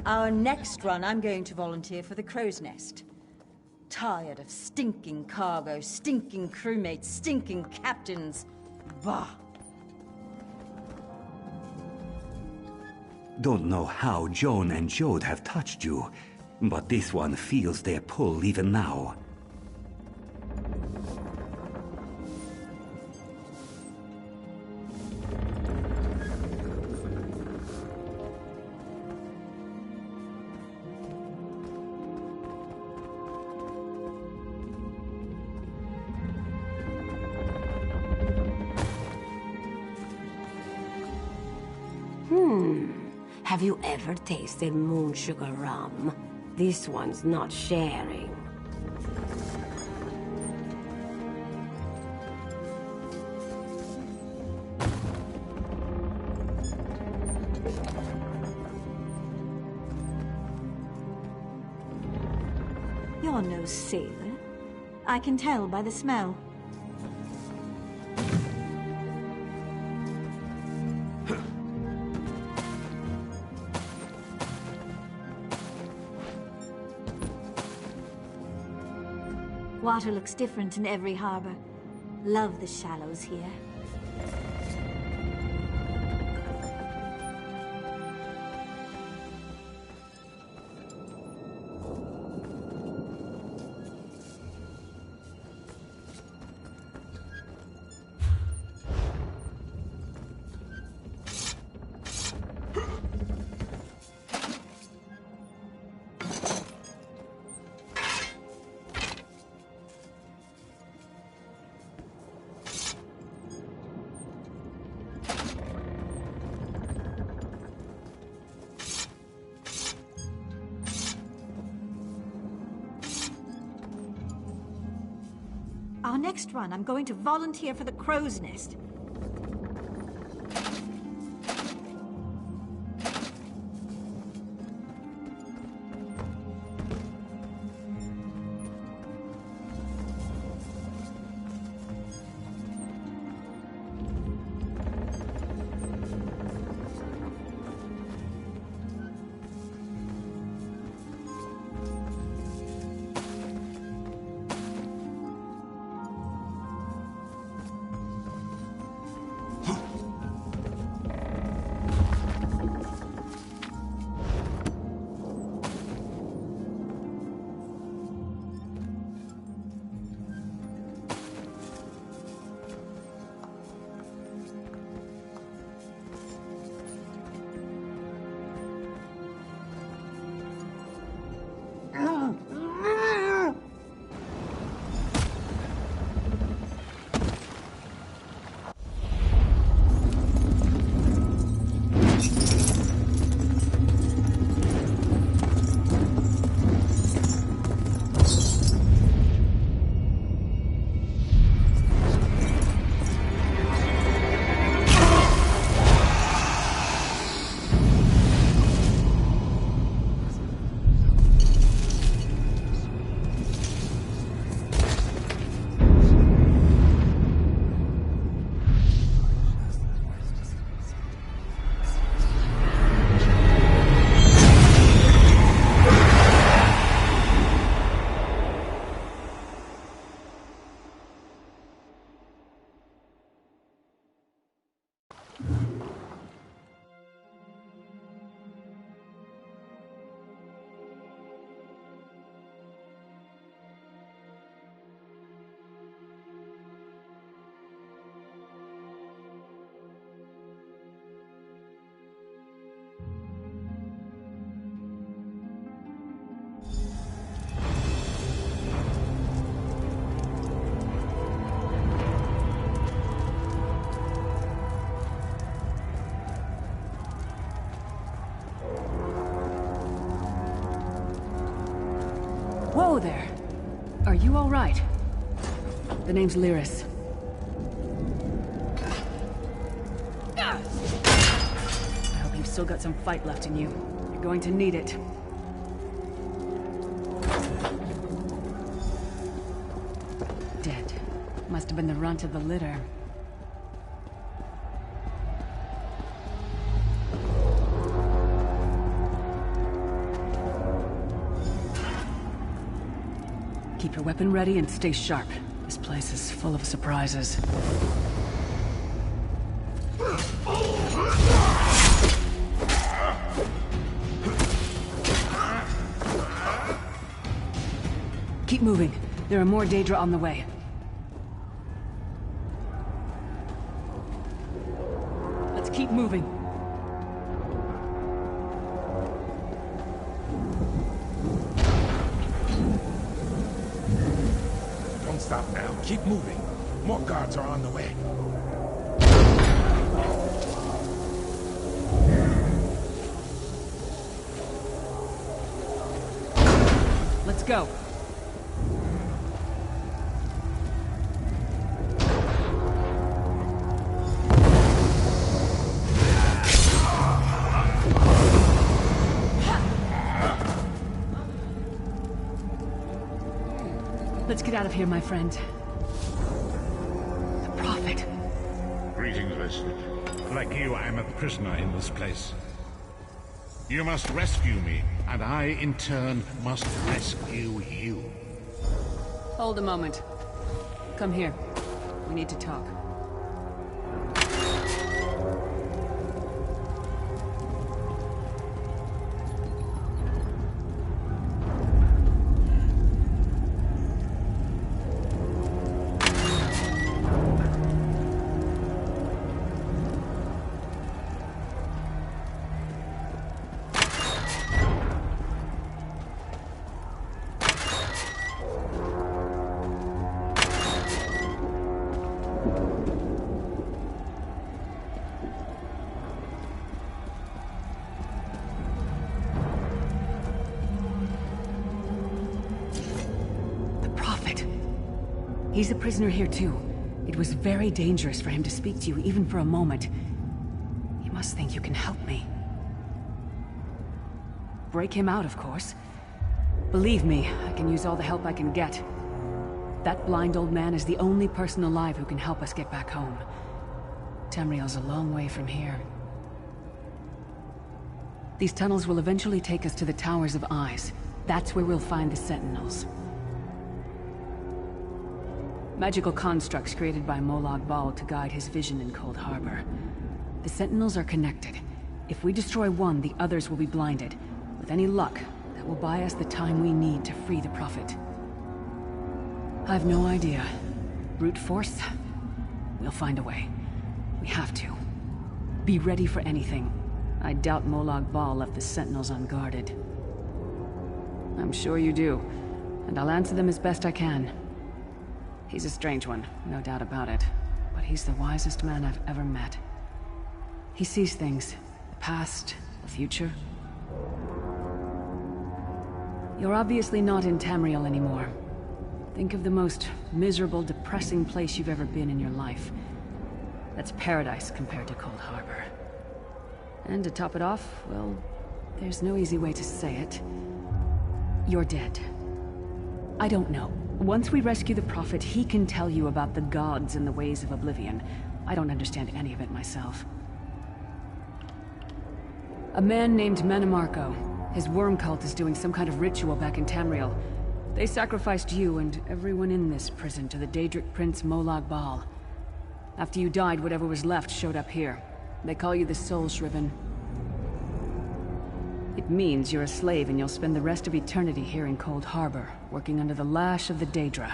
Our next run, I'm going to volunteer for the Crow's Nest. Tired of stinking cargo, stinking crewmates, stinking captains. Bah! Don't know how Joan and Jode have touched you, but this one feels their pull even now. Have you ever tasted moon sugar rum? This one's not sharing. You're no sailor. I can tell by the smell. Water looks different in every harbor. Love the shallows here. Our next run, I'm going to volunteer for the Crow's Nest. Whoa there! Are you all right? The name's Lyris. I hope you've still got some fight left in you. You're going to need it. Dead. Must must have been the runt of the litter. Keep your weapon ready and stay sharp. This place is full of surprises. Keep moving. There are more Daedra on the way. Let's keep moving. Don't stop now. Keep moving. More guards are on the way. Let's go. Let's get out of here, my friend. The Prophet. Greetings, Leslie. Like you, I am a prisoner in this place. You must rescue me, and I, in turn, must rescue you. Hold a moment. Come here. We need to talk. He's a prisoner here too. It was very dangerous for him to speak to you, even for a moment. You must think you can help me. Break him out, of course. Believe me, I can use all the help I can get. That blind old man is the only person alive who can help us get back home. Tamriel's a long way from here. These tunnels will eventually take us to the Towers of Eyes. That's where we'll find the Sentinels. Magical constructs created by Molag Bal to guide his vision in Cold Harbor. The Sentinels are connected. If we destroy one, the others will be blinded. With any luck, that will buy us the time we need to free the Prophet. I've no idea. Brute force? We'll find a way. We have to. Be ready for anything. I doubt Molag Bal left the Sentinels unguarded. I'm sure you do, and I'll answer them as best I can. He's a strange one, no doubt about it. But he's the wisest man I've ever met. He sees things. The past, the future. You're obviously not in Tamriel anymore. Think of the most miserable, depressing place you've ever been in your life. That's paradise compared to Cold Harbor. And to top it off, well, there's no easy way to say it. You're dead. I don't know. Once we rescue the Prophet, he can tell you about the gods and the ways of Oblivion. I don't understand any of it myself. A man named Mannimarco. His worm cult is doing some kind of ritual back in Tamriel. They sacrificed you and everyone in this prison to the Daedric Prince Molag Bal. After you died, whatever was left showed up here. They call you the Soul Shriven. It means you're a slave and you'll spend the rest of eternity here in Cold Harbor, working under the lash of the Daedra.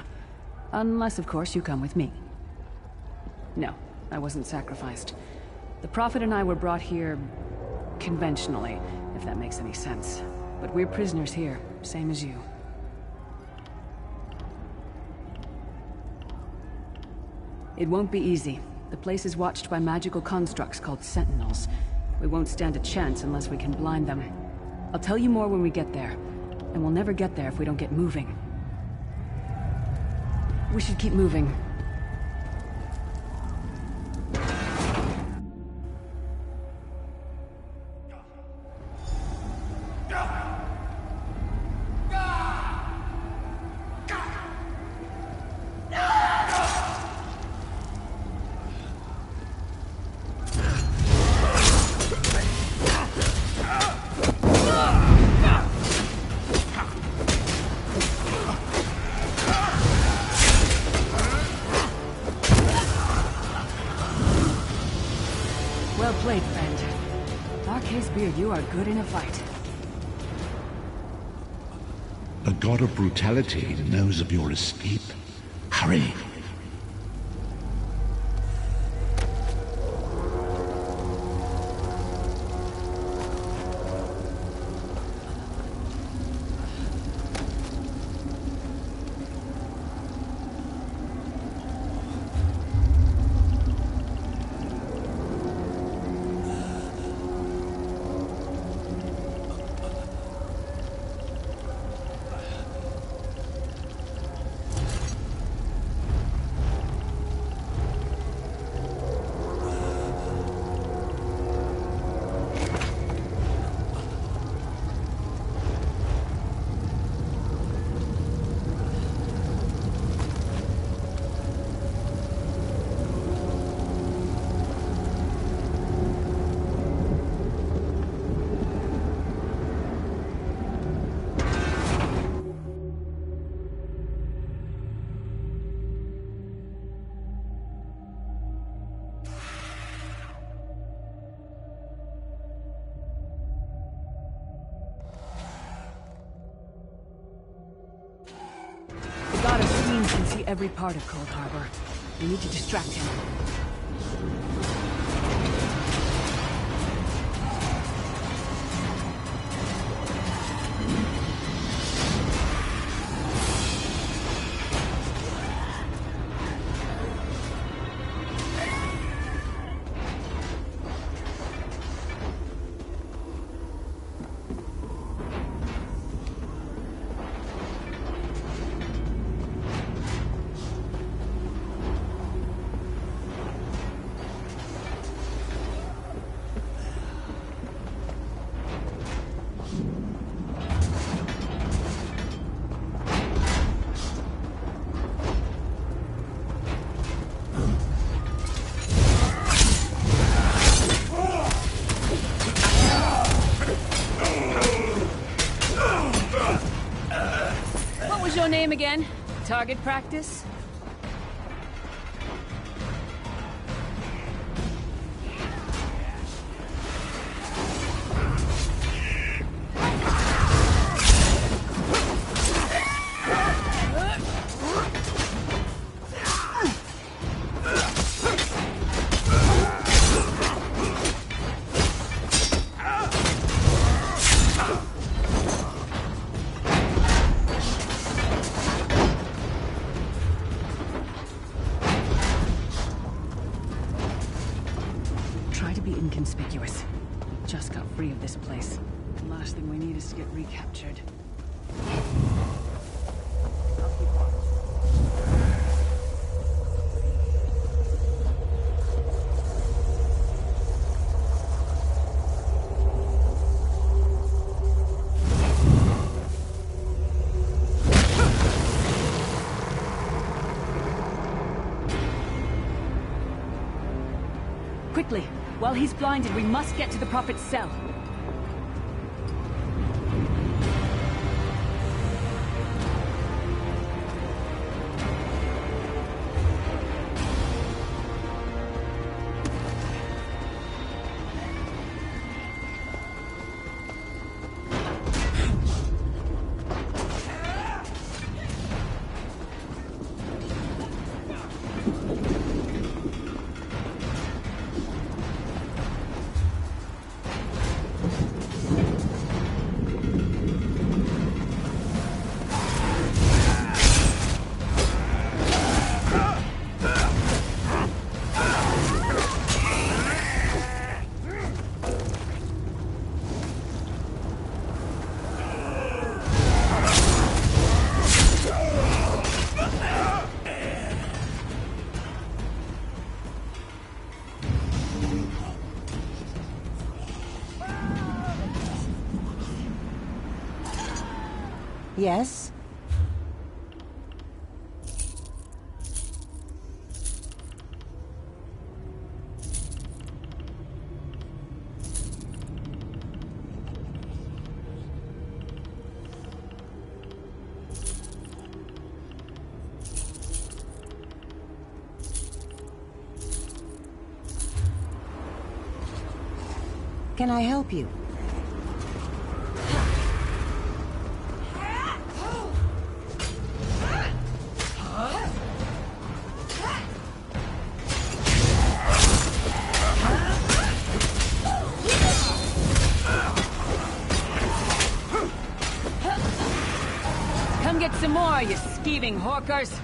Unless, of course, you come with me. No, I wasn't sacrificed. The Prophet and I were brought here conventionally, if that makes any sense. But we're prisoners here, same as you. It won't be easy. The place is watched by magical constructs called Sentinels. We won't stand a chance unless we can blind them. I'll tell you more when we get there. And we'll never get there if we don't get moving. We should keep moving. you are good in a fight. The god of brutality knows of your escape. Hurry! God of Fiends can see every part of Cold Harbor. We need to distract him. Your name again? Target practice? Inconspicuous. Just got free of this place. The last thing we need is to get recaptured. Quickly! While he's blinded, we must get to the Prophet's cell. Yes? Can I help you? Come get some more, you skeeving hawkers!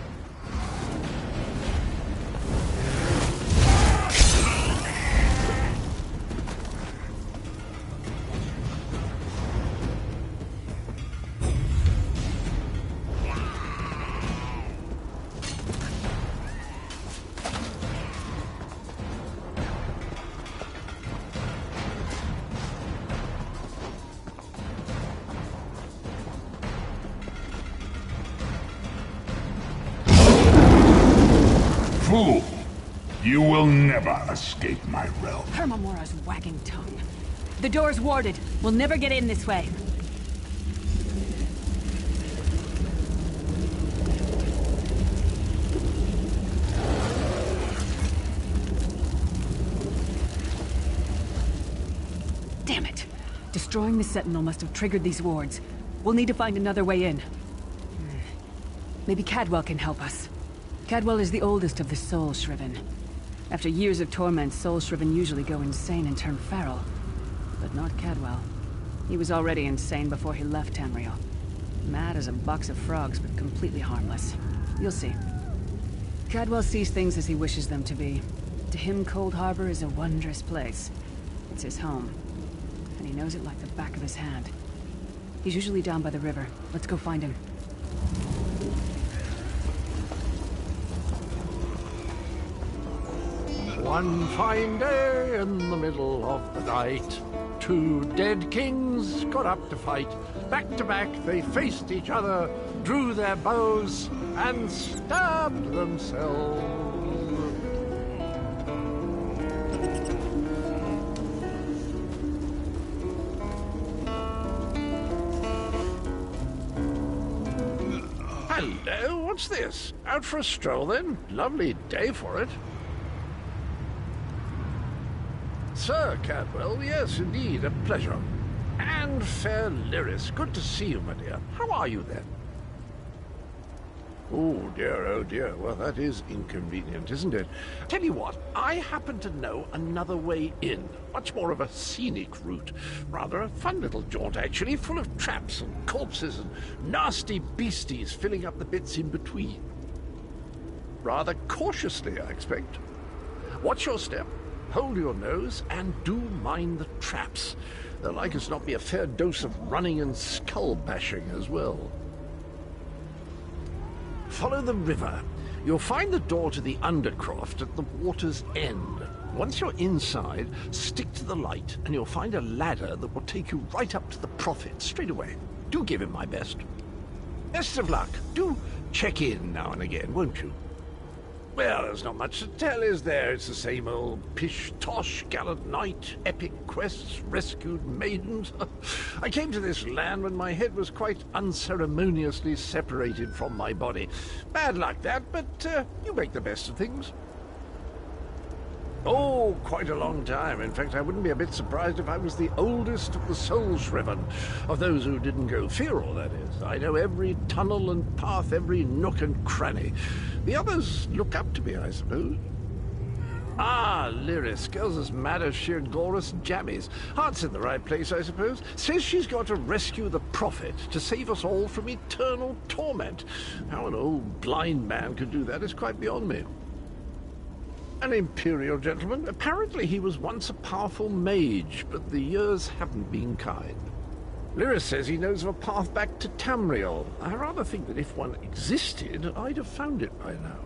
Fool! You will never escape my realm. Hermamora's wagging tongue. The door's warded. We'll never get in this way. Damn it. Destroying the Sentinel must have triggered these wards. We'll need to find another way in. Maybe Cadwell can help us. Cadwell is the oldest of the Soul Shriven. After years of torment, Soul Shriven usually go insane and turn feral. But not Cadwell. He was already insane before he left Tamriel. Mad as a box of frogs, but completely harmless. You'll see. Cadwell sees things as he wishes them to be. To him, Cold Harbor is a wondrous place. It's his home. And he knows it like the back of his hand. He's usually down by the river. Let's go find him. One fine day in the middle of the night, two dead kings got up to fight. Back to back they faced each other, drew their bows, and stabbed themselves. Hello, what's this? Out for a stroll then? Lovely day for it. Sir Cadwell, yes, indeed, a pleasure. And fair Lyris, good to see you, my dear. How are you, then? Oh, dear, well, that is inconvenient, isn't it? Tell you what, I happen to know another way in. Much more of a scenic route. Rather a fun little jaunt, actually, full of traps and corpses and nasty beasties filling up the bits in between. Rather cautiously, I expect. Watch your step. Hold your nose, and do mind the traps. There'll like as not be a fair dose of running and skull-bashing as well. Follow the river. You'll find the door to the Undercroft at the water's end. Once you're inside, stick to the light, and you'll find a ladder that will take you right up to the Prophet straight away. Do give him my best. Best of luck. Do check in now and again, won't you? Well, there's not much to tell, is there? It's the same old pish-tosh, gallant knight, epic quests, rescued maidens. I came to this land when my head was quite unceremoniously separated from my body. Bad luck, that, but you make the best of things. Oh, quite a long time. In fact, I wouldn't be a bit surprised if I was the oldest of the Soul Shriven, of those who didn't go feral, that is. I know every tunnel and path, every nook and cranny. The others look up to me, I suppose. Ah, Lyris, girl's as mad as sheer Gorus jammies. Heart's in the right place, I suppose. Says she's got to rescue the Prophet to save us all from eternal torment. How an old blind man could do that is quite beyond me. An Imperial gentleman. Apparently he was once a powerful mage, but the years haven't been kind. Lyris says he knows of a path back to Tamriel. I rather think that if one existed, I'd have found it by now.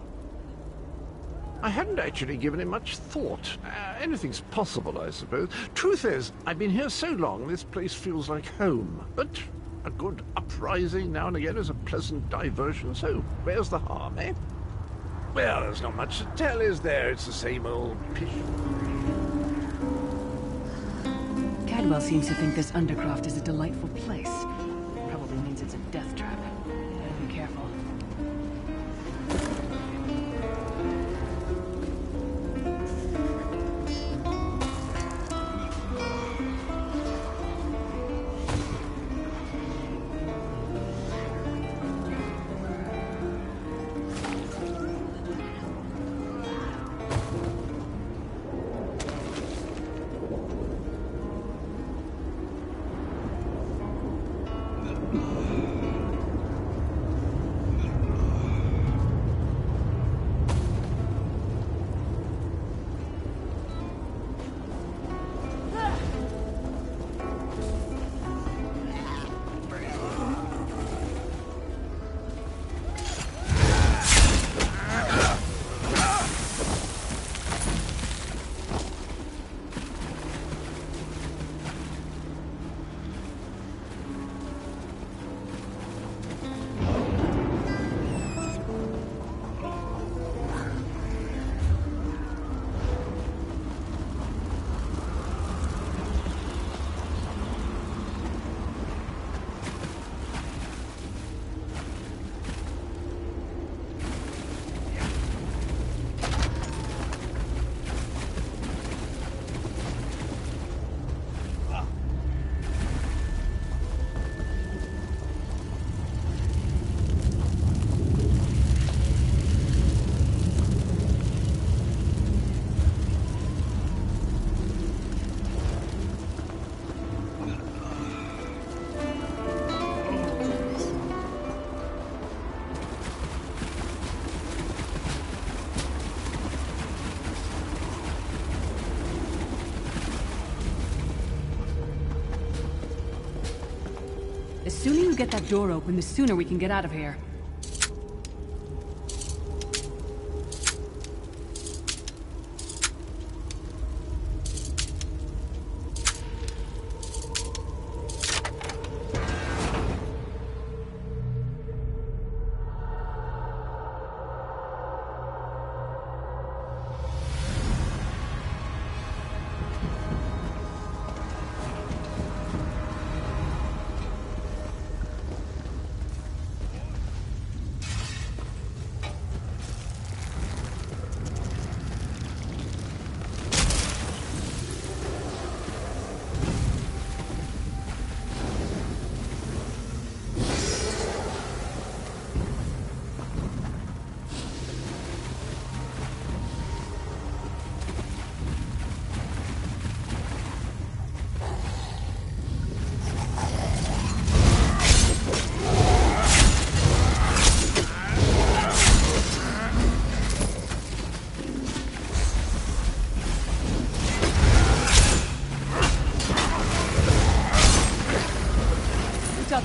I hadn't actually given it much thought. Anything's possible, I suppose. Truth is, I've been here so long, this place feels like home. But a good uprising now and again is a pleasant diversion, so where's the harm, eh? Well, there's not much to tell, is there? It's the same old pish. Cadwell seems to think this Undercroft is a delightful place. Probably means it's a death trap. Better be careful. The sooner you get that door open, the sooner we can get out of here.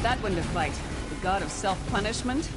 That one to fight. The god of self-punishment?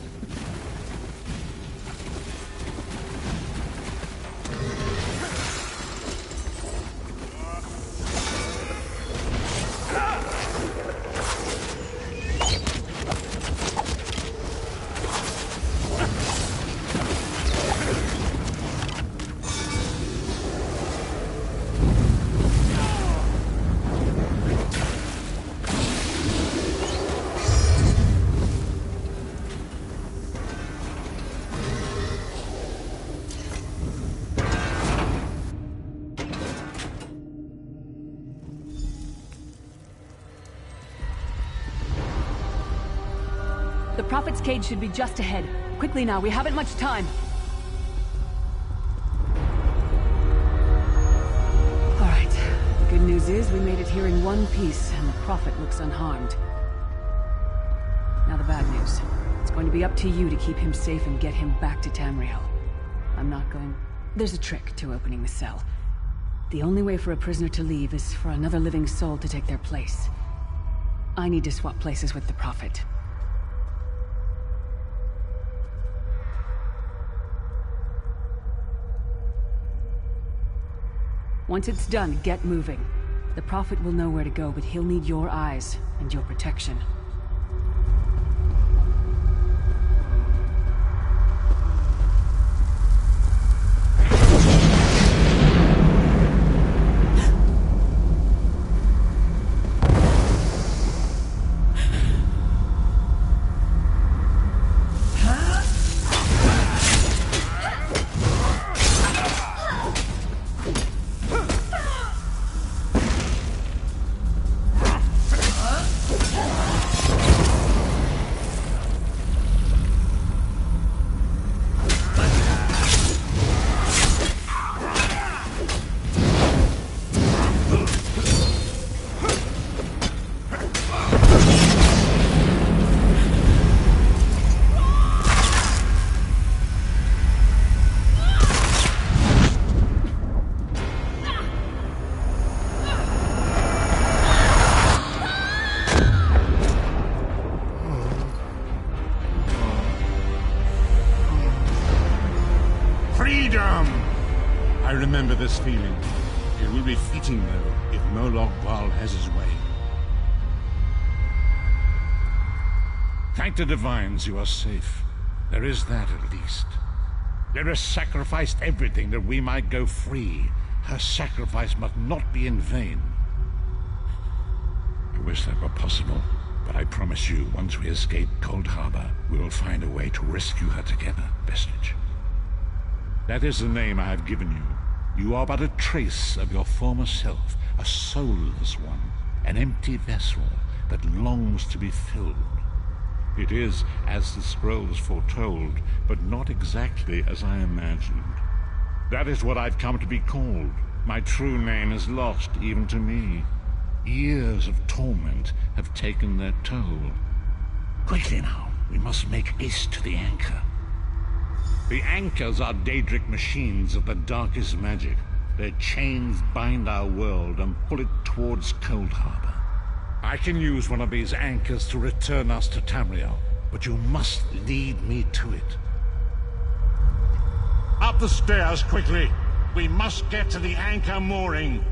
The Prophet's cage should be just ahead. Quickly now, we haven't much time. Alright, the good news is we made it here in one piece, and the Prophet looks unharmed. Now the bad news. It's going to be up to you to keep him safe and get him back to Tamriel. I'm not going... There's a trick to opening the cell. The only way for a prisoner to leave is for another living soul to take their place. I need to swap places with the Prophet. Once it's done, get moving. The Prophet will know where to go, but he'll need your eyes and your protection. I remember this feeling. It will be fleeting, though, if Molag Bal has his way. Thank the Divines you are safe. There is that, at least. Lyra sacrificed everything that we might go free. Her sacrifice must not be in vain. I wish that were possible, but I promise you, once we escape Cold Harbor, we will find a way to rescue her together, Vestige. That is the name I have given you. You are but a trace of your former self, a soulless one, an empty vessel that longs to be filled. It is as the scrolls foretold, but not exactly as I imagined. That is what I've come to be called. My true name is lost even to me. Years of torment have taken their toll. Quickly now, we must make haste to the anchor. The anchors are Daedric machines of the darkest magic. Their chains bind our world and pull it towards Cold Harbor. I can use one of these anchors to return us to Tamriel, but you must lead me to it. Up the stairs, quickly! We must get to the anchor mooring.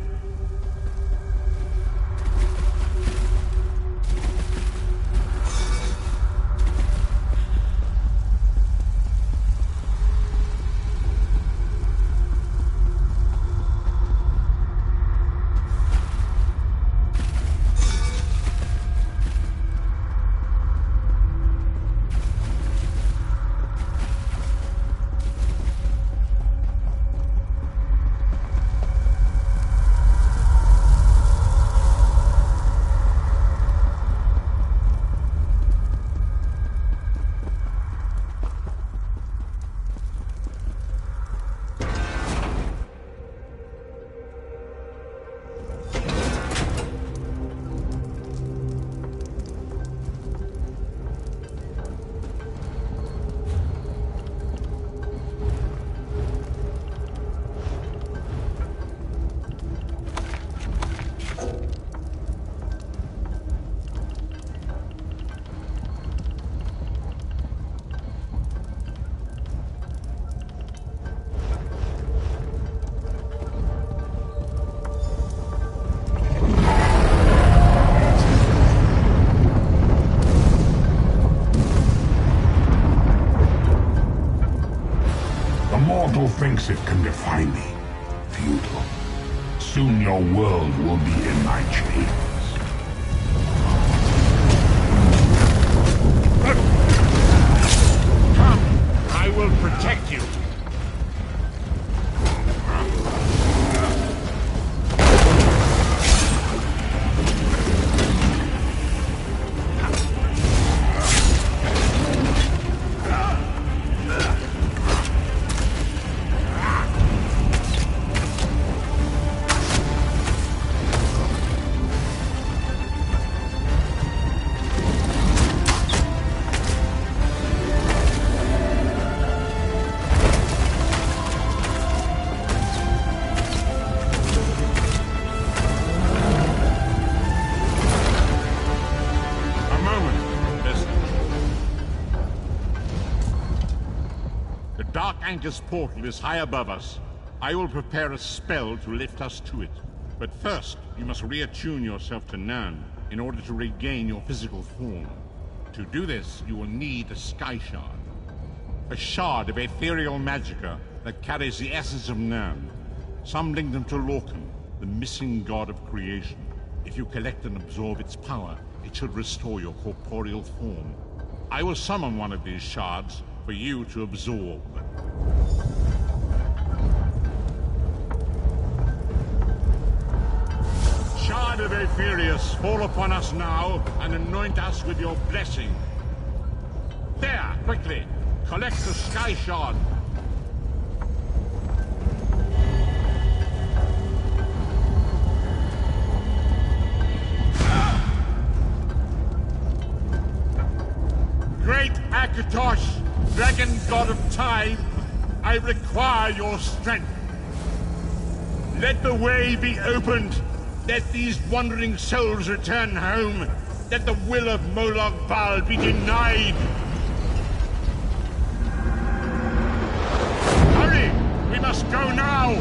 Thinks it can defy me. Futile. Soon your world will be in my chains. Come! I will protect you! Anchor's portal is high above us. I will prepare a spell to lift us to it. But first, you must reattune yourself to Nirn in order to regain your physical form. To do this, you will need a Sky Shard. A shard of ethereal magicka that carries the essence of Nirn. Some link them to Lorkhan, the missing god of creation. If you collect and absorb its power, it should restore your corporeal form. I will summon one of these shards for you to absorb. Shard of Aetherius, fall upon us now and anoint us with your blessing. There, quickly! Collect the Sky Shard. Great Akatosh, dragon god of time, I require your strength. Let the way be opened. Let these wandering souls return home. Let the will of Molag Bal be denied. Hurry! We must go now!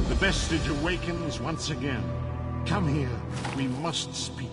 The vestige awakens once again. Come here. We must speak.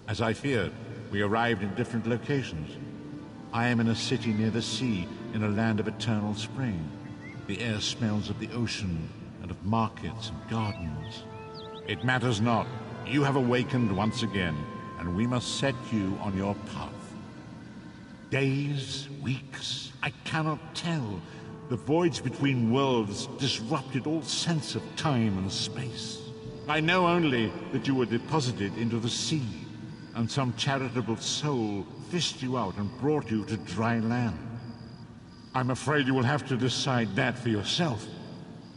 As I feared, we arrived in different locations. I am in a city near the sea, in a land of eternal spring. The air smells of the ocean and of markets and gardens. It matters not. You have awakened once again, and we must set you on your path. Days, weeks, I cannot tell. The voids between worlds disrupted all sense of time and space. I know only that you were deposited into the sea, and some charitable soul fished you out and brought you to dry land. I'm afraid you will have to decide that for yourself.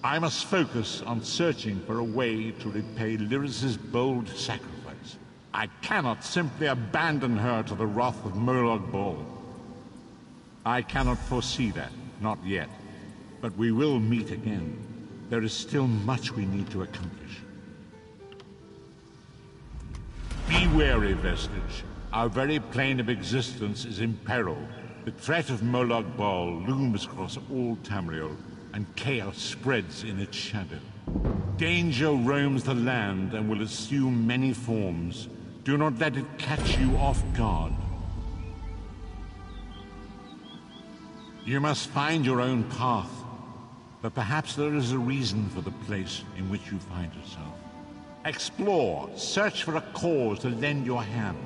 I must focus on searching for a way to repay Lyris's bold sacrifice. I cannot simply abandon her to the wrath of Molag Bal. I cannot foresee that, not yet. But we will meet again. There is still much we need to accomplish. Be wary, Vestige. Our very plane of existence is in peril. The threat of Molag Bal looms across all Tamriel, and chaos spreads in its shadow. Danger roams the land and will assume many forms. Do not let it catch you off guard. You must find your own path, but perhaps there is a reason for the place in which you find yourself. Explore, search for a cause to lend your hand.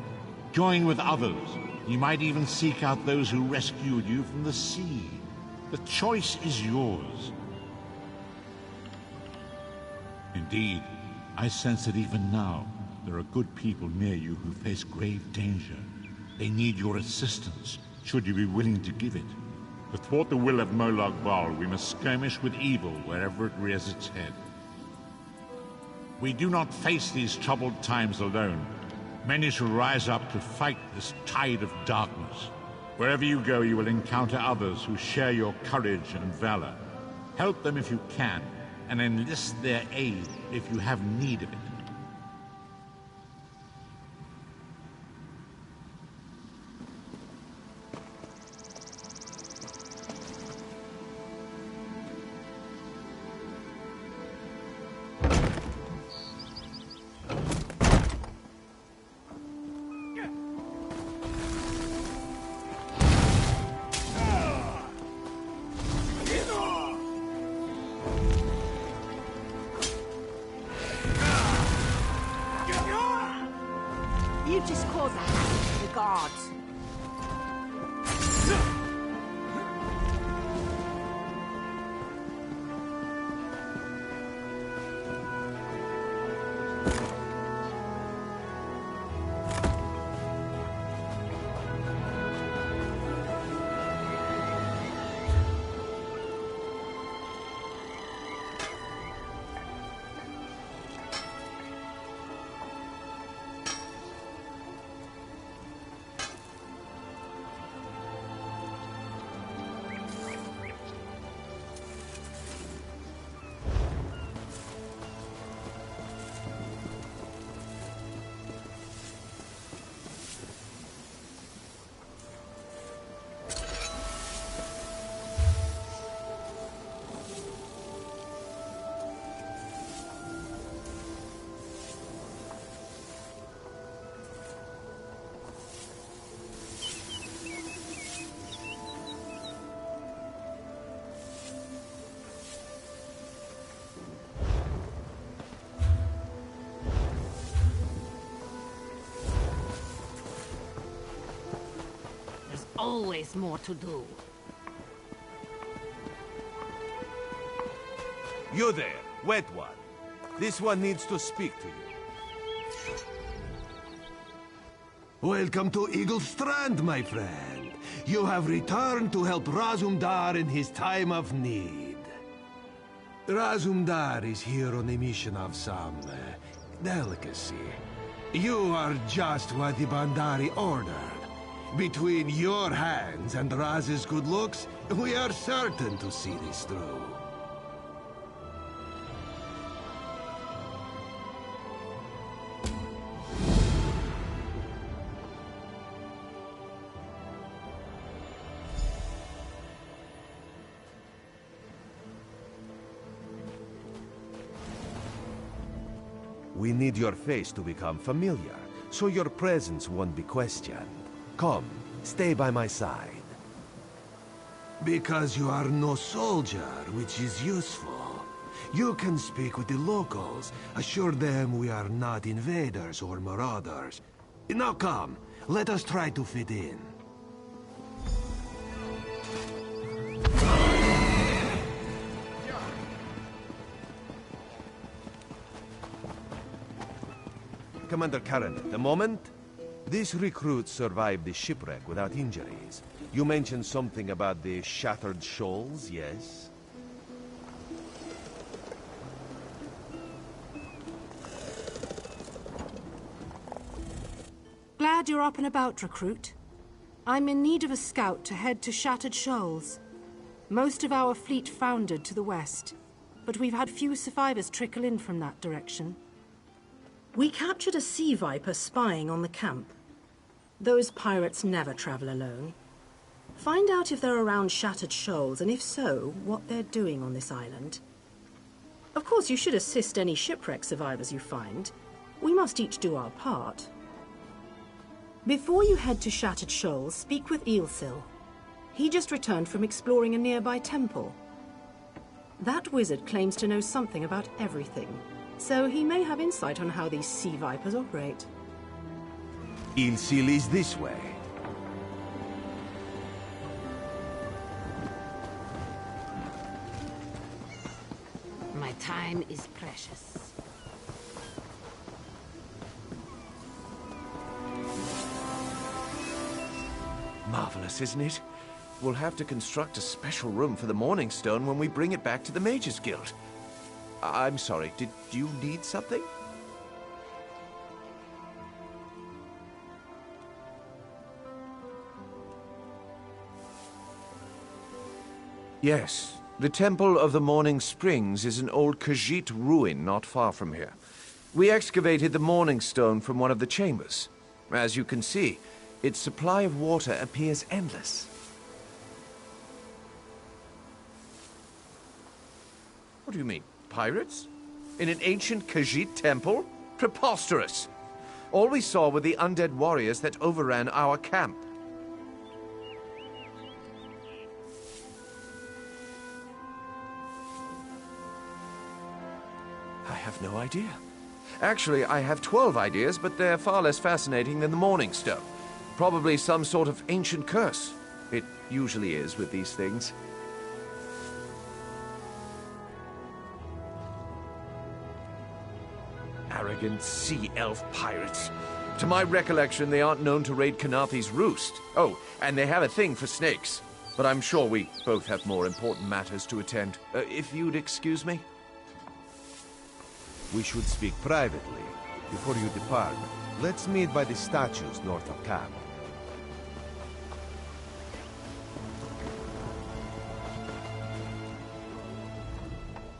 Join with others. You might even seek out those who rescued you from the sea. The choice is yours. Indeed, I sense that even now, there are good people near you who face grave danger. They need your assistance, should you be willing to give it. To thwart the will of Molag Bal, we must skirmish with evil wherever it rears its head. We do not face these troubled times alone. Many shall rise up to fight this tide of darkness. Wherever you go, you will encounter others who share your courage and valor. Help them if you can, and enlist their aid if you have need of it. You just caused a hazard for the guards. Always more to do. You there, wet one. This one needs to speak to you. Welcome to Eagle Strand, my friend. You have returned to help Razumdar in his time of need. Razumdar is here on a mission of some delicacy. You are just what the Bandari ordered. Between your hands and Raz's good looks, we are certain to see this through. We need your face to become familiar, so your presence won't be questioned. Come, stay by my side. Because you are no soldier, which is useful. You can speak with the locals, assure them we are not invaders or marauders. Now come, let us try to fit in. Commander Karen, at the moment, this recruit survived the shipwreck without injuries. You mentioned something about the Shattered Shoals, yes? Glad you're up and about, recruit. I'm in need of a scout to head to Shattered Shoals. Most of our fleet foundered to the west, but we've had few survivors trickle in from that direction. We captured a sea viper spying on the camp. Those pirates never travel alone. Find out if they're around Shattered Shoals, and if so, what they're doing on this island. Of course, you should assist any shipwreck survivors you find. We must each do our part. Before you head to Shattered Shoals, speak with Eelsil. He just returned from exploring a nearby temple. That wizard claims to know something about everything, so he may have insight on how these sea vipers operate. Eelsil is this way. My time is precious. Marvelous, isn't it? We'll have to construct a special room for the Morning Stone when we bring it back to the Mages Guild. I'm sorry, did you need something? Yes, the Temple of the Morning Springs is an old Khajiit ruin not far from here. We excavated the Morning Stone from one of the chambers. As you can see, its supply of water appears endless. What do you mean, pirates? In an ancient Khajiit temple? Preposterous! All we saw were the undead warriors that overran our camp. I have no idea. Actually, I have 12 ideas, but they're far less fascinating than the Morning Stone. Probably some sort of ancient curse. It usually is with these things. Arrogant sea elf pirates. To my recollection, they aren't known to raid Khenarthi's roost. Oh, and they have a thing for snakes. But I'm sure we both have more important matters to attend. If you'd excuse me? We should speak privately. Before you depart, let's meet by the statues north of camp.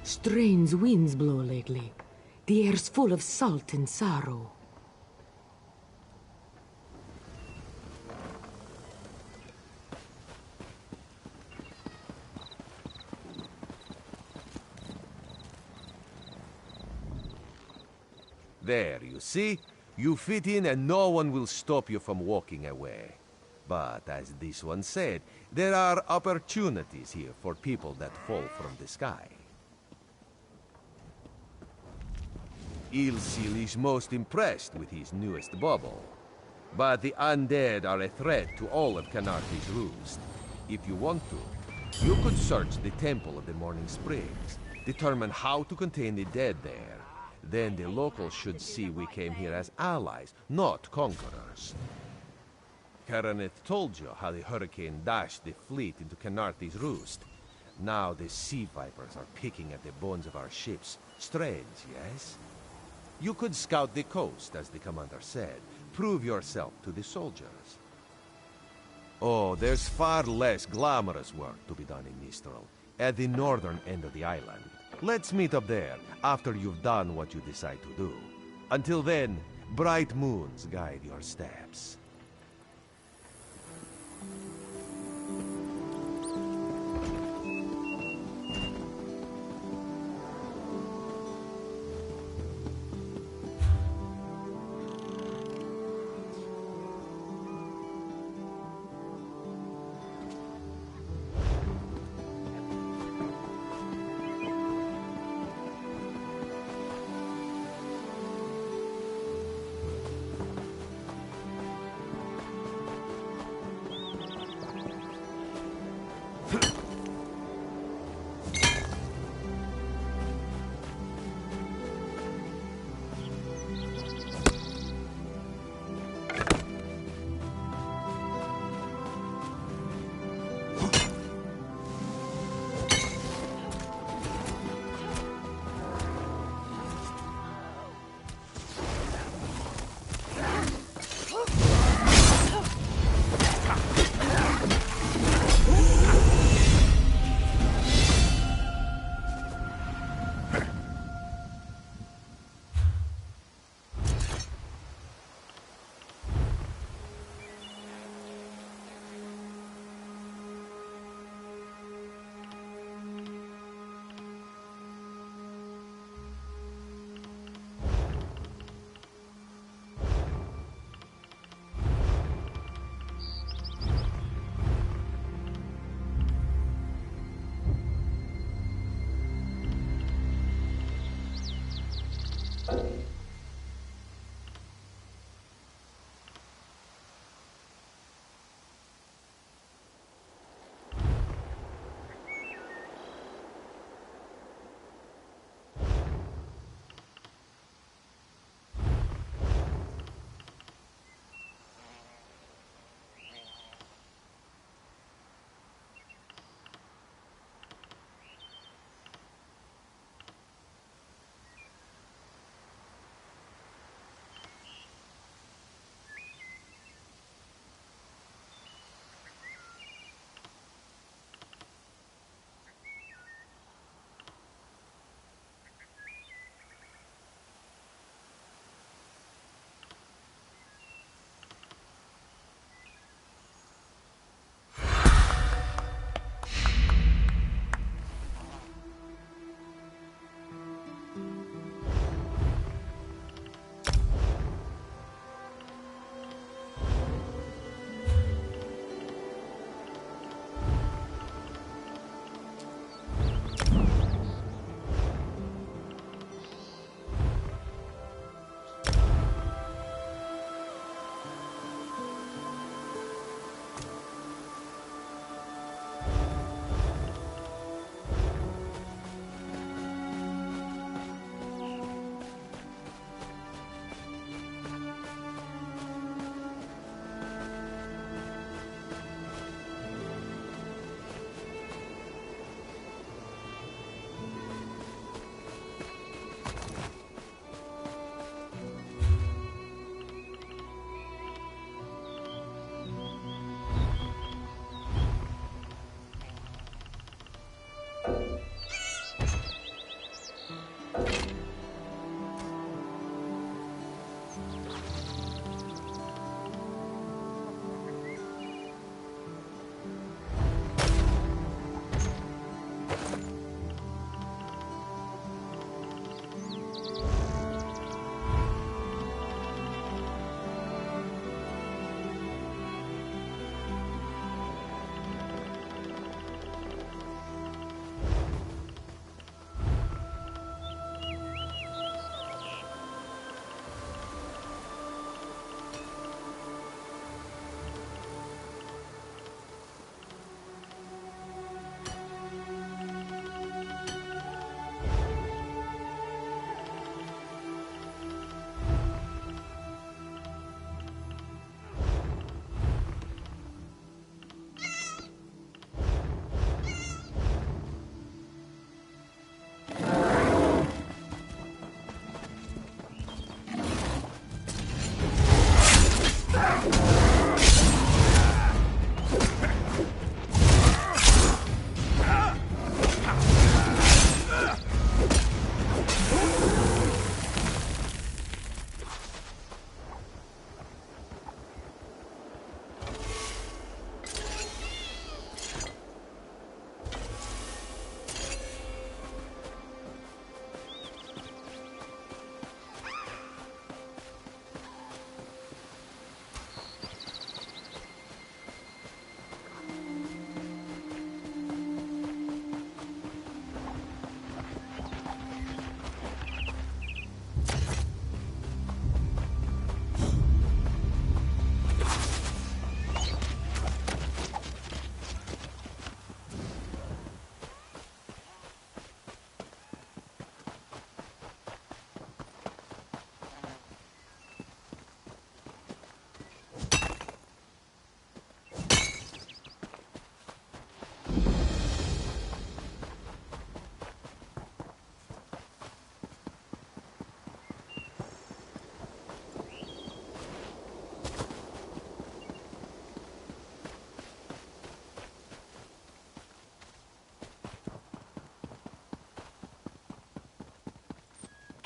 Strange winds blow lately. The air's full of salt and sorrow. There, you see? You fit in and no one will stop you from walking away. But as this one said, there are opportunities here for people that fall from the sky. Eelsil is most impressed with his newest bauble. But the undead are a threat to all of Khenarthi's roost. If you want to, you could search the Temple of the Morning Springs, determine how to contain the dead there. Then the locals should see we came here as allies, not conquerors. Karaneth told you how the hurricane dashed the fleet into Khenarthi's roost. Now the sea vipers are picking at the bones of our ships. Strange, yes? You could scout the coast, as the commander said. Prove yourself to the soldiers. Oh, there's far less glamorous work to be done in Mistral, at the northern end of the island. Let's meet up there, after you've done what you decide to do. Until then, bright moons guide your steps.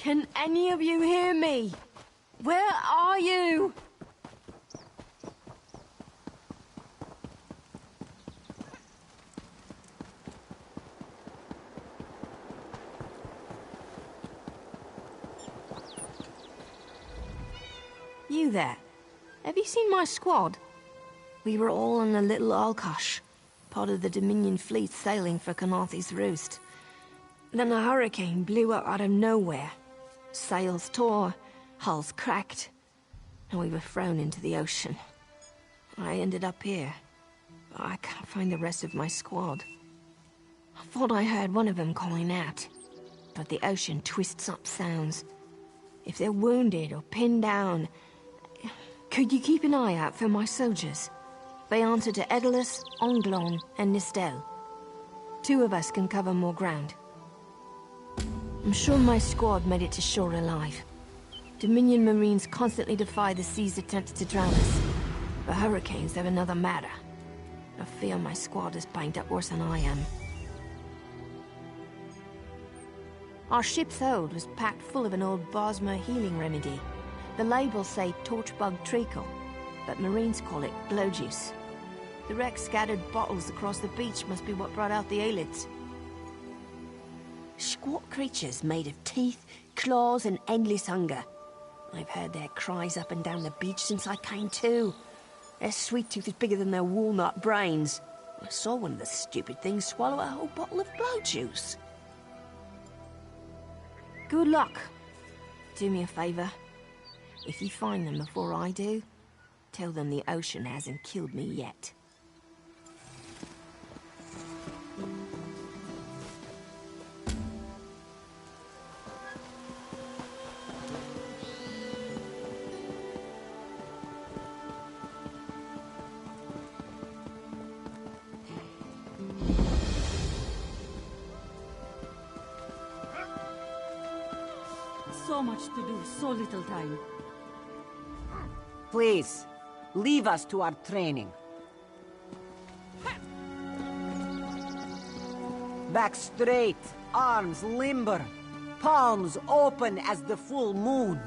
Can any of you hear me? Where are you? You there? Have you seen my squad? We were all on the little Alkosh, part of the Dominion fleet sailing for Kanathe's Roost. Then a hurricane blew up out of nowhere. Sails tore, hulls cracked, and we were thrown into the ocean. I ended up here, but I can't find the rest of my squad. I thought I heard one of them calling out, but the ocean twists up sounds. If they're wounded or pinned down, could you keep an eye out for my soldiers? They answer to Edelus, Onglon, and Nistel. 2 of us can cover more ground. I'm sure my squad made it to shore alive. Dominion Marines constantly defy the sea's attempts to drown us. But hurricanes have another matter. I fear my squad is banged up worse than I am. Our ship's hold was packed full of an old Bosmer healing remedy. The labels say torchbug treacle, but Marines call it glow juice. The wreck scattered bottles across the beach must be what brought out the Aelids. Squat creatures made of teeth, claws, and endless hunger. I've heard their cries up and down the beach since I came to. Their sweet tooth is bigger than their walnut brains. I saw one of the stupid things swallow a whole bottle of glow juice. Good luck. Do me a favor. If you find them before I do, tell them the ocean hasn't killed me yet. So much to do, so little time. Please, leave us to our training. Back straight, arms limber, palms open as the full moon.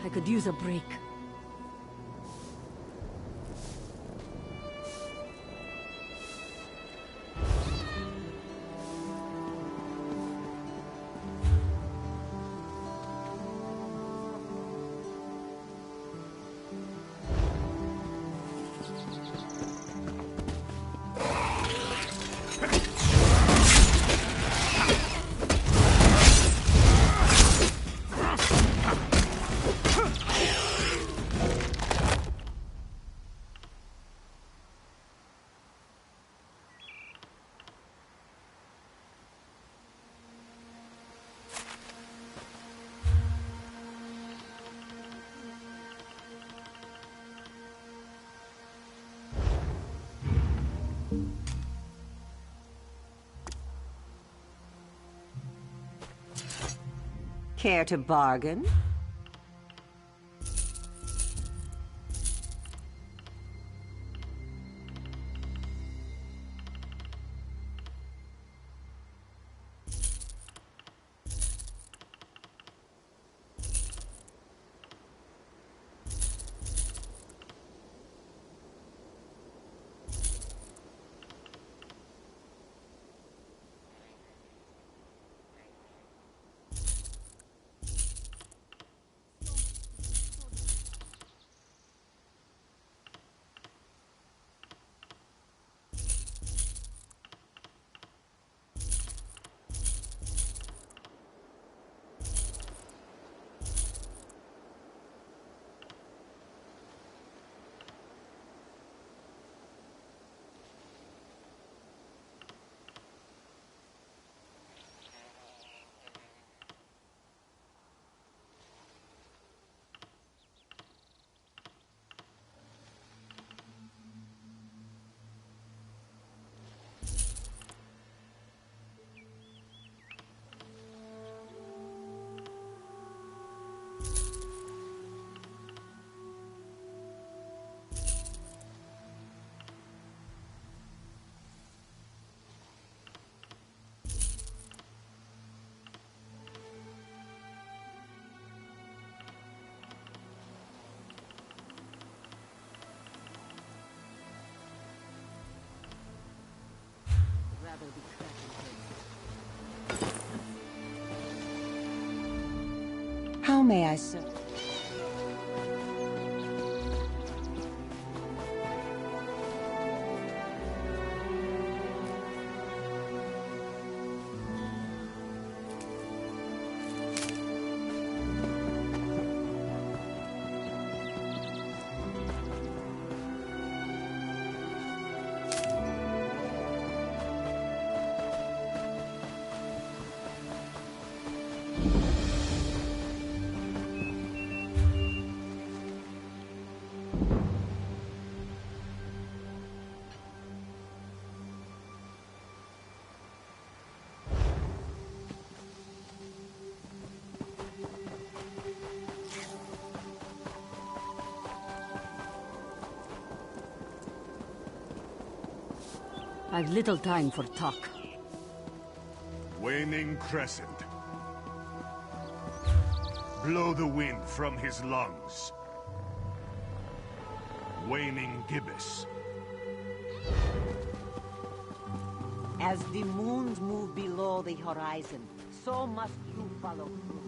I could use a break. Care to bargain? rather be cracking. How may I serve? I've little time for talk. Waning Crescent. Blow the wind from his lungs. Waning Gibbous. As the moons move below the horizon, so must you follow through.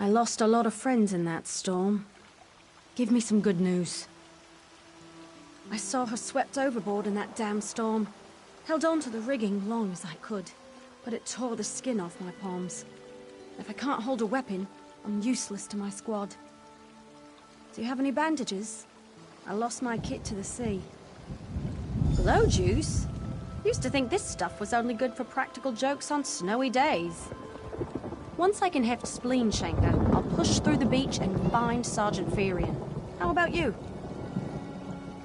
I lost a lot of friends in that storm. Give me some good news. I saw her swept overboard in that damn storm. Held on to the rigging long as I could, but it tore the skin off my palms. If I can't hold a weapon, I'm useless to my squad. Do you have any bandages? I lost my kit to the sea. Blow juice? Used to think this stuff was only good for practical jokes on snowy days. Once I can heft Spleen Shanker, I'll push through the beach and find Sergeant Ferian. How about you?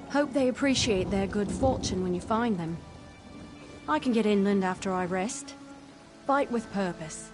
Hope they appreciate their good fortune when you find them. I can get inland after I rest. Fight with purpose.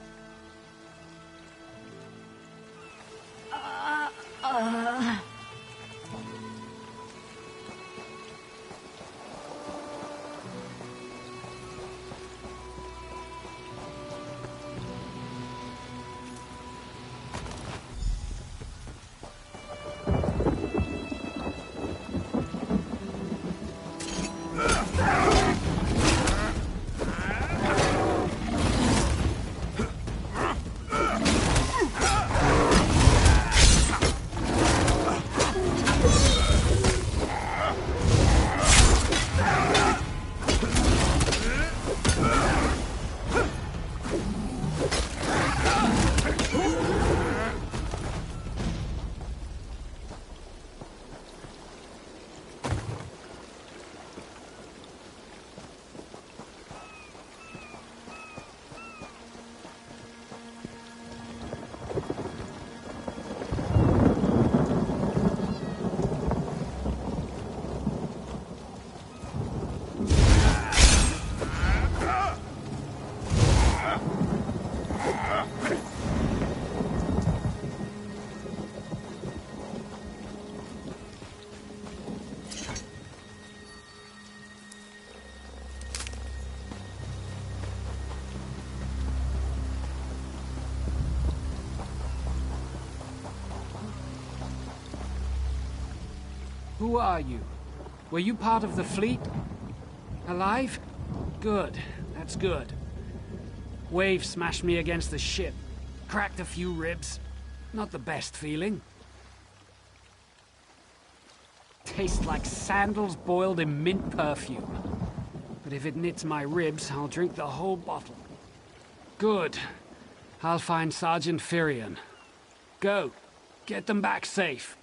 Who are you? Were you part of the fleet? Alive? Good. That's good. Wave smashed me against the ship. Cracked a few ribs. Not the best feeling. Tastes like sandals boiled in mint perfume. But if it knits my ribs, I'll drink the whole bottle. Good. I'll find Sergeant Ferian. Go. Get them back safe.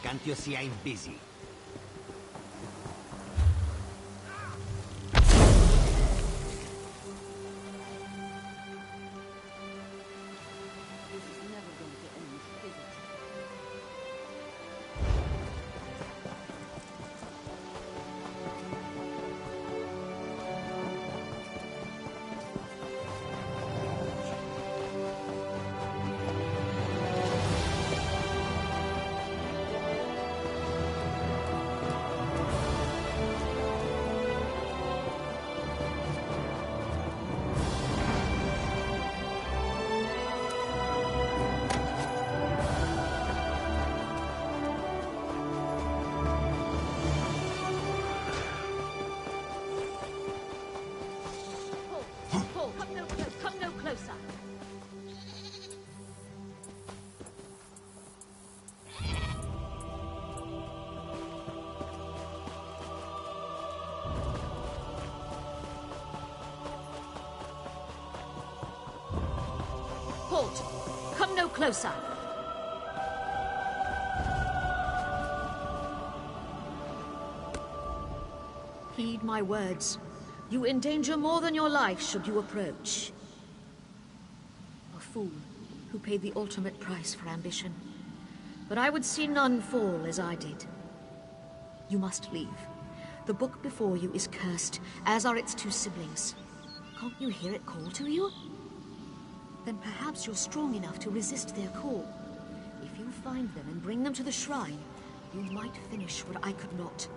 Can't you see I'm busy? Halt! Come no closer! Heed my words. You endanger more than your life should you approach. A fool who paid the ultimate price for ambition. But I would see none fall as I did. You must leave. The book before you is cursed, as are its two siblings. Can't you hear it call to you? Then perhaps you're strong enough to resist their call. If you find them and bring them to the shrine, you might finish what I could not.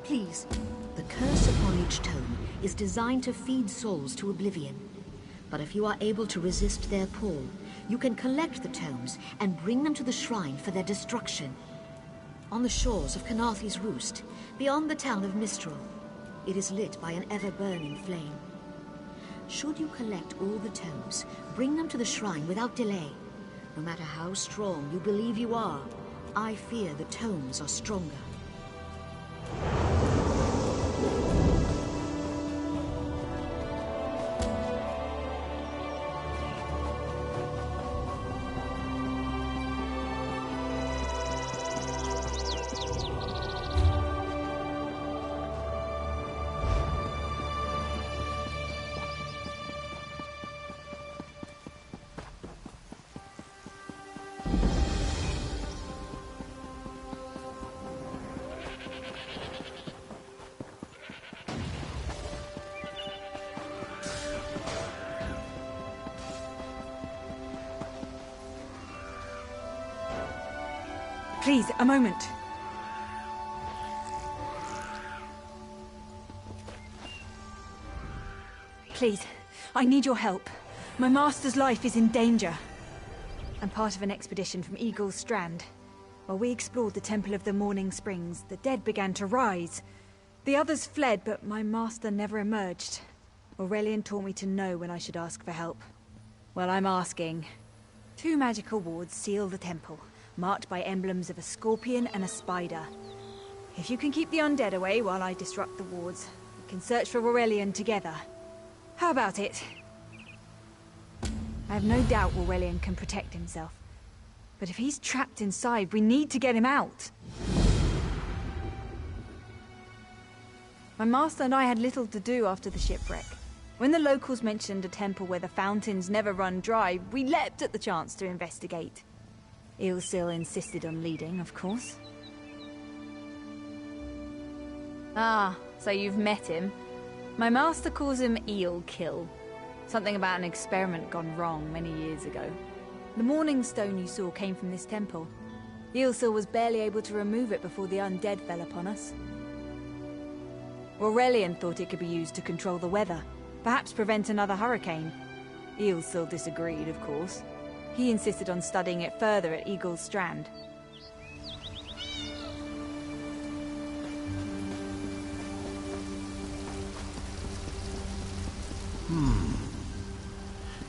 Please, The curse upon each tome is designed to feed souls to oblivion. But if you are able to resist their pull, you can collect the tomes and bring them to the shrine for their destruction. On the shores of Kanaathi's Roost, beyond the town of Mistral, it is lit by an ever-burning flame. Should you collect all the tomes, bring them to the shrine without delay. No matter how strong you believe you are, I fear the tomes are stronger. Please, a moment. Please, I need your help. My master's life is in danger. I'm part of an expedition from Eagle's Strand. While we explored the Temple of the Morning Springs, the dead began to rise. The others fled, but my master never emerged. Aurelian taught me to know when I should ask for help. Well, I'm asking. 2 magical wards seal the temple, marked by emblems of a scorpion and a spider. If you can keep the undead away while I disrupt the wards, we can search for Aurelian together. How about it? I have no doubt Aurelian can protect himself. But if he's trapped inside, we need to get him out. My master and I had little to do after the shipwreck. When the locals mentioned a temple where the fountains never run dry, we leapt at the chance to investigate. Eilsil insisted on leading, of course. Ah, so you've met him. My master calls him Eelkill. Something about an experiment gone wrong many years ago. The Morning Stone you saw came from this temple. Eilsil was barely able to remove it before the undead fell upon us. Aurelian thought it could be used to control the weather, perhaps prevent another hurricane. Eilsil disagreed, of course. He insisted on studying it further at Eagle's Strand.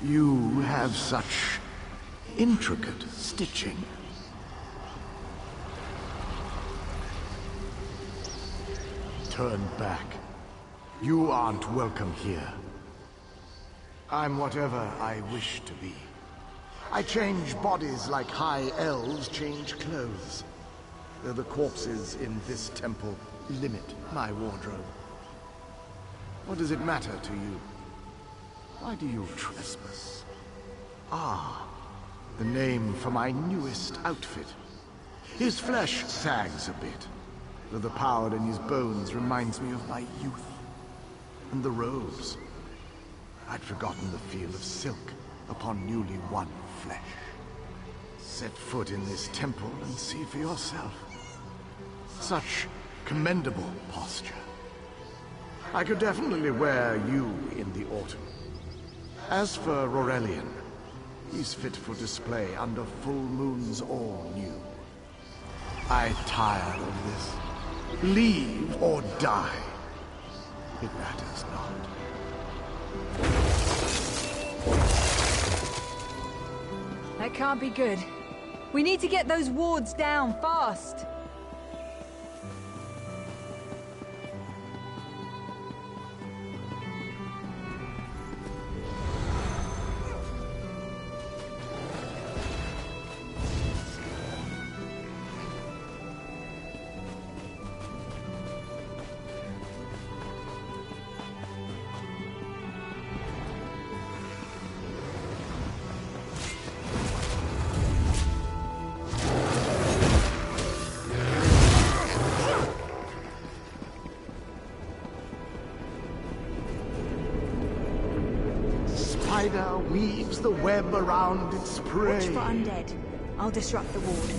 You have such intricate stitching. Turn back. You aren't welcome here. I'm whatever I wish to be. I change bodies like high elves change clothes. Though the corpses in this temple limit my wardrobe. What does it matter to you? Why do you trespass? Ah, the name for my newest outfit. His flesh sags a bit, though the power in his bones reminds me of my youth. And the robes. I'd forgotten the feel of silk upon newly won flesh. Set foot in this temple and see for yourself. Such commendable posture. I could definitely wear you in the autumn. As for Aurelian, he's fit for display under full moons all new. I'm tired of this. Leave or die. It matters not. That can't be good. We need to get those wards down, fast! Spider weaves the web around its prey. Watch for undead. I'll disrupt the ward.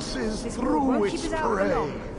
tosses This through won't its keep us out for prey. long.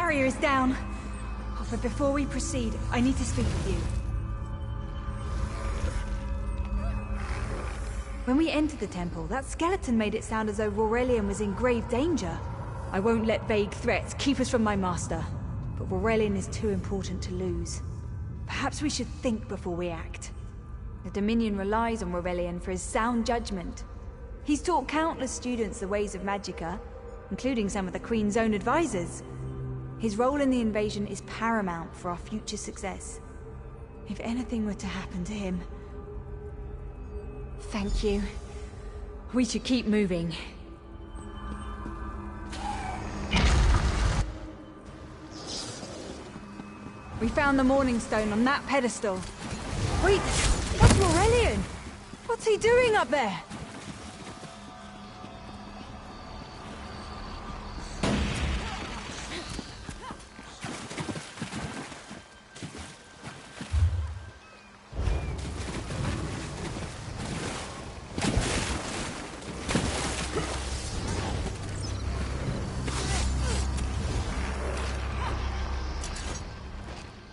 barrier is down. Oh, but before we proceed, I need to speak with you. When we entered the temple, that skeleton made it sound as though Aurelian was in grave danger. I won't let vague threats keep us from my master. But Aurelian is too important to lose. Perhaps we should think before we act. The Dominion relies on Aurelian for his sound judgment. He's taught countless students the ways of Magicka, including some of the Queen's own advisors. His role in the invasion is paramount for our future success. If anything were to happen to him... Thank you. We should keep moving. We found the Morning Stone on that pedestal. Wait, that's Aurelian! What's he doing up there?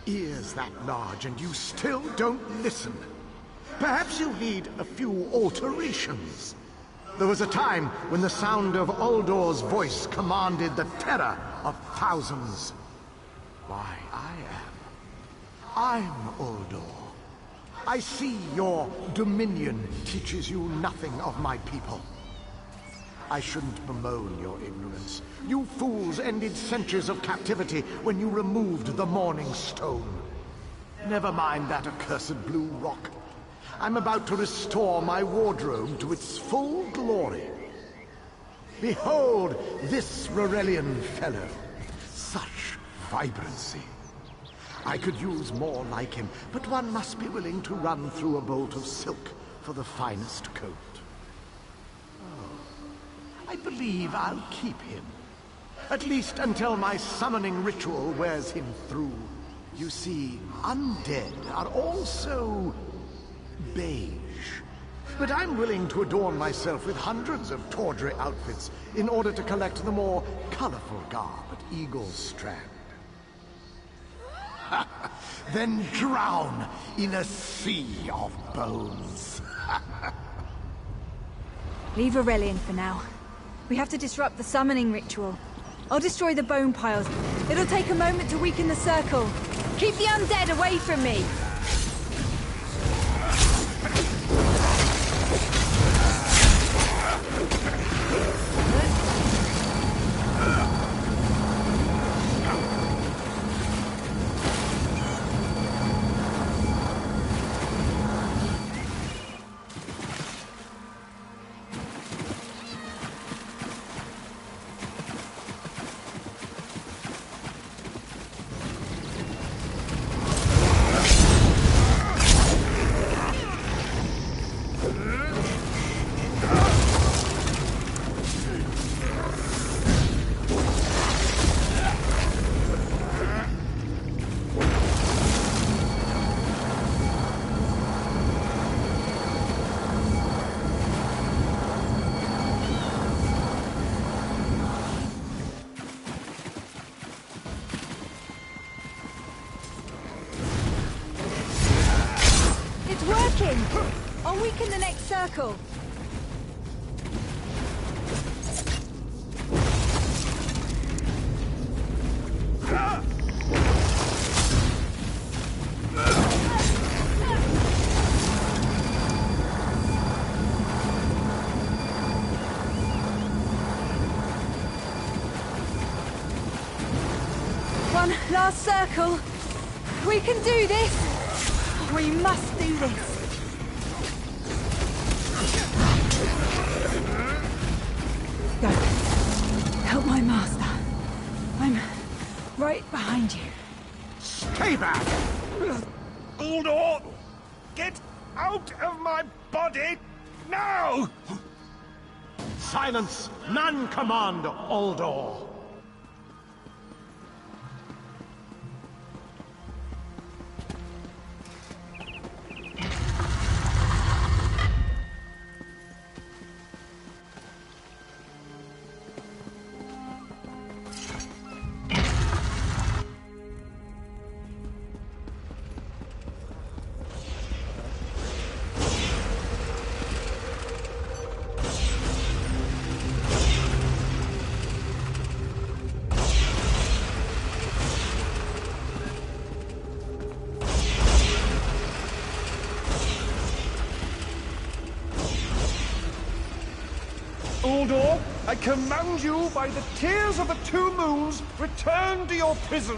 Ears that large and you still don't listen. Perhaps you need a few alterations. There was a time when the sound of Uldor's voice commanded the terror of thousands. Why, I'm Uldor. I see your Dominion teaches you nothing of my people. I shouldn't bemoan your ignorance. You fools ended centuries of captivity when you removed the Morning Stone. Never mind that accursed blue rock. I'm about to restore my wardrobe to its full glory. Behold this Rorelian fellow. Such vibrancy. I could use more like him, but one must be willing to run through a bolt of silk for the finest coat. Oh, I believe I'll keep him. At least until my summoning ritual wears him through. You see, undead are also beige. But I'm willing to adorn myself with hundreds of tawdry outfits in order to collect the more colorful garb at Eagle's Strand. Then drown in a sea of bones. Leave Aurelian for now. We have to disrupt the summoning ritual. I'll destroy the bone piles. It'll take a moment to weaken the circle. Keep the undead away from me! I'll weaken the next circle. One last circle. We can do this. We must do this. Go. Help my master. I'm right behind you. Stay back! Uldor! Get out of my body now! Silence! None command Uldor! Uldor, I command you by the tears of the two moons, return to your prison.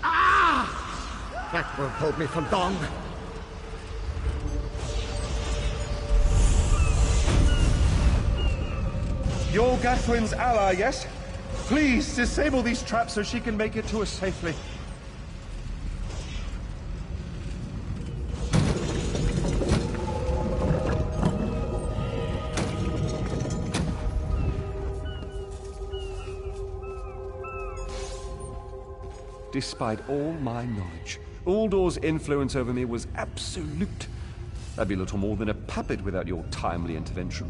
Ah! That won't hold me for long. You're Gathwin's ally, yes? Please, disable these traps so she can make it to us safely. Despite all my knowledge, Uldor's influence over me was absolute. I'd be little more than a puppet without your timely intervention.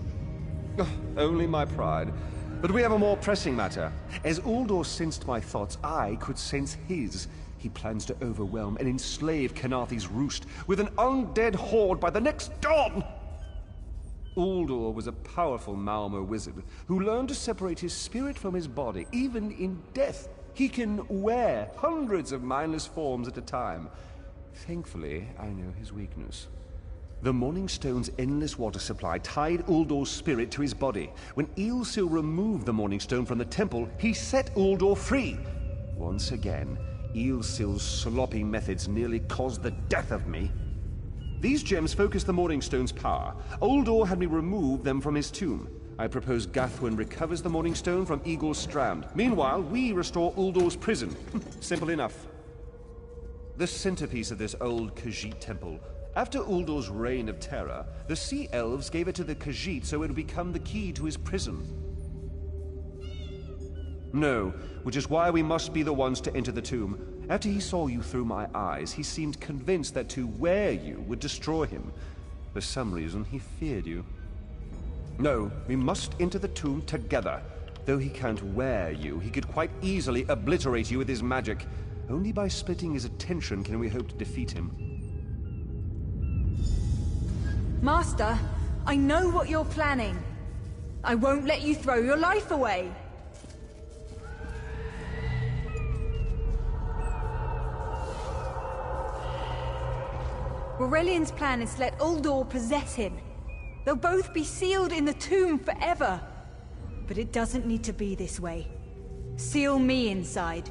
Only my pride. But we have a more pressing matter. As Uldor sensed my thoughts, I could sense his. He plans to overwhelm and enslave Khenarthi's roost with an undead horde by the next dawn! Uldor was a powerful Malmo wizard who learned to separate his spirit from his body, even in death. He can wear hundreds of mindless forms at a time. Thankfully, I know his weakness. The Morning Stone's endless water supply tied Uldor's spirit to his body. When Eilsil removed the Morning Stone from the temple, he set Uldor free. Once again, Eilsil's sloppy methods nearly caused the death of me. These gems focus the Morning Stone's power. Uldor had me remove them from his tomb. I propose Gathwin recovers the Morning Stone from Eagle's Strand. Meanwhile, we restore Uldor's prison. Simple enough. The centerpiece of this old Khajiit temple. After Uldor's reign of terror, the Sea Elves gave it to the Khajiit so it would become the key to his prison. No, which is why we must be the ones to enter the tomb. After he saw you through my eyes, he seemed convinced that to wear you would destroy him. For some reason, he feared you. No, we must enter the tomb together. Though he can't wear you, he could quite easily obliterate you with his magic. Only by splitting his attention can we hope to defeat him. Master, I know what you're planning. I won't let you throw your life away. Aurelian's plan is to let Uldor possess him. They'll both be sealed in the tomb forever. But it doesn't need to be this way. Seal me inside.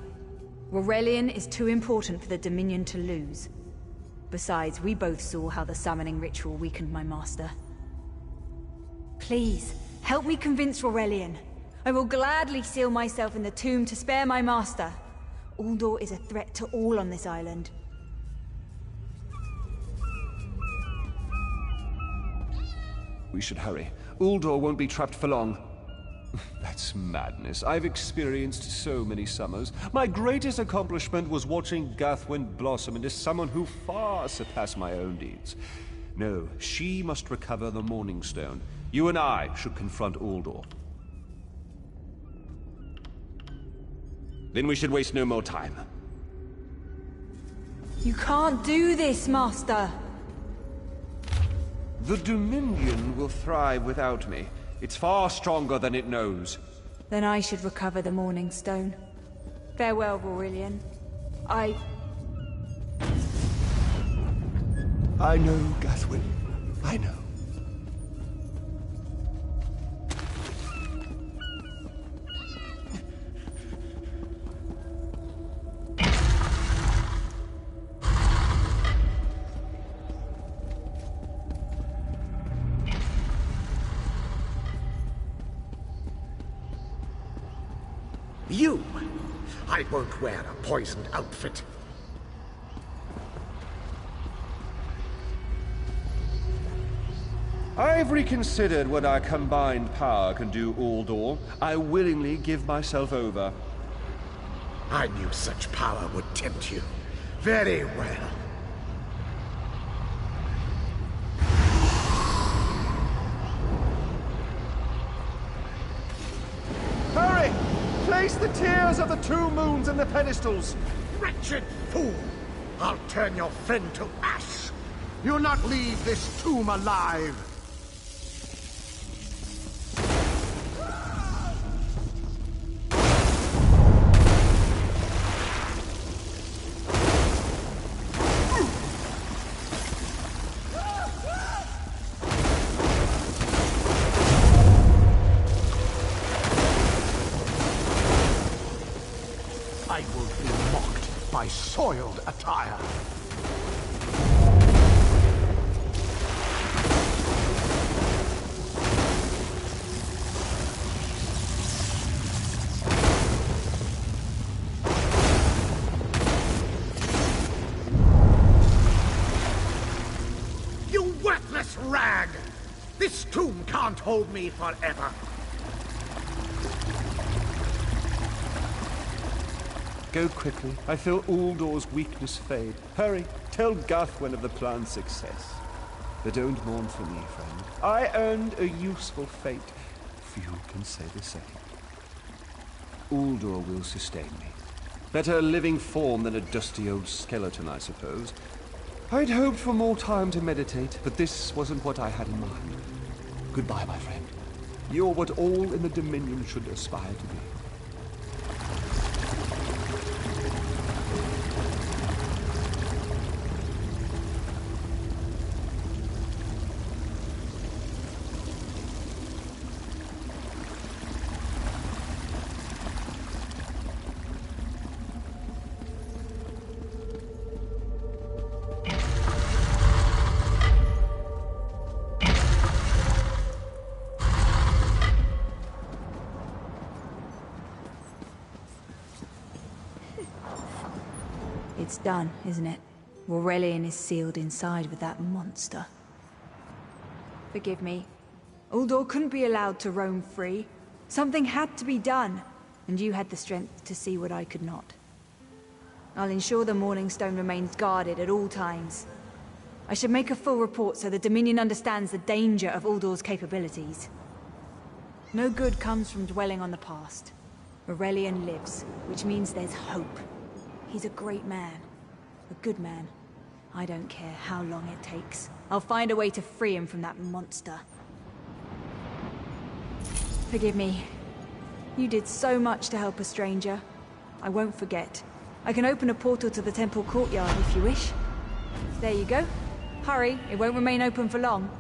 Aurelian is too important for the Dominion to lose. Besides, we both saw how the summoning ritual weakened my master. Please, help me convince Aurelian. I will gladly seal myself in the tomb to spare my master. Uldor is a threat to all on this island. We should hurry. Uldor won't be trapped for long. That's madness. I've experienced so many summers. My greatest accomplishment was watching Gathwin blossom into someone who far surpassed my own deeds. No, she must recover the Morning Stone. You and I should confront Uldor. Then we should waste no more time. You can't do this, Master! The Dominion will thrive without me. It's far stronger than it knows. Then I should recover the Morning Stone. Farewell, Aurelian. I know, Gathwin. I know. You! I won't wear a poisoned outfit. I've reconsidered what our combined power can do, Uldor. I willingly give myself over. I knew such power would tempt you. Very well. Hurry! Place the tears of the two moons in the pedestals! Wretched fool! I'll turn your friend to ash! You'll not leave this tomb alive! I will be mocked by soiled attire. You worthless rag! This tomb can't hold me forever. Go quickly. I feel Uldor's weakness fade. Hurry, tell Gathwin of the plan's success. But don't mourn for me, friend. I earned a useful fate. Few can say the same. Uldor will sustain me. Better a living form than a dusty old skeleton, I suppose. I'd hoped for more time to meditate, but this wasn't what I had in mind. Goodbye, my friend. You're what all in the Dominion should aspire to be. It's done, isn't it? Aurelian is sealed inside with that monster. Forgive me. Uldor couldn't be allowed to roam free. Something had to be done, and you had the strength to see what I could not. I'll ensure the Morning Stone remains guarded at all times. I should make a full report so the Dominion understands the danger of Uldor's capabilities. No good comes from dwelling on the past. Aurelian lives, which means there's hope. He's a great man. A good man. I don't care how long it takes. I'll find a way to free him from that monster. Forgive me. You did so much to help a stranger. I won't forget. I can open a portal to the temple courtyard if you wish. There you go. Hurry, it won't remain open for long.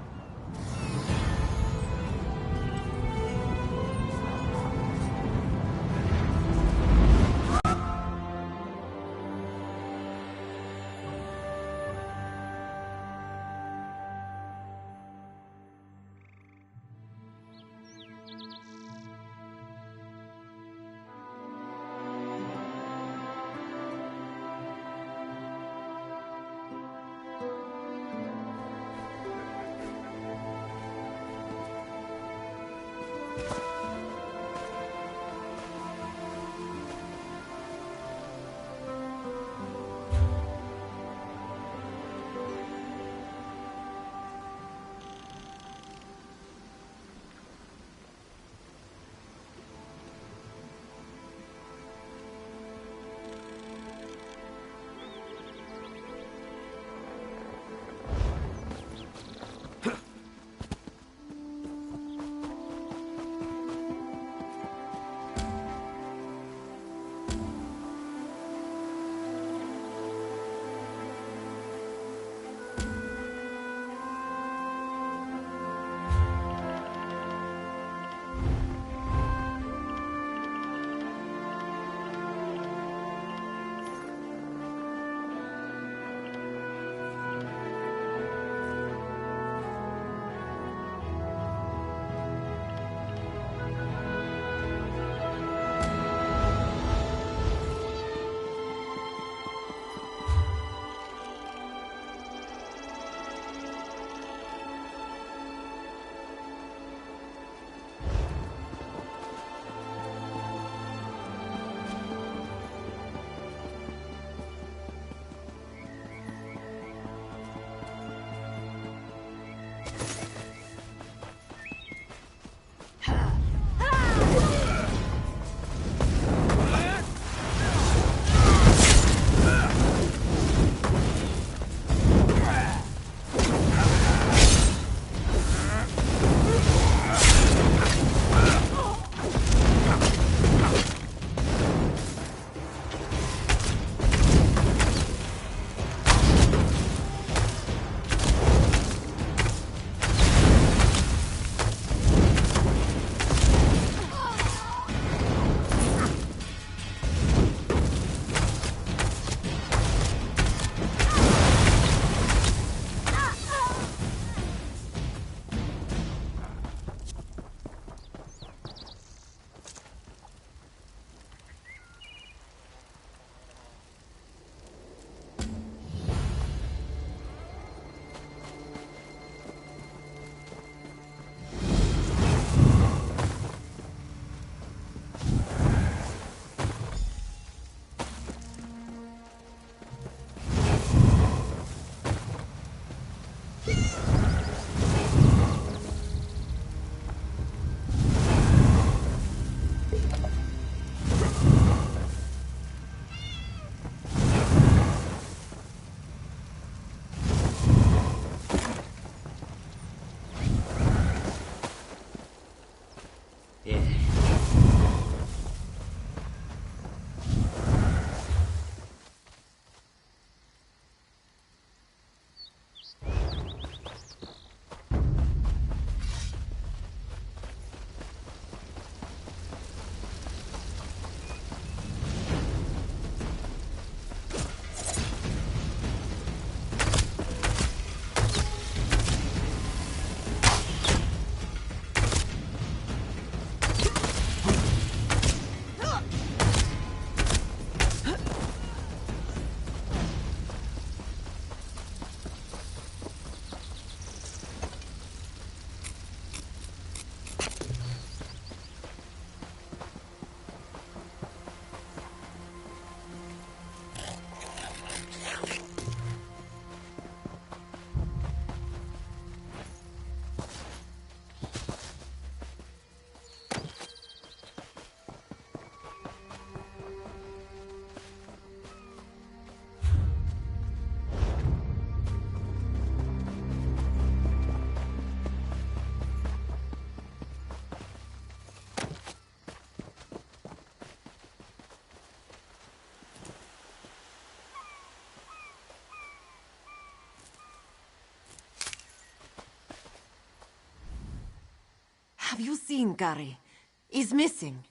Have you seen Gary? He's missing.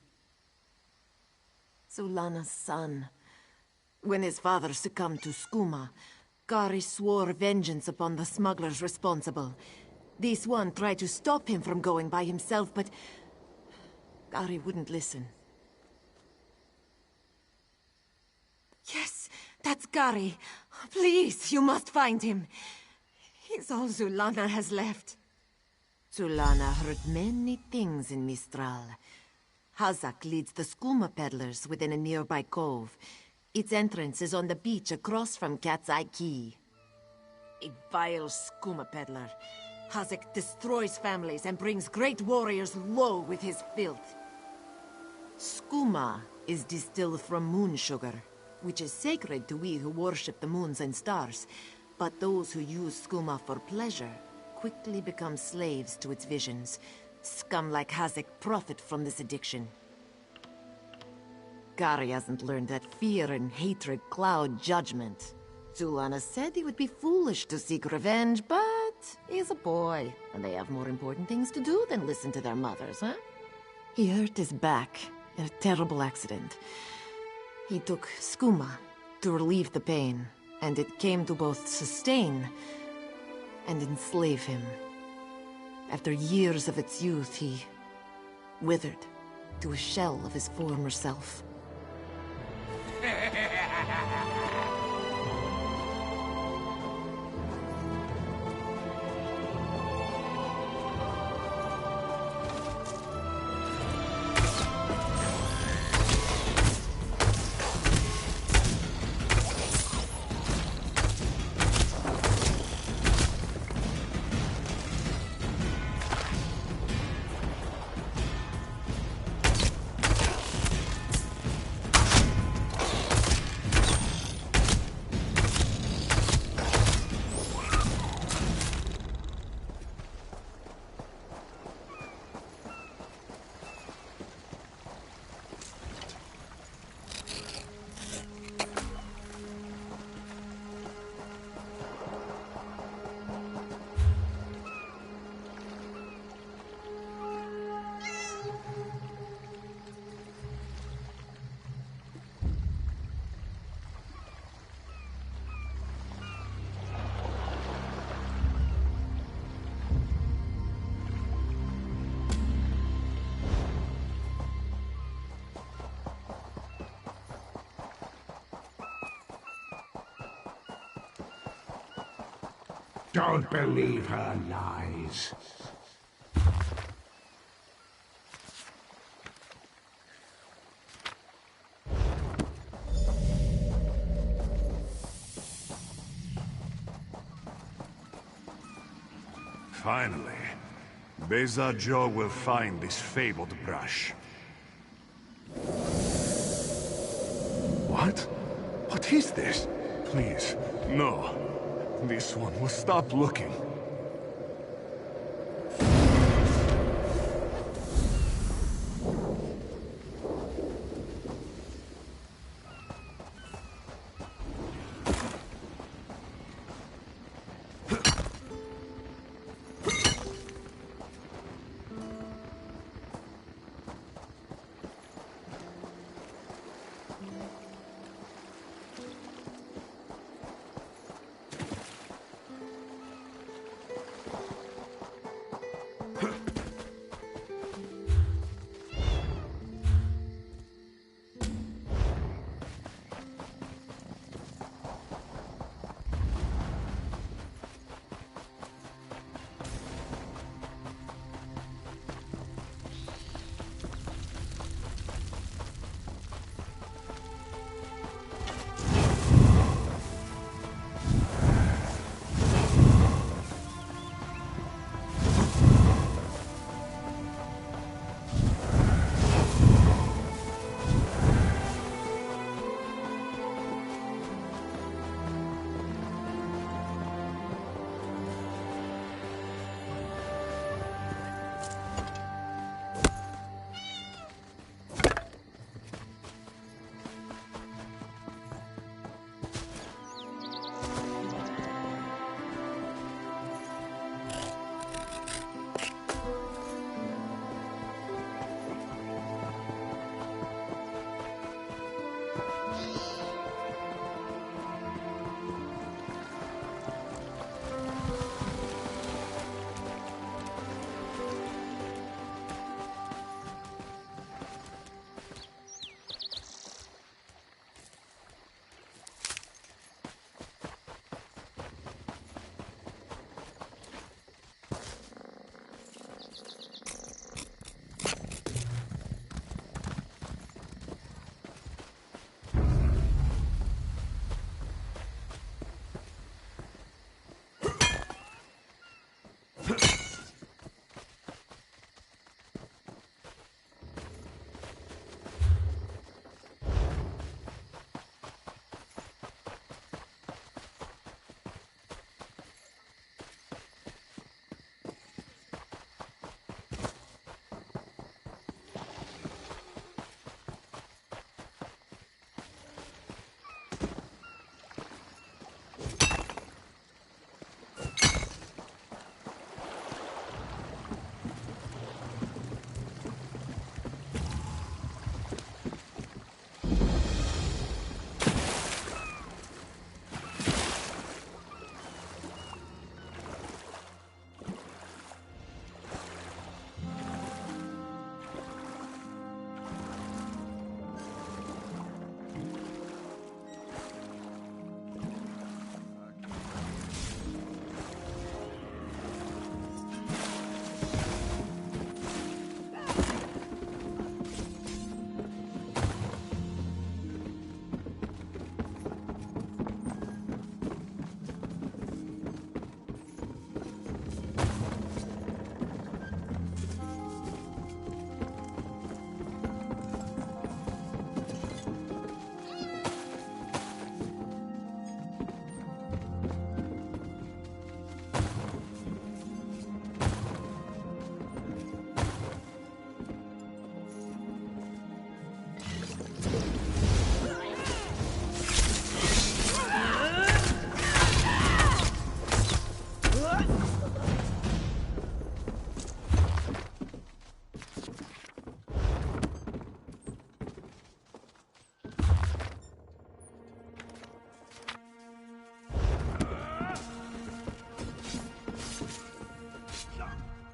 Zulana's son. When his father succumbed to skooma, Gary swore vengeance upon the smugglers responsible. This one tried to stop him from going by himself, but Gary wouldn't listen. Yes, that's Gary. Please, you must find him. He's all Zulana has left. Zulana heard many things in Mistral. Hazak leads the skooma peddlers within a nearby cove. Its entrance is on the beach across from Cat's Eye Key. A vile skooma peddler. Hazak destroys families and brings great warriors low with his filth. Skooma is distilled from moon sugar, which is sacred to we who worship the moons and stars. But those who use skooma for pleasure quickly become slaves to its visions. Scum like Hazak profit from this addiction. Gary hasn't learned that fear and hatred cloud judgment. Zulana said he would be foolish to seek revenge, but he's a boy, and they have more important things to do than listen to their mothers, huh? He hurt his back in a terrible accident. He took skooma to relieve the pain, and it came to both sustain and enslave him. After years of its youth, he withered to a shell of his former self. Don't believe her lies. Finally, Beza Joe will find this fabled brush. What? What is this? Please, no. This one will stop looking.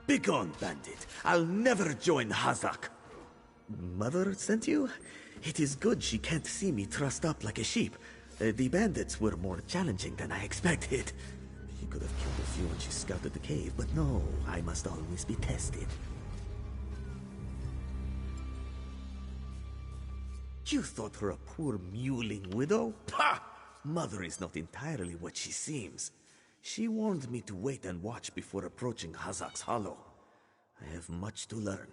Begone, bandit. I'll never join Hazak. Mother sent you? It is good she can't see me trussed up like a sheep. The bandits were more challenging than I expected. She could have killed a few when she scouted the cave, but no, I must always be tested. You thought her a poor mewling widow? Pah! Mother is not entirely what she seems. She warned me to wait and watch before approaching Hazak's Hollow. I have much to learn.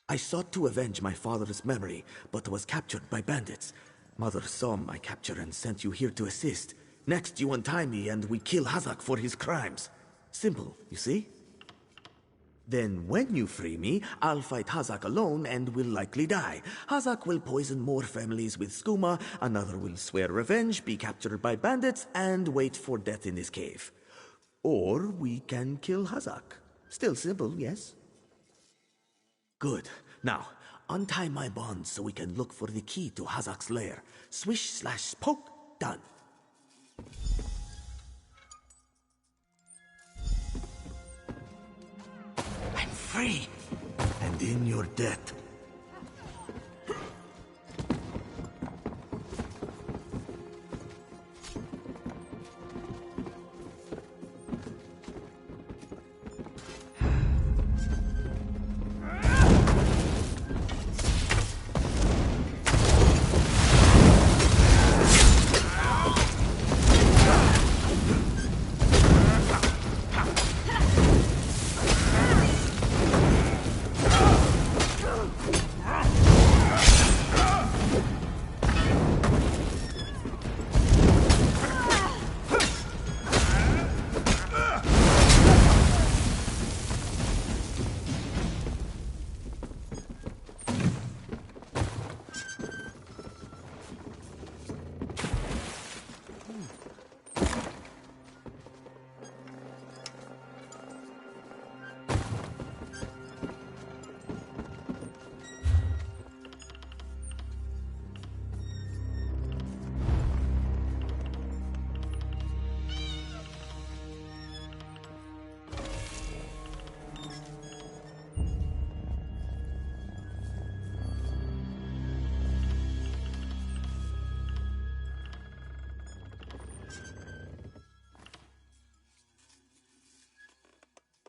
I sought to avenge my father's memory, but was captured by bandits. Mother saw my capture and sent you here to assist. Next, you untie me and we kill Hazak for his crimes. Simple, you see? Then when you free me, I'll fight Hazak alone and will likely die. Hazak will poison more families with skooma, another will swear revenge, be captured by bandits, and wait for death in this cave. Or we can kill Hazak. Still simple, yes? Good. Now, untie my bonds so we can look for the key to Hazak's lair. Swish/poke, done. I'm free, and in your debt.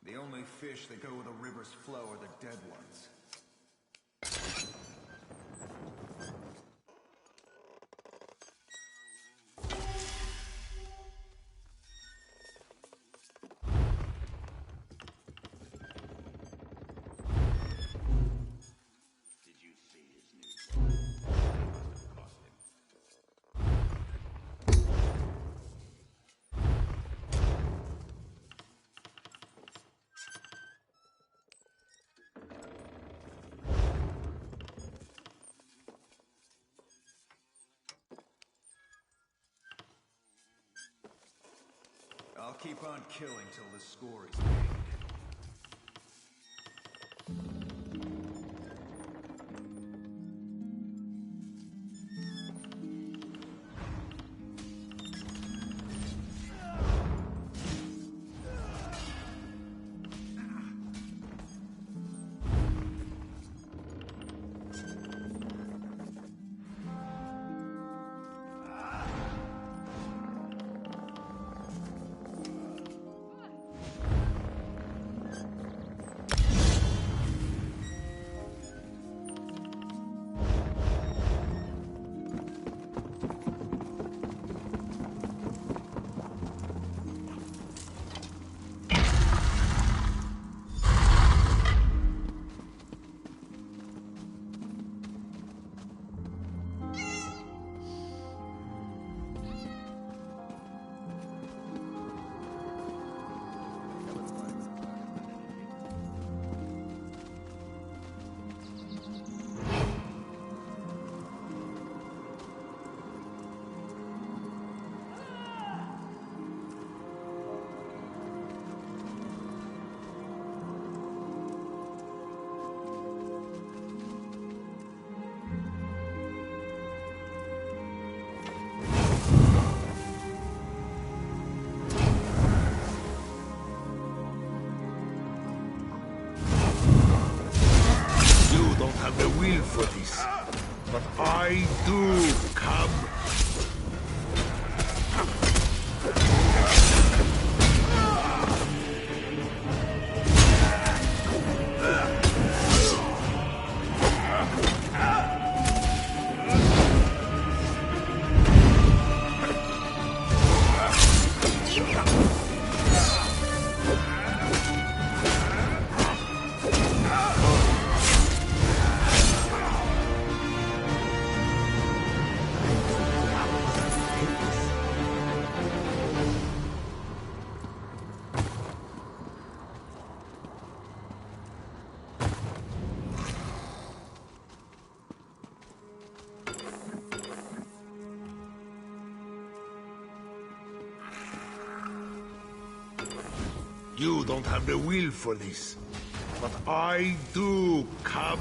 The only fish that go where the river's flow are the dead ones. I'll keep on killing till the score is made. I do come. You don't have the will for this, but I do come.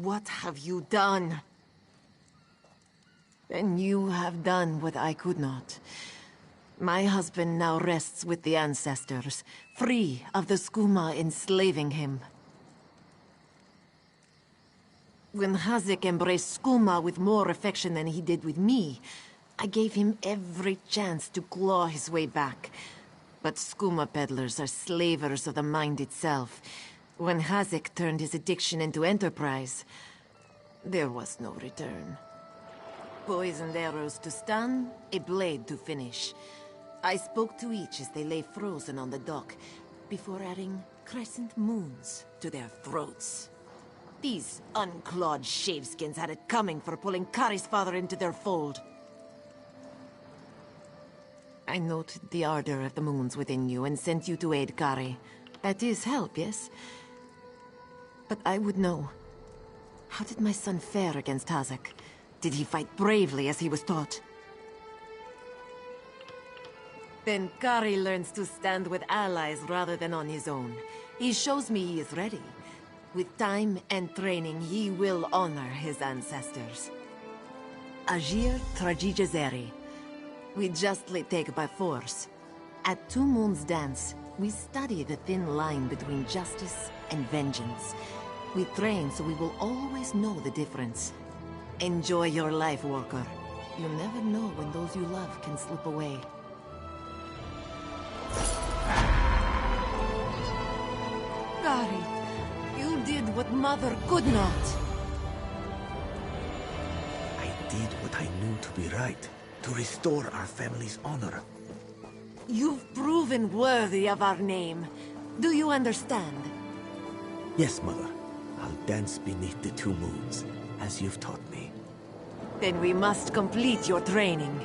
What have you done? Then you have done what I could not. My husband now rests with the ancestors, free of the skooma enslaving him. When Haziq embraced skooma with more affection than he did with me, I gave him every chance to claw his way back. But skooma peddlers are slavers of the mind itself. When Haziq turned his addiction into enterprise, there was no return. Poisoned arrows to stun, a blade to finish. I spoke to each as they lay frozen on the dock, before adding crescent moons to their throats. These unclawed shaveskins had it coming for pulling Kari's father into their fold. I noted the ardor of the moons within you and sent you to aid Kari. That is help, yes? But I would know. How did my son fare against Haziq? Did he fight bravely as he was taught? Then Kari learns to stand with allies rather than on his own. He shows me he is ready. With time and training, he will honor his ancestors. Ajir Trajijazeri. We justly take by force. At Two Moons Dance, we study the thin line between justice and vengeance. We train so we will always know the difference. Enjoy your life, Walker. You never know when those you love can slip away. Gary, you did what Mother could not. I did what I knew to be right, to restore our family's honor. You've proven worthy of our name. Do you understand? Yes, Mother. I'll dance beneath the 2 moons, as you've taught me. Then we must complete your training.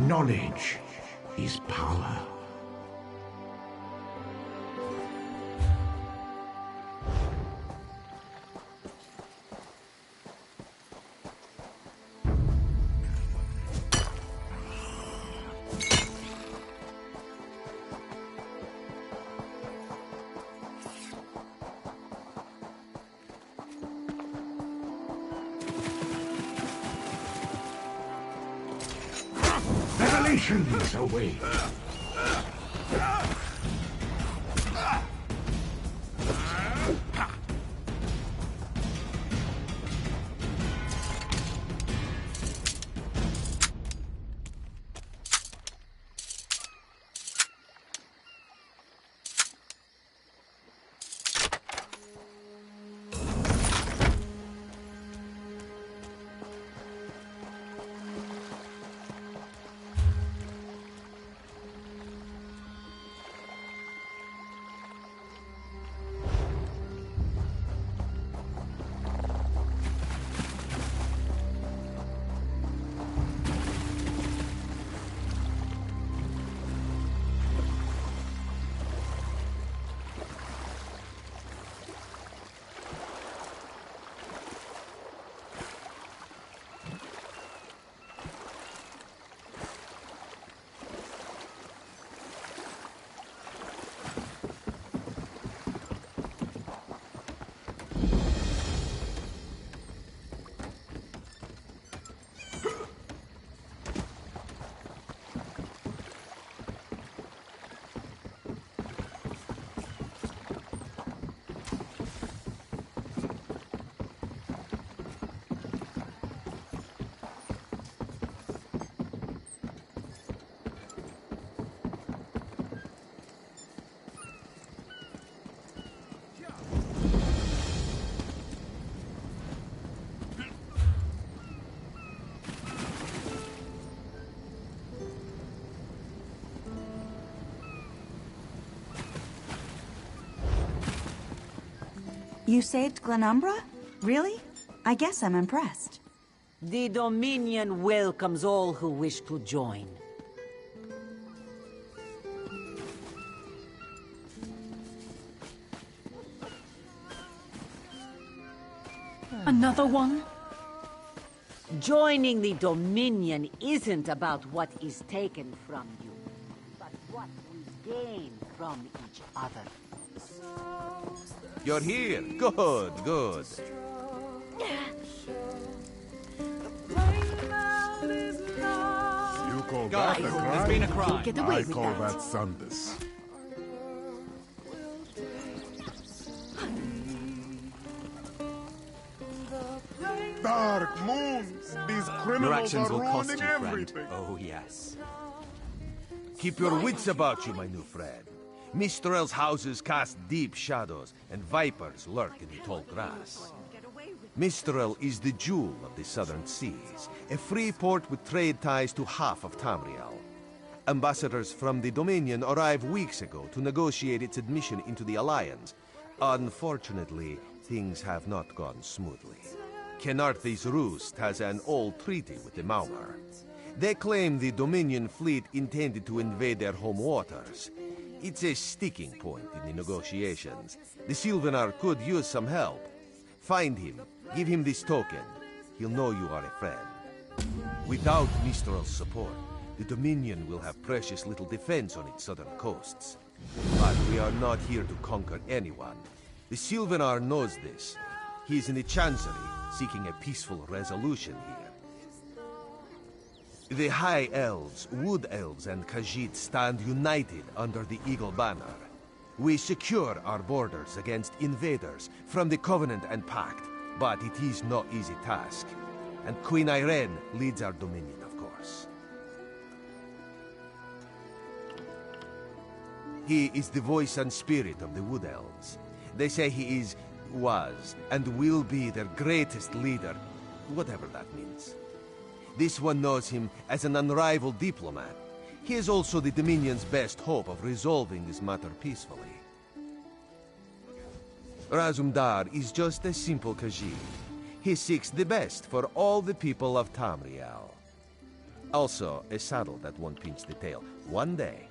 Knowledge is power. Revelations away. You saved Glenumbra? Really? I guess I'm impressed. The Dominion welcomes all who wish to join. Another one? Joining the Dominion isn't about what is taken from you, but what we gain from each other. You're here. Good, good. You call Guys, that a there's crime? been a crime. Get away I with call that. that Sandus. Dark Moon! These Your criminals actions are will cost ruining you, friend. everything! Oh, yes. Keep your wits about you, my new friend. Mistral's houses cast deep shadows, and vipers lurk in the tall grass. Mistral is the jewel of the southern seas, a free port with trade ties to half of Tamriel. Ambassadors from the Dominion arrived weeks ago to negotiate its admission into the Alliance. Unfortunately, things have not gone smoothly. Kenarthi's Roost has an old treaty with the Maumar. They claim the Dominion fleet intended to invade their home waters. It's a sticking point in the negotiations. The Sylvanar could use some help. Find him, give him this token. He'll know you are a friend. Without Mistral's support, the Dominion will have precious little defense on its southern coasts. But we are not here to conquer anyone. The Sylvanar knows this. He is in the Chancery, seeking a peaceful resolution here. The High Elves, Wood Elves, and Khajiit stand united under the Eagle Banner. We secure our borders against invaders from the Covenant and Pact, but it is no easy task. And Queen Irene leads our Dominion, of course. He is the voice and spirit of the Wood Elves. They say he was, and will be their greatest leader, whatever that means. This one knows him as an unrivaled diplomat. He is also the Dominion's best hope of resolving this matter peacefully. Razumdar is just a simple Khajiit. He seeks the best for all the people of Tamriel. Also, a saddle that won't pinch the tail. One day.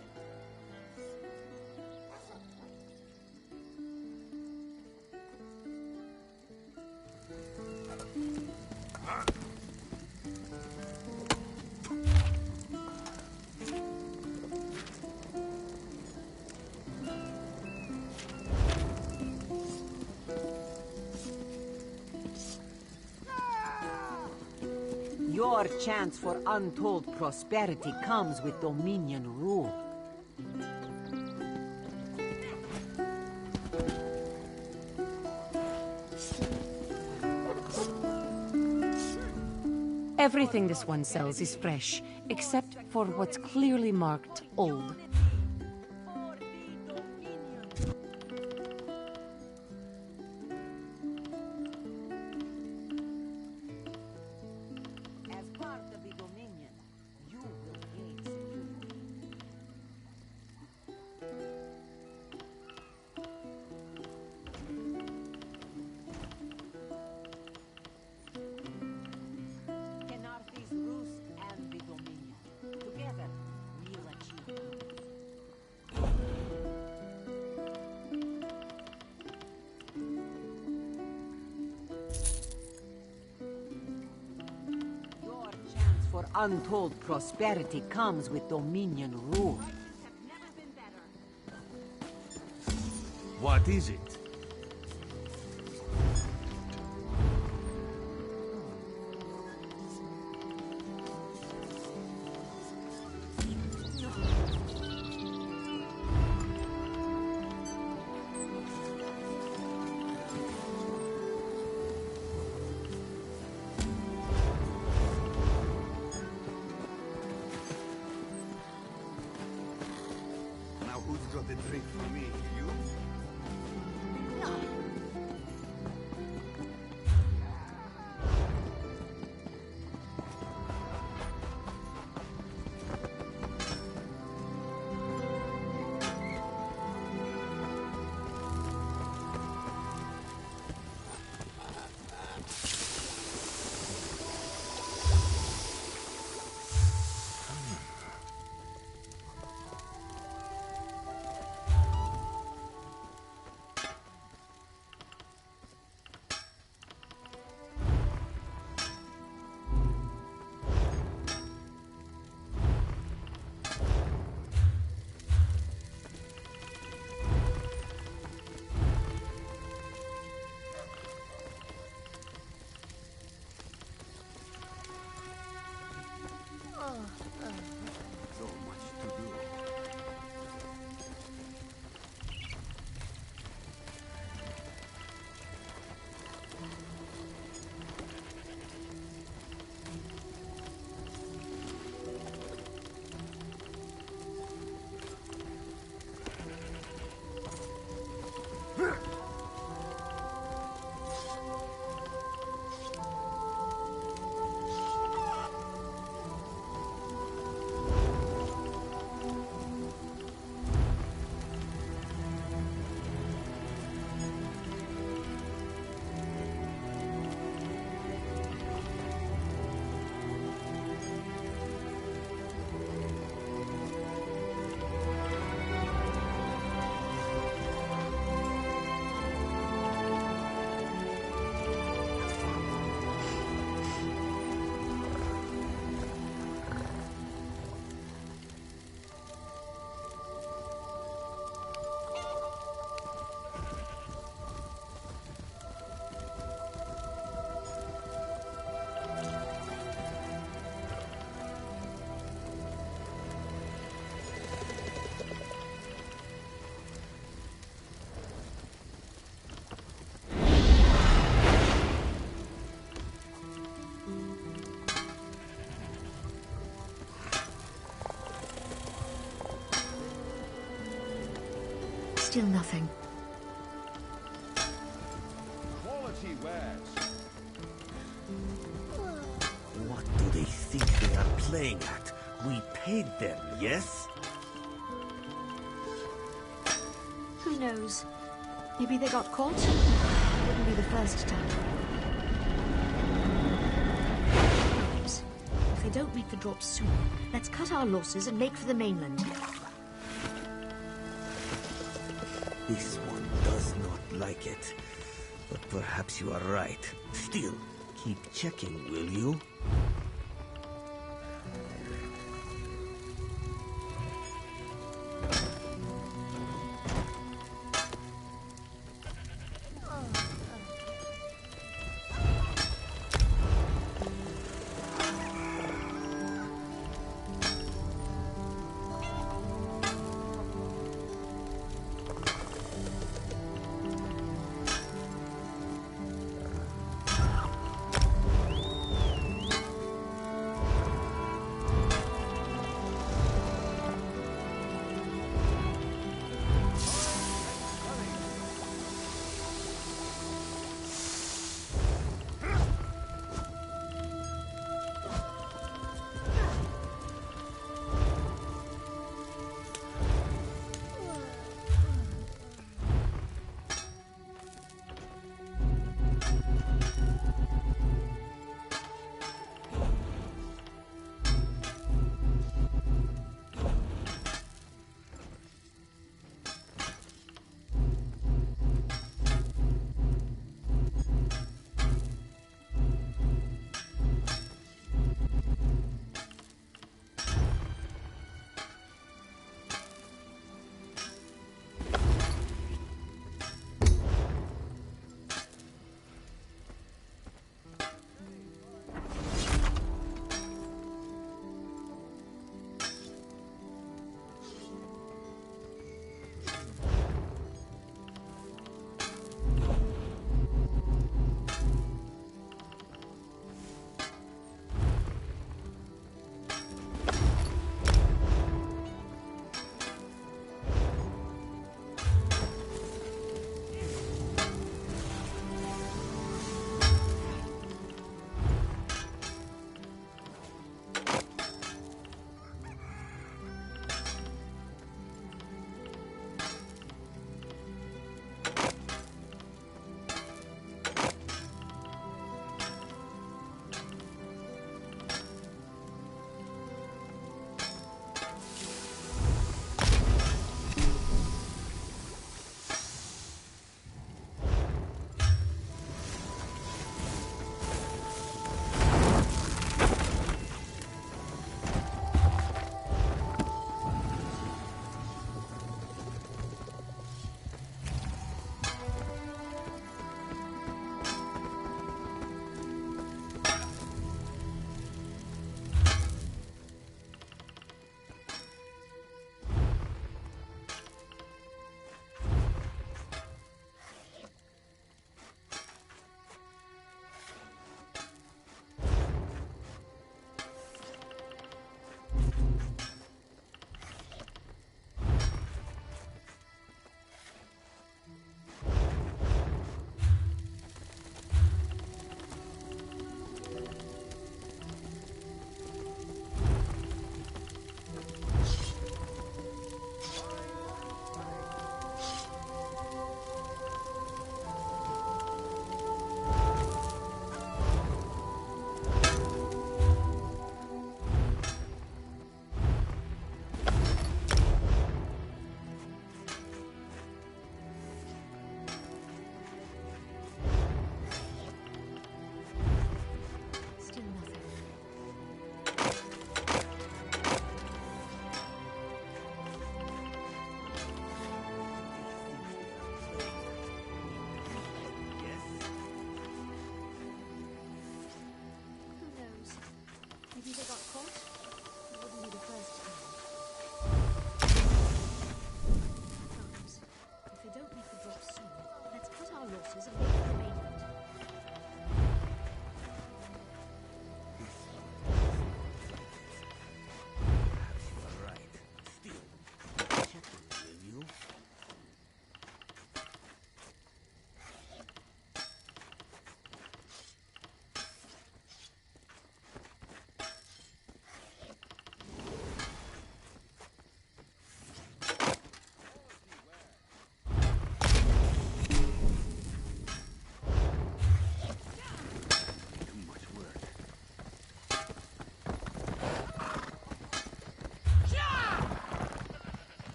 Your chance for untold prosperity comes with Dominion rule. Everything this one sells is fresh, except for what's clearly marked old. As part of the Dominion, you will gain security. Kenarthi's Roost and the Dominion. Together, we'll achieve. Your chance for untold prosperity comes with Dominion rule. What is it? Now who's got a drink for me? You? Still nothing. Quality wares. What do they think they are playing at? We paid them, yes? Who knows? Maybe they got caught? Wouldn't be the first time. Perhaps. If they don't make the drop soon, let's cut our losses and make for the mainland. This one does not like it. But perhaps you are right. Still, keep checking, will you?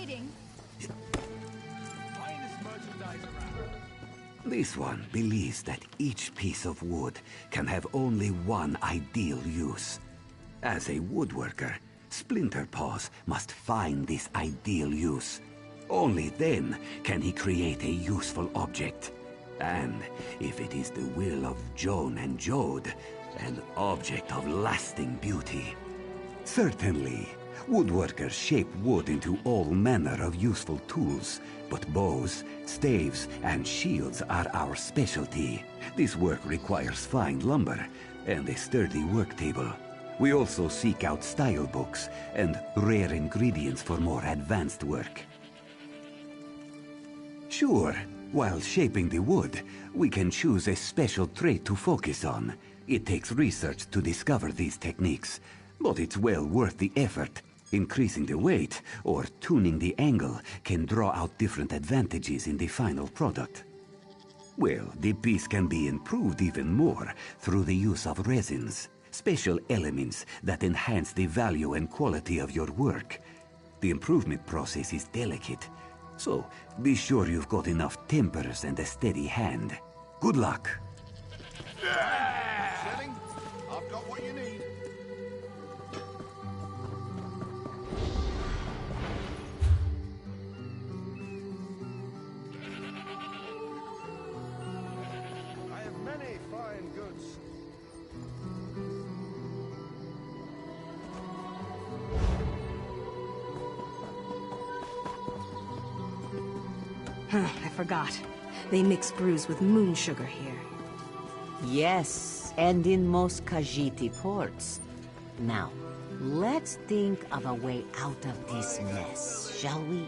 waiting. This one believes that each piece of wood can have only one ideal use. As a woodworker, Splinterpaws must find this ideal use. Only then can he create a useful object. And if it is the will of Joan and Jode, an object of lasting beauty. Certainly, woodworkers shape wood into all manner of useful tools, but bows, staves, and shields are our specialty. This work requires fine lumber and a sturdy work table. We also seek out style books and rare ingredients for more advanced work. Sure, while shaping the wood, we can choose a special trait to focus on. It takes research to discover these techniques, but it's well worth the effort. Increasing the weight or tuning the angle can draw out different advantages in the final product. Well, the piece can be improved even more through the use of resins, special elements that enhance the value and quality of your work. The improvement process is delicate, so be sure you've got enough tempers and a steady hand. Good luck. Setting. I've got what you need. I have many fine goods. I forgot. They mix brews with moon sugar here. Yes, and in most Khajiit ports. Now, let's think of a way out of this mess, shall we?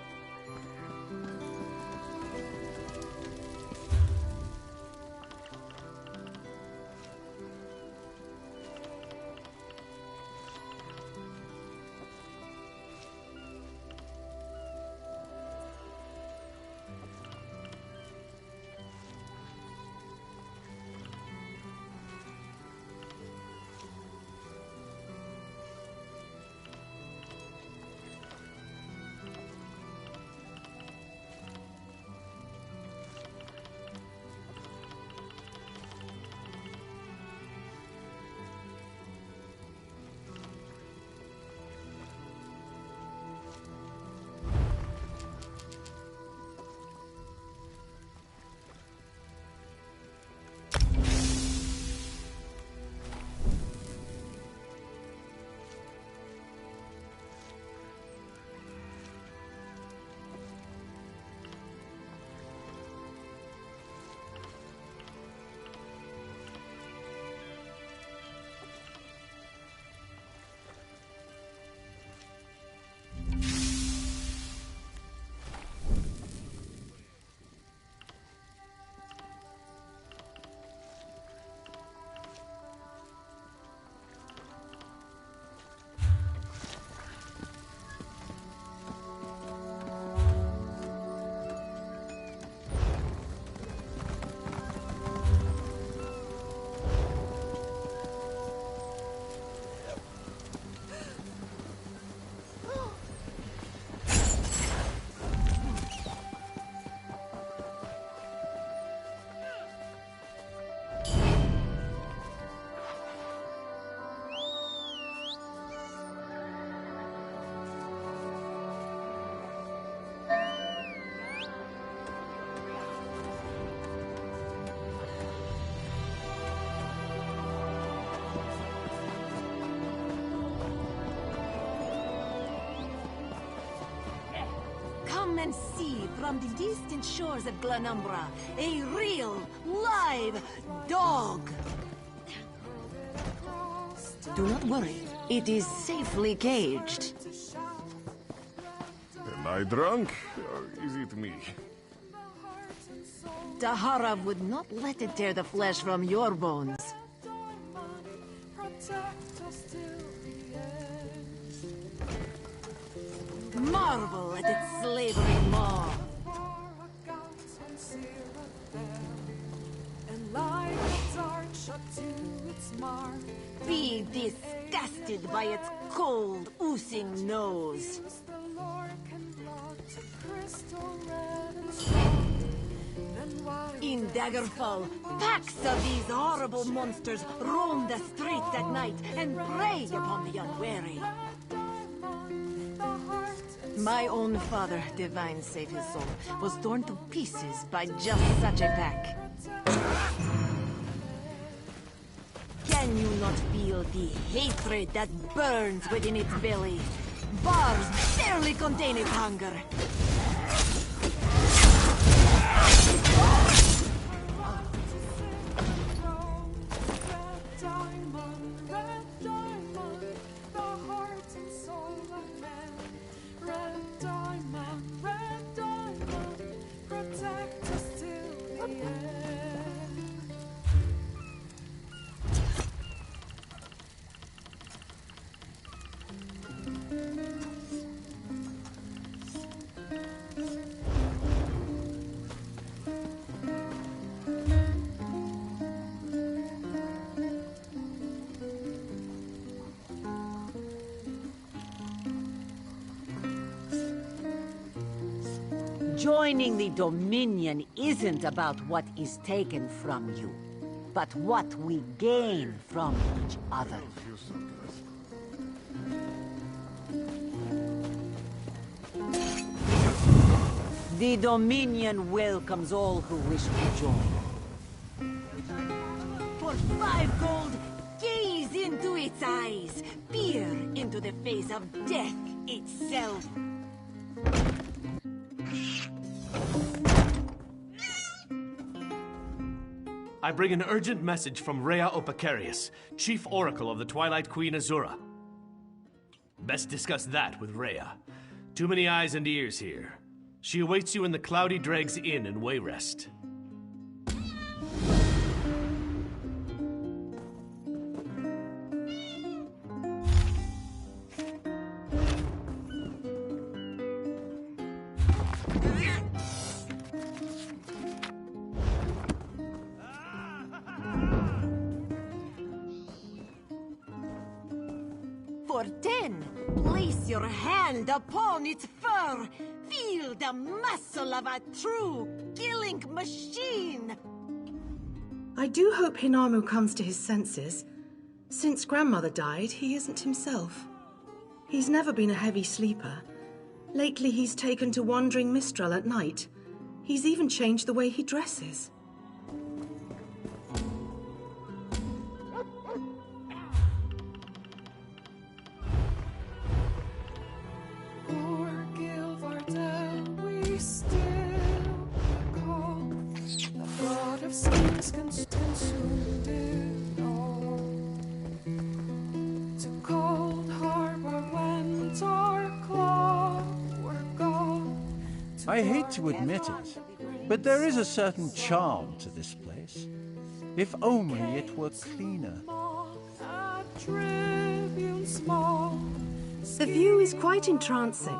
Come and see from the distant shores of Glanumbra a real, live dog. Do not worry, it is safely caged. Am I drunk, or is it me? Tahara would not let it tear the flesh from your bones. Marvel at its slavering maw. Be disgusted by its cold, oozing nose. In Daggerfall, packs of these horrible monsters roam the streets at night and prey upon the unwary. My own father, divine save his soul, was torn to pieces by just such a pack. Can you not feel the hatred that burns within its belly? Bars barely contain its hunger. Joining the Dominion isn't about what is taken from you, but what we gain from each other. The Dominion welcomes all who wish to join. For 5 gold, gaze into its eyes, peer into the face of death itself. I bring an urgent message from Rhea Opacarius, Chief Oracle of the Twilight Queen Azura. Best discuss that with Rhea. Too many eyes and ears here. She awaits you in the Cloudy Dregs Inn in Wayrest. For 10, place your hand upon its fur. Feel the muscle of a true killing machine. I do hope Hinamu comes to his senses. Since Grandmother died, he isn't himself. He's never been a heavy sleeper. Lately, he's taken to wandering Mistral at night. He's even changed the way he dresses. I hate to admit it, but there is a certain charm to this place. If only it were cleaner. The view is quite entrancing.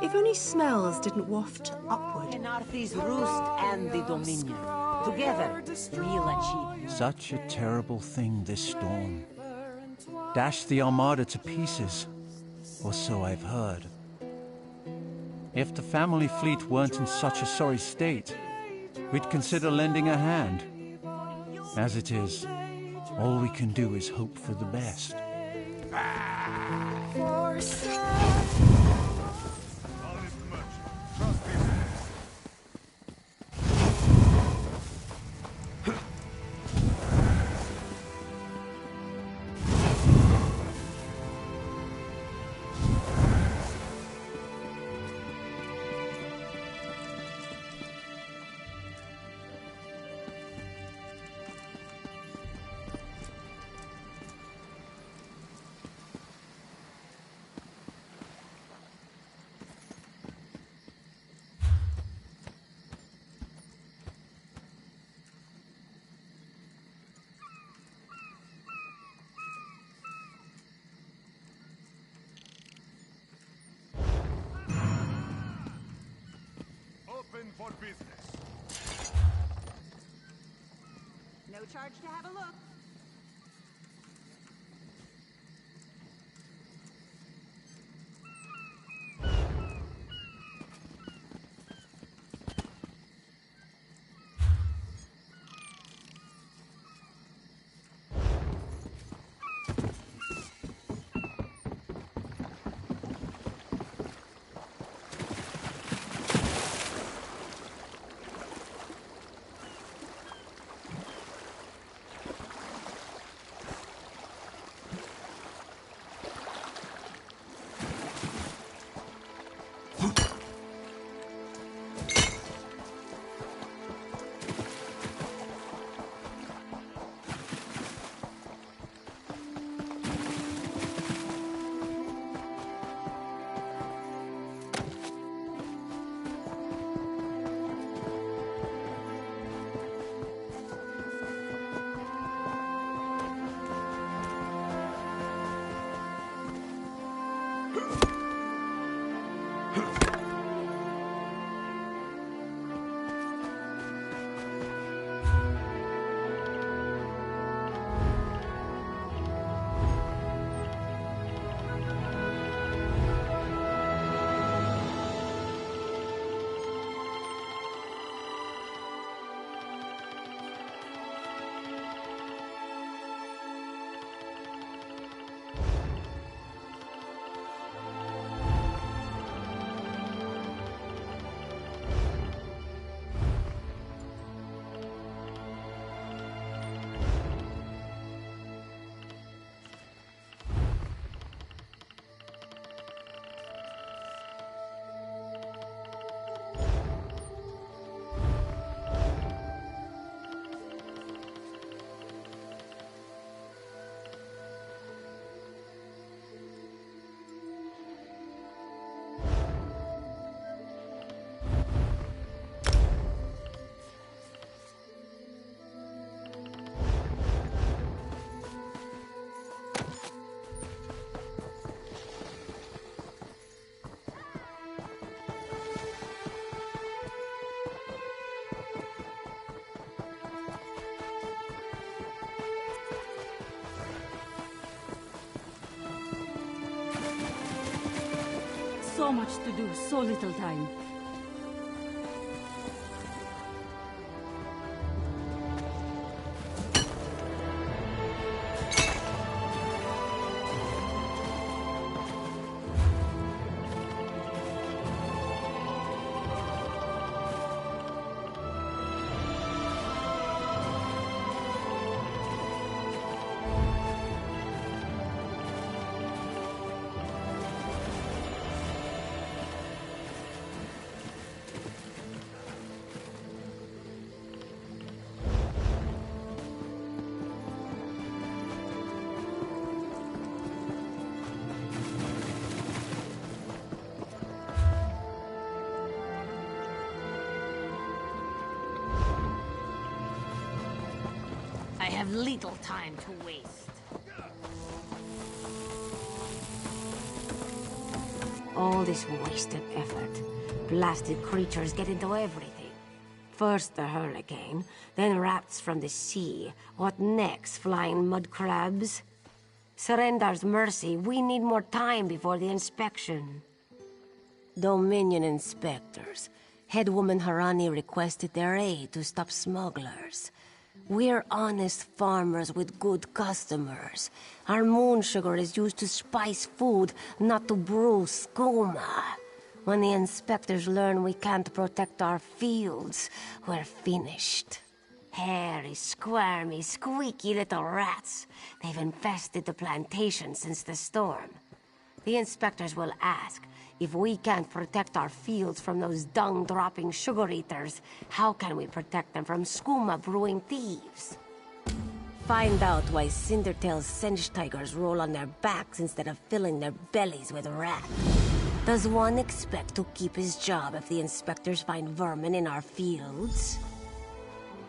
If only smells didn't waft upward. Kenarthi's Roost and the Dominion. Together, we'll achieve. Such a terrible thing, this storm. Dashed the Armada to pieces, or so I've heard. If the family fleet weren't in such a sorry state, we'd consider lending a hand. As it is, all we can do is hope for the best. For business. No charge to have a look. So much to do, so little time. I have little time to waste. All this wasted effort. Blasted creatures get into everything. First the hurricane, then rats from the sea. What next, flying mud crabs? Surrender's mercy, we need more time before the inspection. Dominion inspectors. Headwoman Harani requested their aid to stop smugglers. We're honest farmers with good customers. Our moon sugar is used to spice food, not to brew skooma. When the inspectors learn we can't protect our fields, we're finished. Hairy, squirmy, squeaky little rats. They've infested the plantation since the storm. The inspectors will ask, if we can't protect our fields from those dung-dropping sugar-eaters, how can we protect them from skooma-brewing thieves? Find out why Cindertail's Senge tigers roll on their backs instead of filling their bellies with rat. Does one expect to keep his job if the inspectors find vermin in our fields?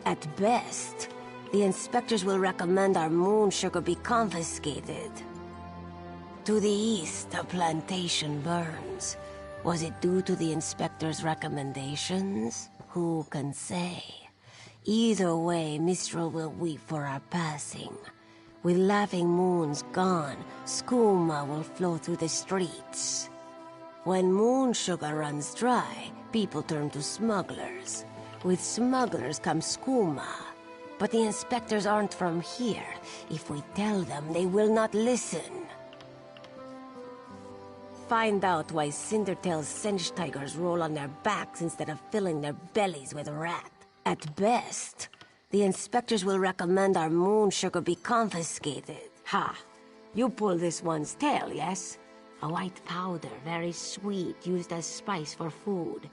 At best, the inspectors will recommend our moon sugar be confiscated. To the east, the plantation burns. Was it due to the inspector's recommendations? Who can say? Either way, Mistral will weep for our passing. With Laughing Moons gone, skooma will flow through the streets. When moon sugar runs dry, people turn to smugglers. With smugglers comes skooma. But the inspectors aren't from here. If we tell them, they will not listen. Find out why Cindertail's Senge tigers roll on their backs instead of filling their bellies with rat. At best, the inspectors will recommend our moon sugar be confiscated. Ha! You pull this one's tail, yes? A white powder, very sweet, used as spice for food.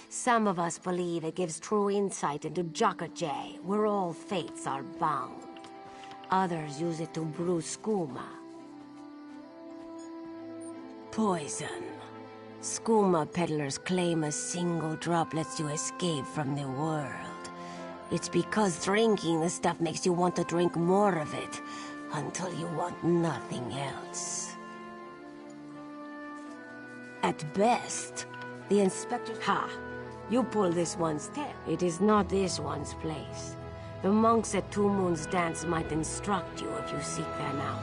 Some of us believe it gives true insight into Jokajay, where all fates are bound. Others use it to brew skooma. Poison. Skooma peddlers claim a single drop lets you escape from the world. It's because drinking the stuff makes you want to drink more of it, until you want nothing else. At best, the inspector... Ha! You pull this one's tail. It is not this one's place. The monks at Two Moons Dance might instruct you if you seek them out.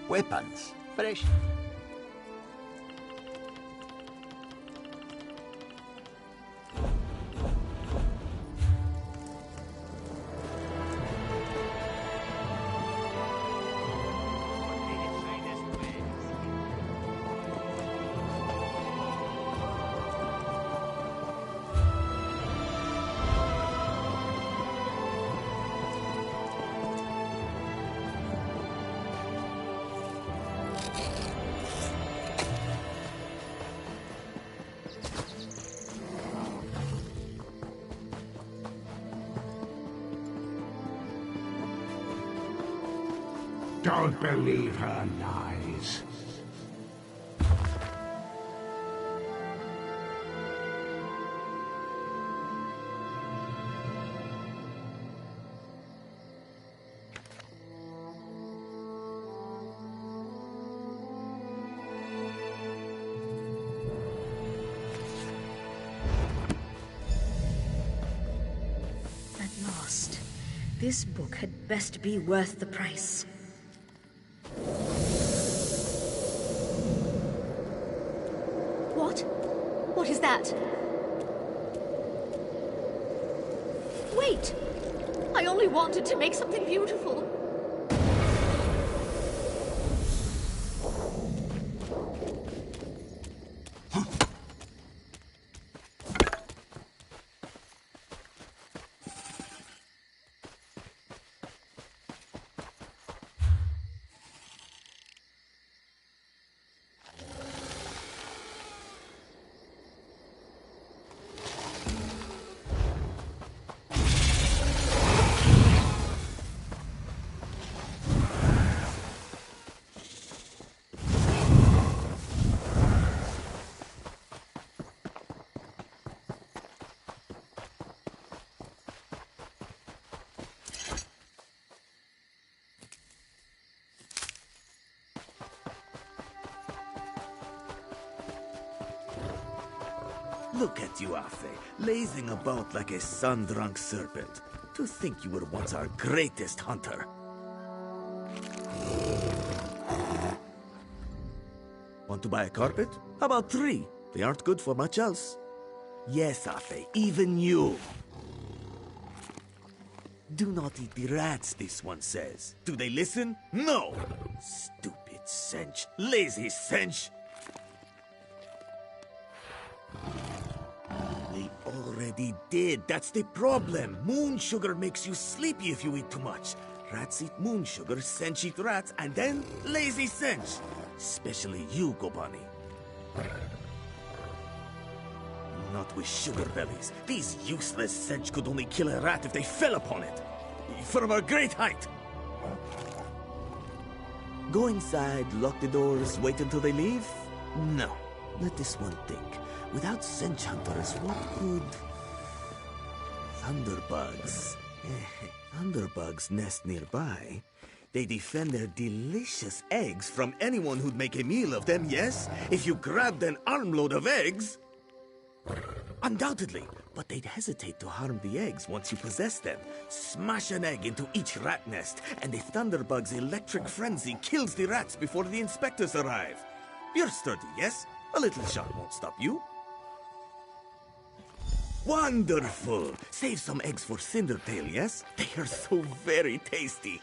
Weapons. Fresh. Don't believe her lies. This book had best be worth the price. What? What is that? Wait! I only wanted to make something beautiful. Look at you, Afe, lazing about like a sun-drunk serpent. To think you were once our greatest hunter. Want to buy a carpet? How about 3? They aren't good for much else. Yes, Afe, even you. Do not eat the rats, this one says. Do they listen? No! Stupid Sench. Lazy Sench. They already did. That's the problem. Moon sugar makes you sleepy if you eat too much. Rats eat moon sugar, Sench eat rats, and then lazy Sench. Especially you, Gobani. Not with sugar bellies. These useless Sench could only kill a rat if they fell upon it. From a great height. Go inside, lock the doors, wait until they leave? No. Let this one think. Without Sench hunters, what could... Thunderbugs. Thunderbugs nest nearby. They defend their delicious eggs from anyone who'd make a meal of them, yes? If you grabbed an armload of eggs... Undoubtedly, but they'd hesitate to harm the eggs once you possess them. Smash an egg into each rat nest, and the Thunderbug's electric frenzy kills the rats before the inspectors arrive. You're sturdy, yes? A little shot won't stop you. Wonderful! Save some eggs for Cindertail, yes? They are so very tasty.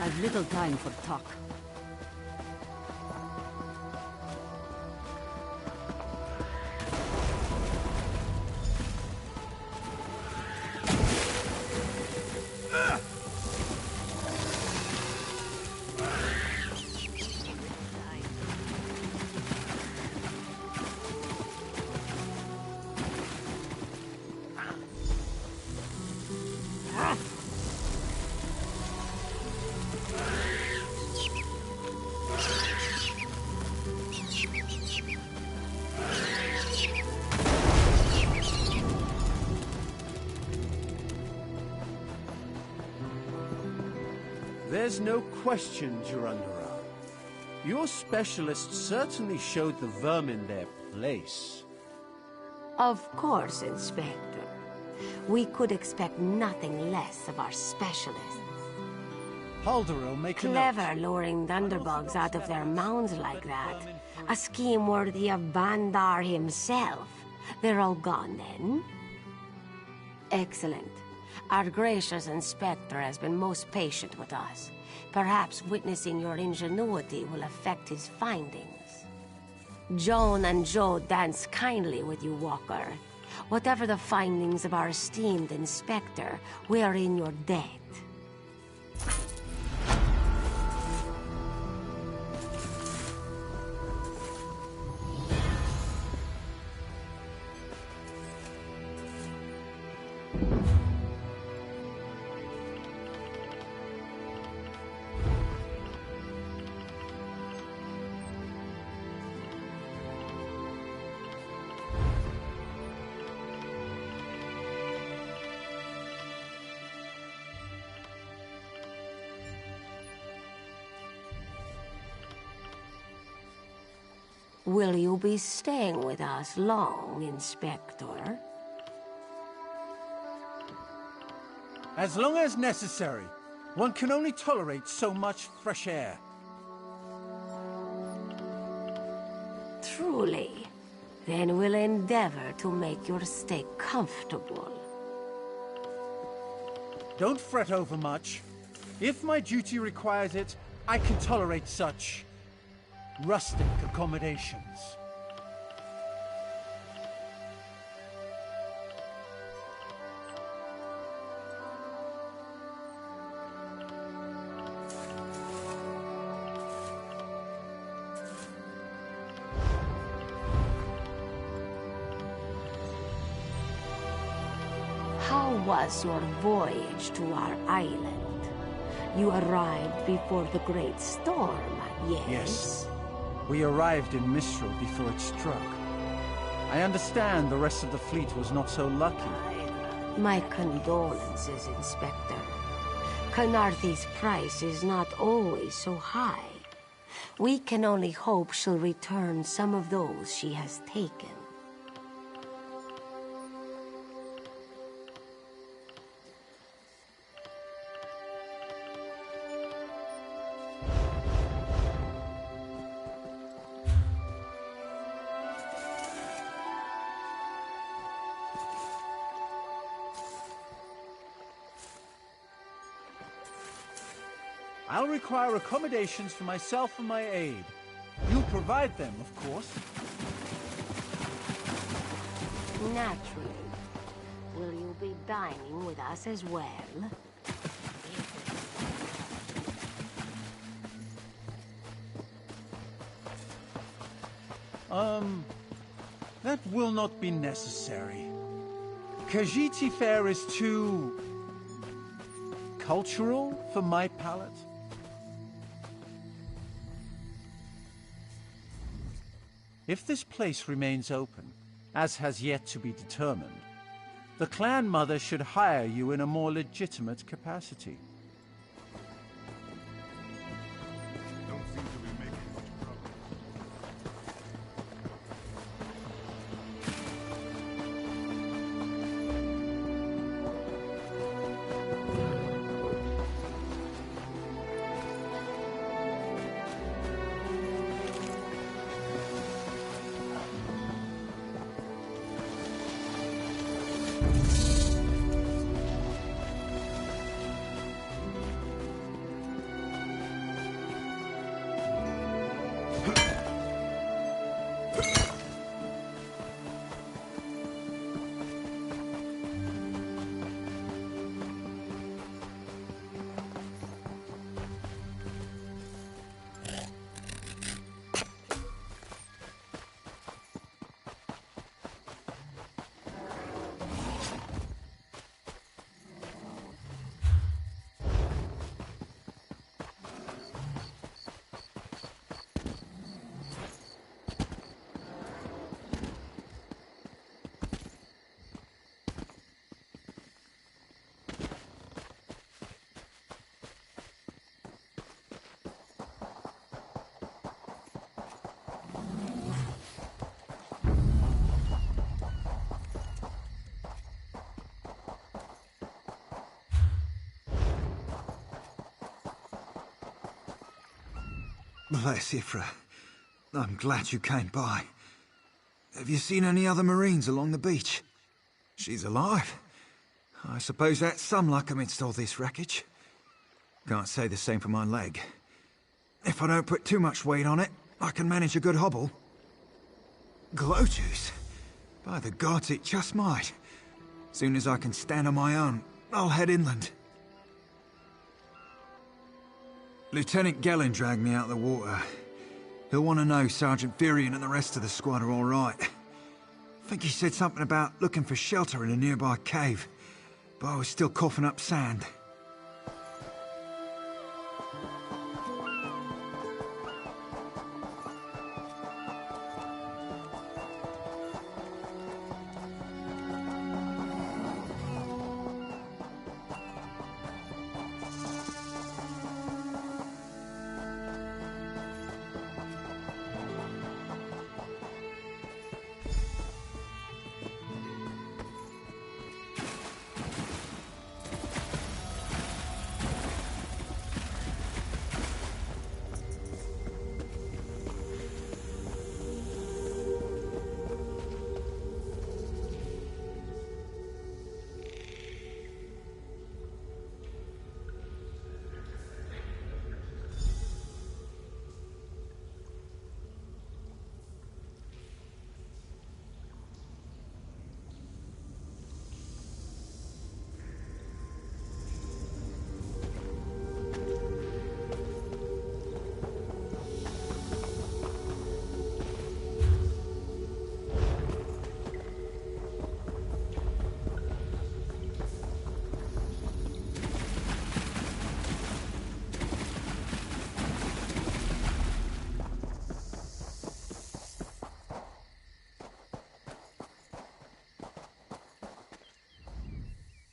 I've little time for talk. There's no question, Durandara. Your specialists certainly showed the vermin their place. Of course, Inspector. We could expect nothing less of our specialists. Halderil, make a note. Clever luring thunderbugs out of their mounds like that. A scheme worthy of Bandar himself. They're all gone then? Excellent. Our gracious Inspector has been most patient with us. Perhaps witnessing your ingenuity will affect his findings. Joan and Joe dance kindly with you, Walker. Whatever the findings of our esteemed Inspector, we are in your debt. Will you be staying with us long, Inspector? As long as necessary. One can only tolerate so much fresh air. Truly. Then we'll endeavor to make your stay comfortable. Don't fret over much. If my duty requires it, I can tolerate such rustic accommodations. How was your voyage to our island? You arrived before the great storm, yes? Yes. We arrived in Mistral before it struck. I understand the rest of the fleet was not so lucky. My condolences, Inspector. Khenarthi's price is not always so high. We can only hope she'll return some of those she has taken. I'll require accommodations for myself and my aide. You'll provide them, of course. Naturally. Will you be dining with us as well? That will not be necessary. Khajiit fare is too cultural for my palate. If this place remains open, as has yet to be determined, the clan mother should hire you in a more legitimate capacity. Don't seem to be making much progress. Bless Ifra. I'm glad you came by. Have you seen any other Marines along the beach? She's alive. I suppose that's some luck amidst all this wreckage. Can't say the same for my leg. If I don't put too much weight on it, I can manage a good hobble. Glow juice? By the gods, it just might. Soon as I can stand on my own, I'll head inland. Lieutenant Gellin dragged me out of the water. He'll want to know Sergeant Firion and the rest of the squad are all right. I think he said something about looking for shelter in a nearby cave, but I was still coughing up sand.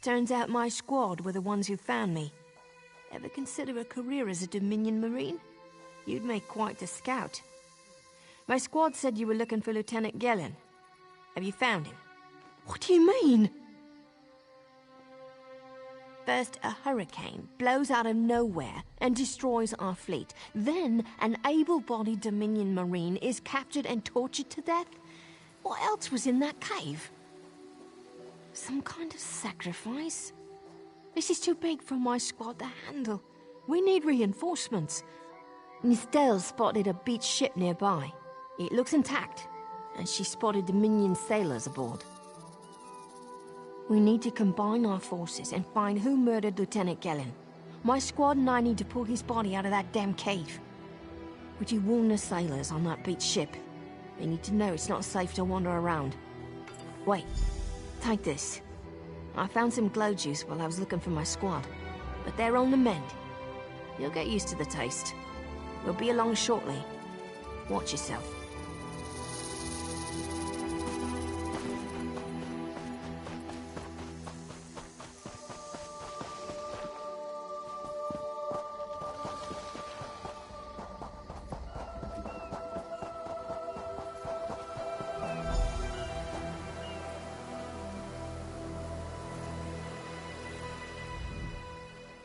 Turns out my squad were the ones who found me. Ever consider a career as a Dominion Marine? You'd make quite a scout. My squad said you were looking for Lieutenant Gellin. Have you found him? What do you mean? First, a hurricane blows out of nowhere and destroys our fleet. Then, an able-bodied Dominion Marine is captured and tortured to death? What else was in that cave? Some kind of sacrifice? This is too big for my squad to handle. We need reinforcements. Nistel spotted a beached ship nearby. It looks intact, and she spotted Dominion sailors aboard. We need to combine our forces and find who murdered Lieutenant Gellin. My squad and I need to pull his body out of that damn cave. Would you warn the sailors on that beached ship? They need to know it's not safe to wander around. Wait. Take this. I found some glow juice while I was looking for my squad, but they're on the mend. You'll get used to the taste. We'll be along shortly. Watch yourself.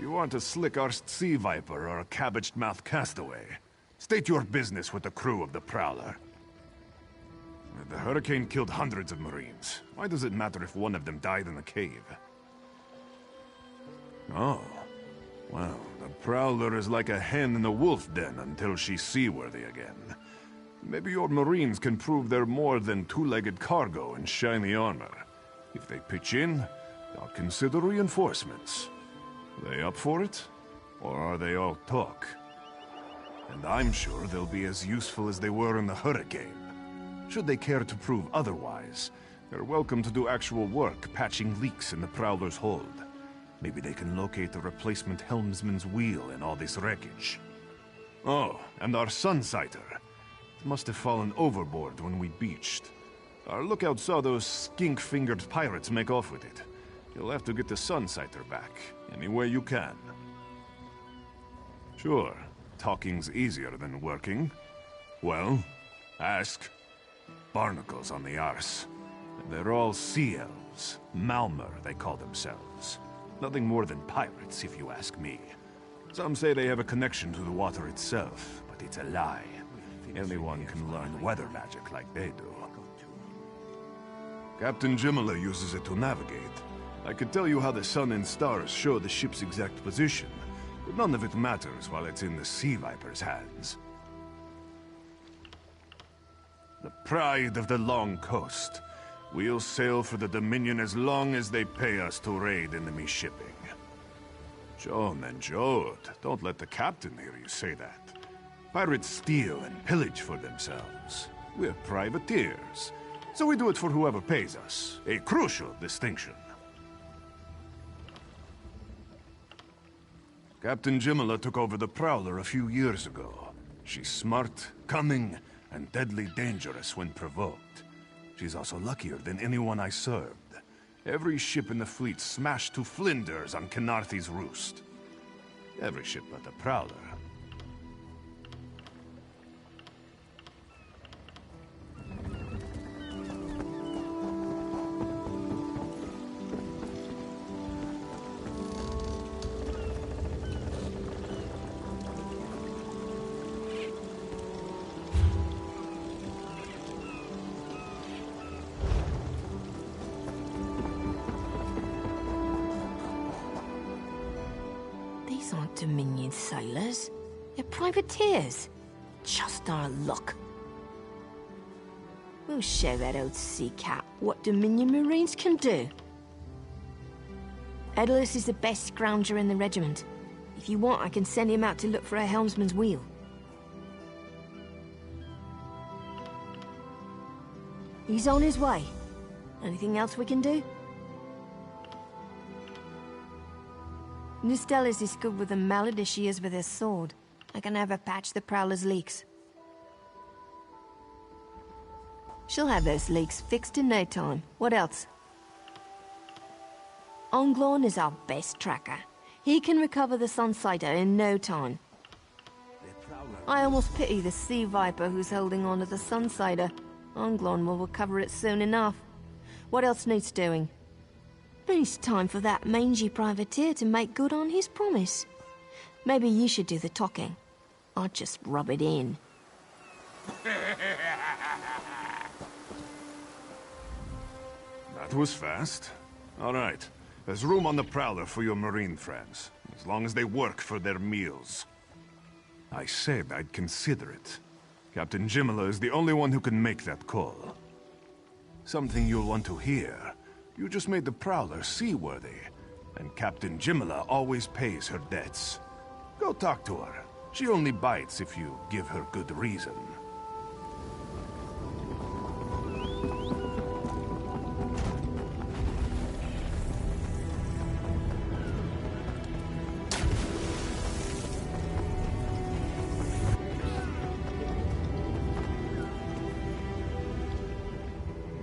You aren't a slick-arsed sea viper or a cabbage-mouthed castaway. State your business with the crew of the Prowler. The hurricane killed hundreds of Marines. Why does it matter if one of them died in the cave? Oh. Well, the Prowler is like a hen in a wolf den until she's seaworthy again. Maybe your Marines can prove they're more than two-legged cargo and shiny armor. If they pitch in, I'll consider reinforcements. Are they up for it? Or are they all talk? And I'm sure they'll be as useful as they were in the hurricane. Should they care to prove otherwise, they're welcome to do actual work patching leaks in the Prowler's hold. Maybe they can locate a replacement helmsman's wheel in all this wreckage. Oh, and our Sunsighter. It must have fallen overboard when we beached. Our lookout saw those skink-fingered pirates make off with it. You'll have to get the Sunsighter back, any way you can. Sure, talking's easier than working. Well, ask. Barnacles on the arse. They're all sea elves. Malmer, they call themselves. Nothing more than pirates, if you ask me. Some say they have a connection to the water itself, but but it's a lie. Anyone can learn weather magic like they do. Captain Jimala uses it to navigate. I could tell you how the sun and stars show the ship's exact position, but none of it matters while it's in the Sea Viper's hands. The pride of the Long Coast. We'll sail for the Dominion as long as they pay us to raid enemy shipping. Joan and Jode, don't let the captain hear you say that. Pirates steal and pillage for themselves. We're privateers, so we do it for whoever pays us. A crucial distinction. Captain Jimala took over the Prowler a few years ago. She's smart, cunning, and deadly dangerous when provoked. She's also luckier than anyone I served. Every ship in the fleet smashed to flinders on Khenarthi's roost. Every ship but the Prowler. These aren't Dominion sailors. They're privateers. Just our luck. We'll show that old sea cat what Dominion Marines can do. Edelus is the best scrounger in the regiment. If you want, I can send him out to look for a helmsman's wheel. He's on his way. Anything else we can do? Nustellis is good with a mallet as she is with her sword. I can have her patch the Prowler's leaks. She'll have those leaks fixed in no time. What else? Onglorn is our best tracker. He can recover the Sunsider in no time. I almost pity the Sea Viper who's holding on to the Sunsider. Onglorn will recover it soon enough. What else needs doing? It's time for that mangy privateer to make good on his promise. Maybe you should do the talking. I'll just rub it in. That was fast. All right. There's room on the Prowler for your Marine friends, as long as they work for their meals. I said I'd consider it. Captain Jimala is the only one who can make that call. Something you'll want to hear. You just made the Prowler seaworthy, and Captain Jimala always pays her debts. Go talk to her. She only bites if you give her good reason.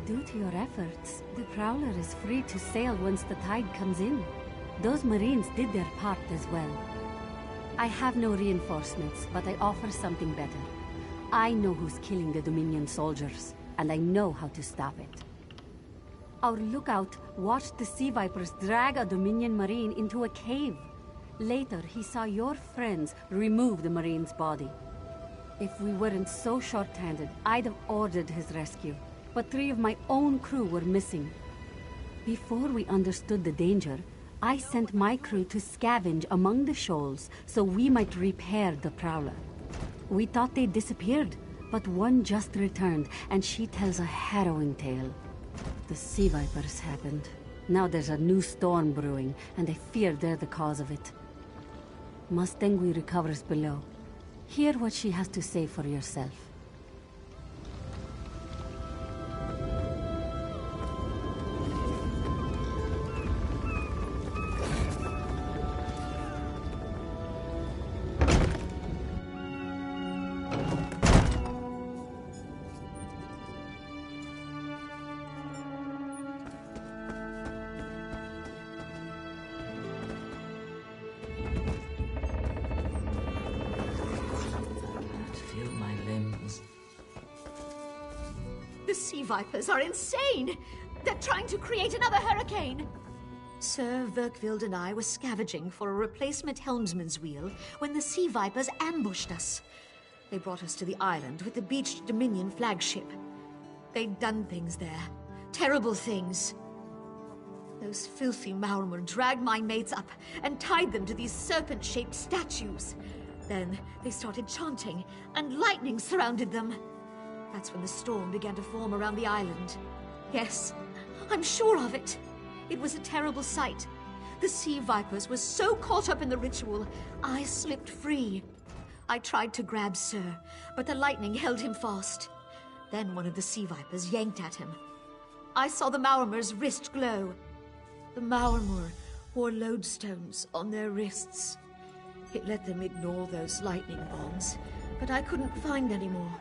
Due to your efforts, the Prowler is free to sail once the tide comes in. Those Marines did their part as well. I have no reinforcements, but I offer something better. I know who's killing the Dominion soldiers, and I know how to stop it. Our lookout watched the Sea Vipers drag a Dominion Marine into a cave. Later, he saw your friends remove the Marine's body. If we weren't so short-handed, I'd have ordered his rescue. But 3 of my own crew were missing. Before we understood the danger, I sent my crew to scavenge among the shoals so we might repair the Prowler. We thought they disappeared, but one just returned, and she tells a harrowing tale. The Sea Vipers happened. Now there's a new storm brewing, and I fear they're the cause of it. Mustangui recovers below. Hear what she has to say for yourself. The Sea Vipers are insane! They're trying to create another hurricane! Sir Verkvild and I were scavenging for a replacement helmsman's wheel when the Sea Vipers ambushed us. They brought us to the island with the beached Dominion flagship. They'd done things there. Terrible things. Those filthy Maormer dragged my mates up and tied them to these serpent-shaped statues. Then they started chanting, and lightning surrounded them. That's when the storm began to form around the island. Yes, I'm sure of it. It was a terrible sight. The sea vipers were so caught up in the ritual, I slipped free. I tried to grab Sir, but the lightning held him fast. Then one of the sea vipers yanked at him. I saw the Maormer's wrist glow. The Maormer wore lodestones on their wrists. It let them ignore those lightning bombs, but I couldn't find any more.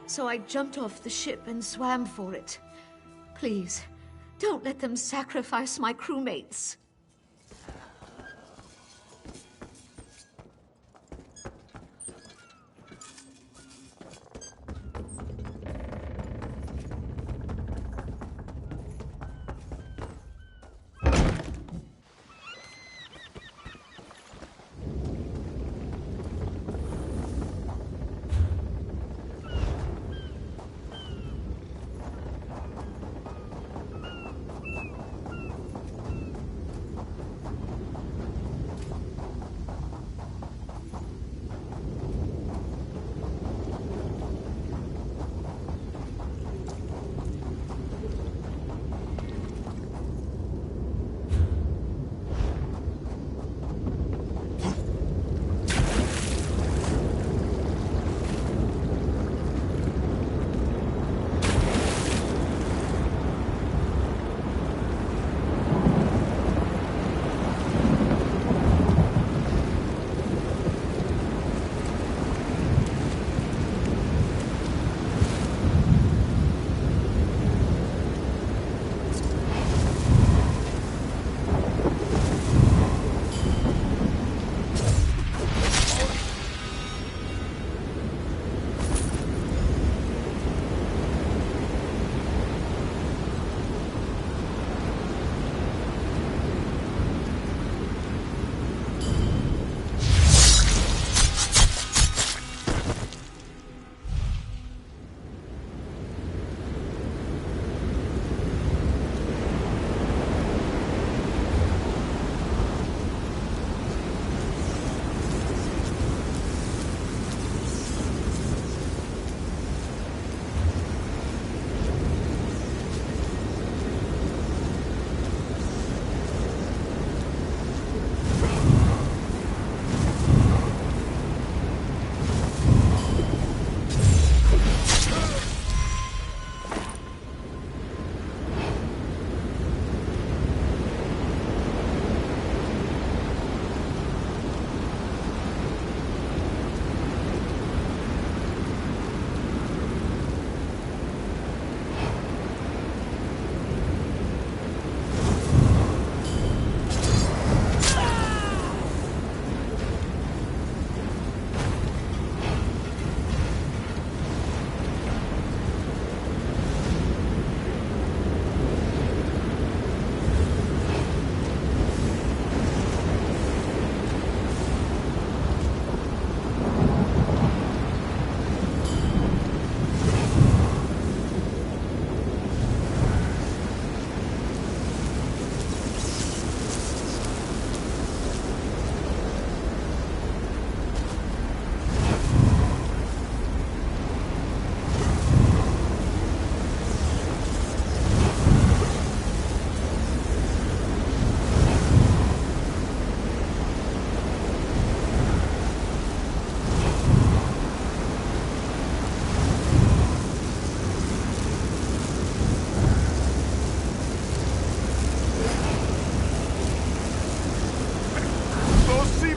So I jumped off the ship and swam for it. Please, don't let them sacrifice my crewmates.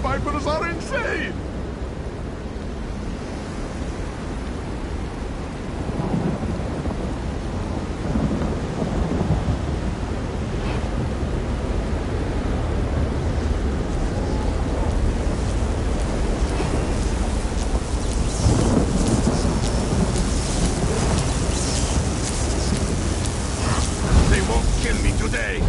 Vipers are insane! They won't kill me today!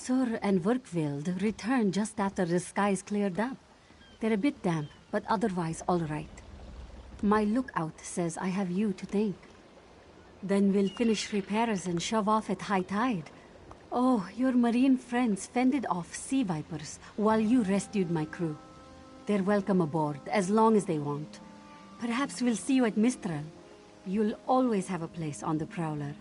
Sur and Werkwild returned just after the skies cleared up. They're a bit damp, but otherwise all right. My lookout says I have you to thank. Then we'll finish repairs and shove off at high tide. Oh, your marine friends fended off sea vipers while you rescued my crew. They're welcome aboard, as long as they want. Perhaps we'll see you at Mistral. You'll always have a place on the Prowler.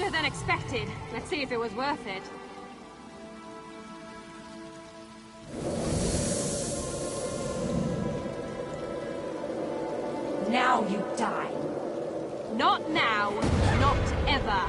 harder than expected. Let's see if it was worth it. Now you die. Not now, not ever.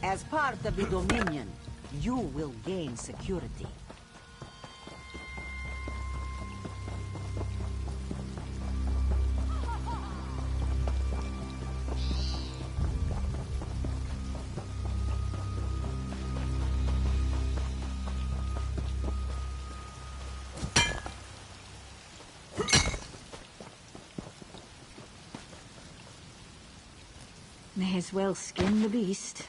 As part of the Dominion, you will gain security. May as well skin the beast.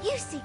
You see.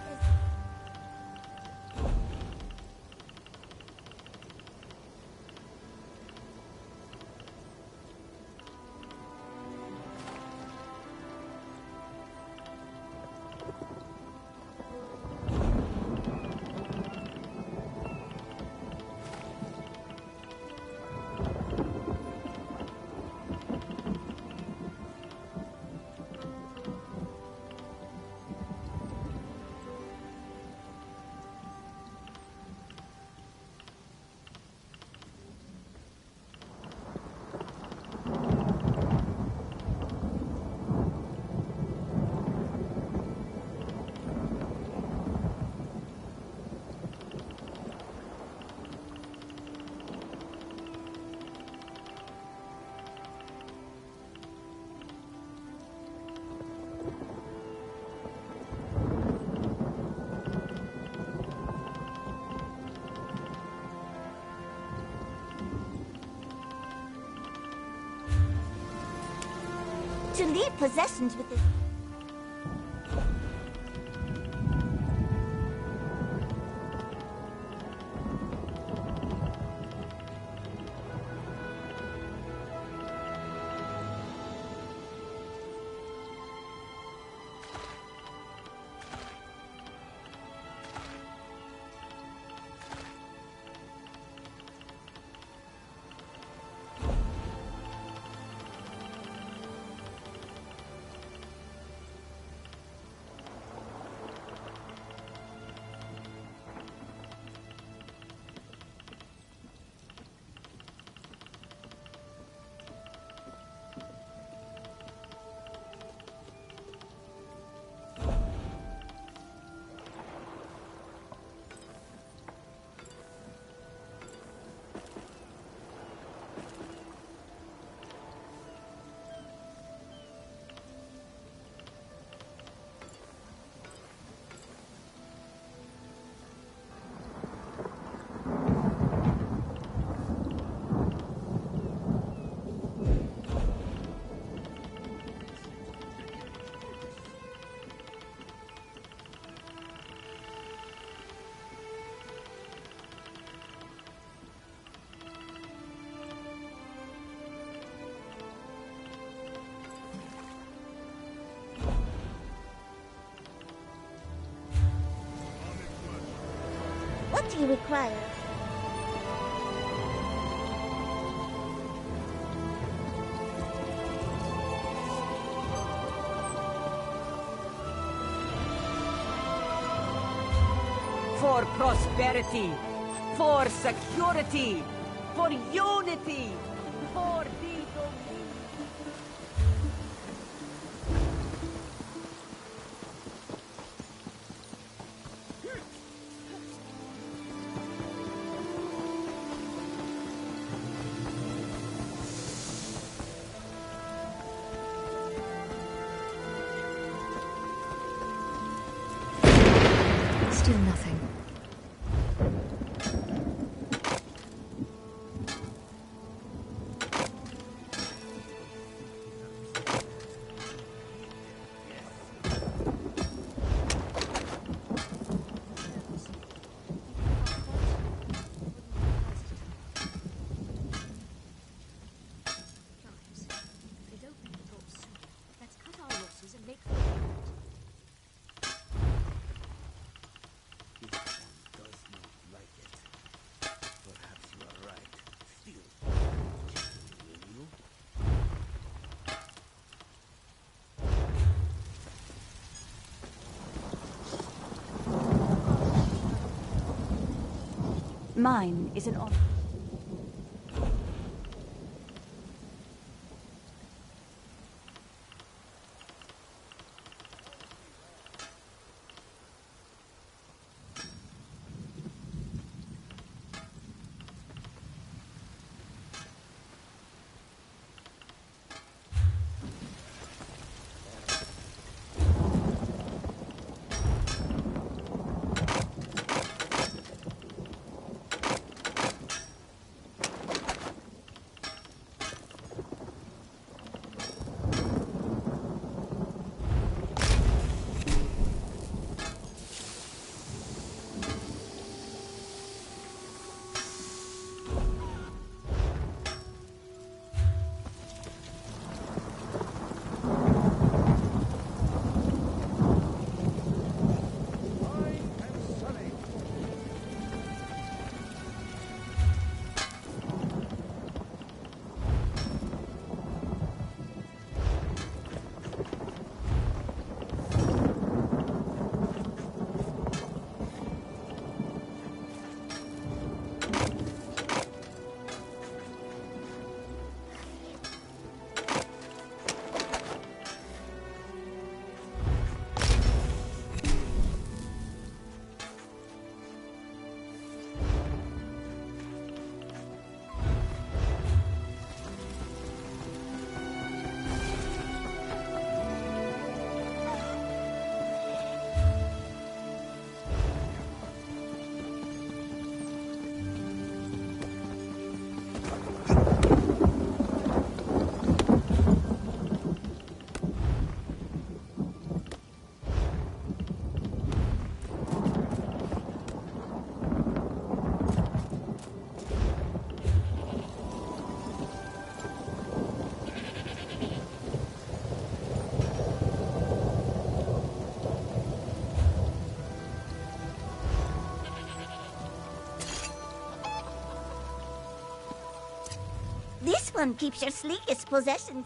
to leave possessions with this. What do you require? For prosperity, for security, for unity, for the domain. Still nothing. Mine is an honor. one keeps your sleekest possessions.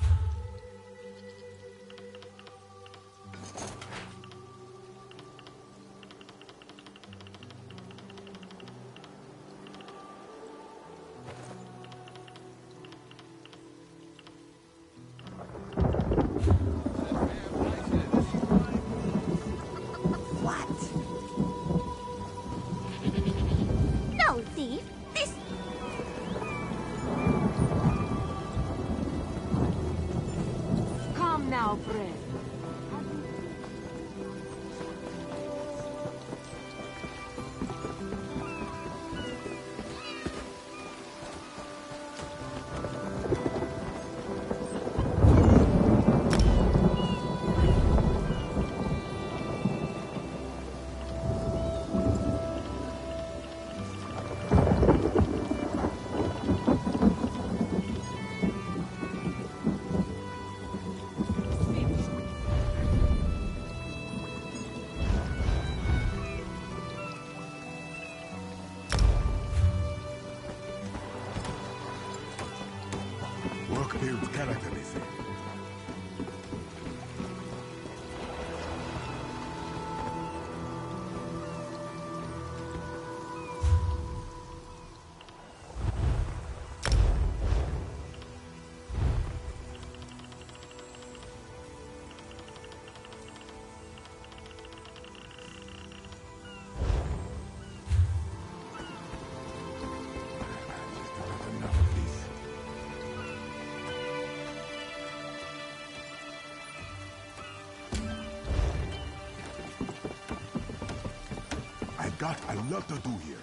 Got a lot to do here.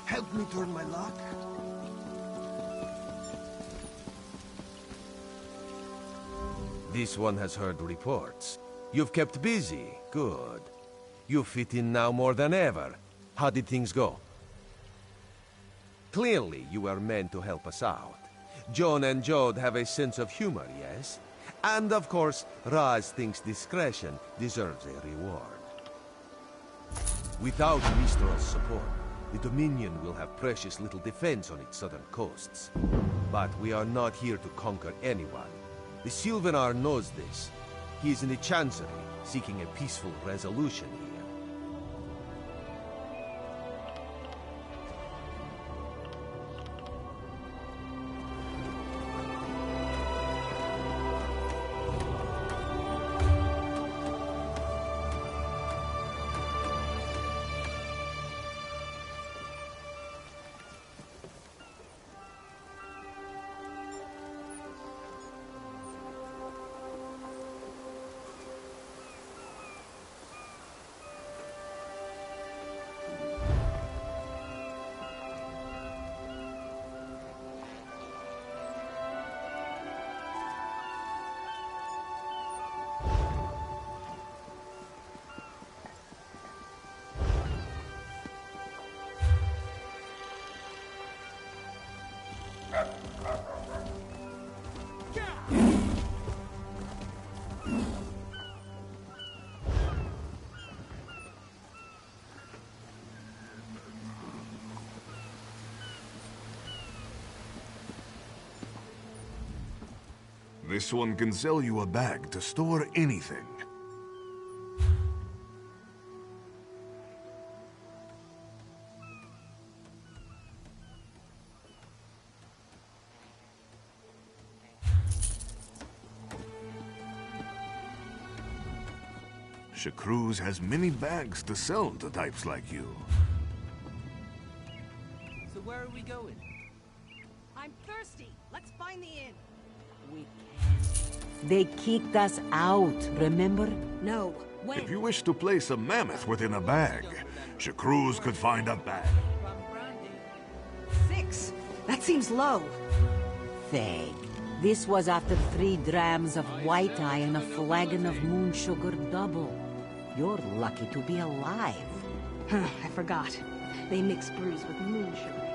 Help me turn my luck. This one has heard reports. You've kept busy. Good. You fit in now more than ever. How did things go? Clearly, you were meant to help us out. Joan and Jode have a sense of humor, yes? And of course, Raz thinks discretion deserves a reward. Without Mistral's support, the Dominion will have precious little defense on its southern coasts. But we are not here to conquer anyone. The Sylvanar knows this. He is in the Chancery, seeking a peaceful resolution here. This one can sell you a bag to store anything. Shakru's has many bags to sell to types like you. So where are we going? I'm thirsty. Let's find the inn. We can't. They kicked us out, remember? No. When? If you wish to place a mammoth within a bag, Shakru's could find a bag. 6. That seems low. Faye, this was after 3 drams of white eye and a flagon of moon sugar double. You're lucky to be alive. I forgot. They mix brews with moon sugar.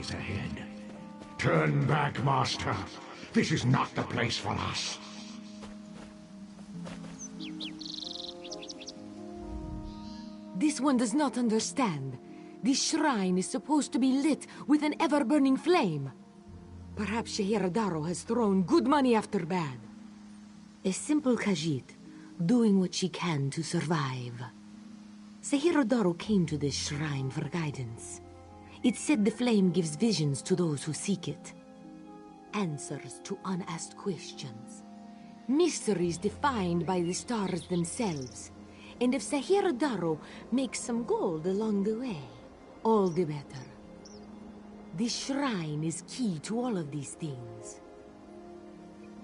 lies ahead. Turn back, Master. This is not the place for us. This one does not understand. This shrine is supposed to be lit with an ever-burning flame. Perhaps Shehiradaro has thrown good money after bad. A simple Khajiit, doing what she can to survive. Shehiradaro came to this shrine for guidance. It said the flame gives visions to those who seek it. Answers to unasked questions. Mysteries defined by the stars themselves. And if Shehiradaro makes some gold along the way, all the better. This shrine is key to all of these things.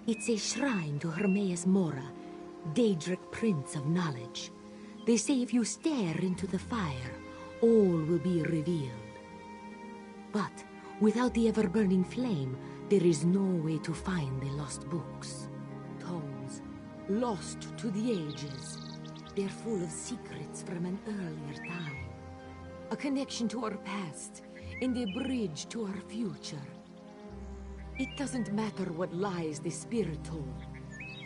It's a shrine to Hermaeus Mora, Daedric Prince of Knowledge. They say if you stare into the fire, all will be revealed. But without the ever-burning flame, there is no way to find the lost books. Tomes, lost to the ages. They're full of secrets from an earlier time. A connection to our past, and a bridge to our future. It doesn't matter what lies the spirit told.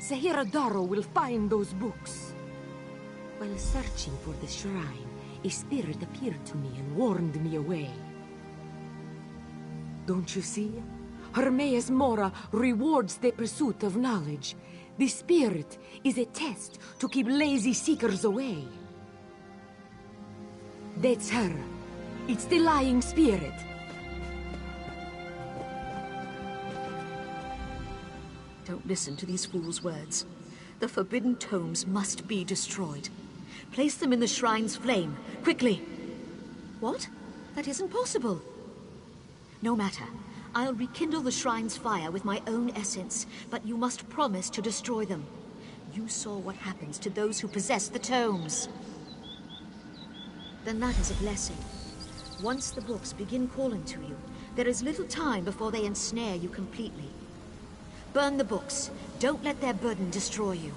Shehiradaro will find those books. While searching for the shrine, a spirit appeared to me and warned me away. Don't you see? Hermaeus Mora rewards the pursuit of knowledge. The spirit is a test to keep lazy seekers away. That's her. It's the lying spirit. Don't listen to these fools' words. The forbidden tomes must be destroyed. Place them in the shrine's flame, quickly. What? That isn't possible. No matter. I'll rekindle the shrine's fire with my own essence, but you must promise to destroy them. You saw what happens to those who possess the tomes. Then that is a blessing. Once the books begin calling to you, there is little time before they ensnare you completely. Burn the books. Don't let their burden destroy you.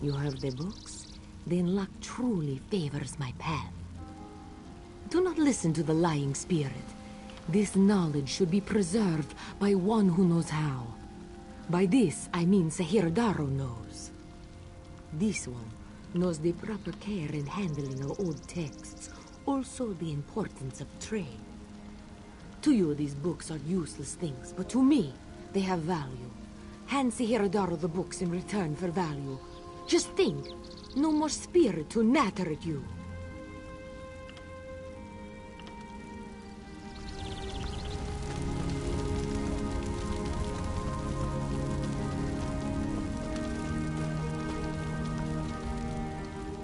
You have the books? Then luck truly favors my path. Do not listen to the lying spirit. This knowledge should be preserved by one who knows how. By this, I mean Shehiradaro knows. This one knows the proper care and handling of old texts, also the importance of trade. To you, these books are useless things, but to me, they have value. Hand Shehiradaro the books in return for value. Just think, no more spirit to natter at you.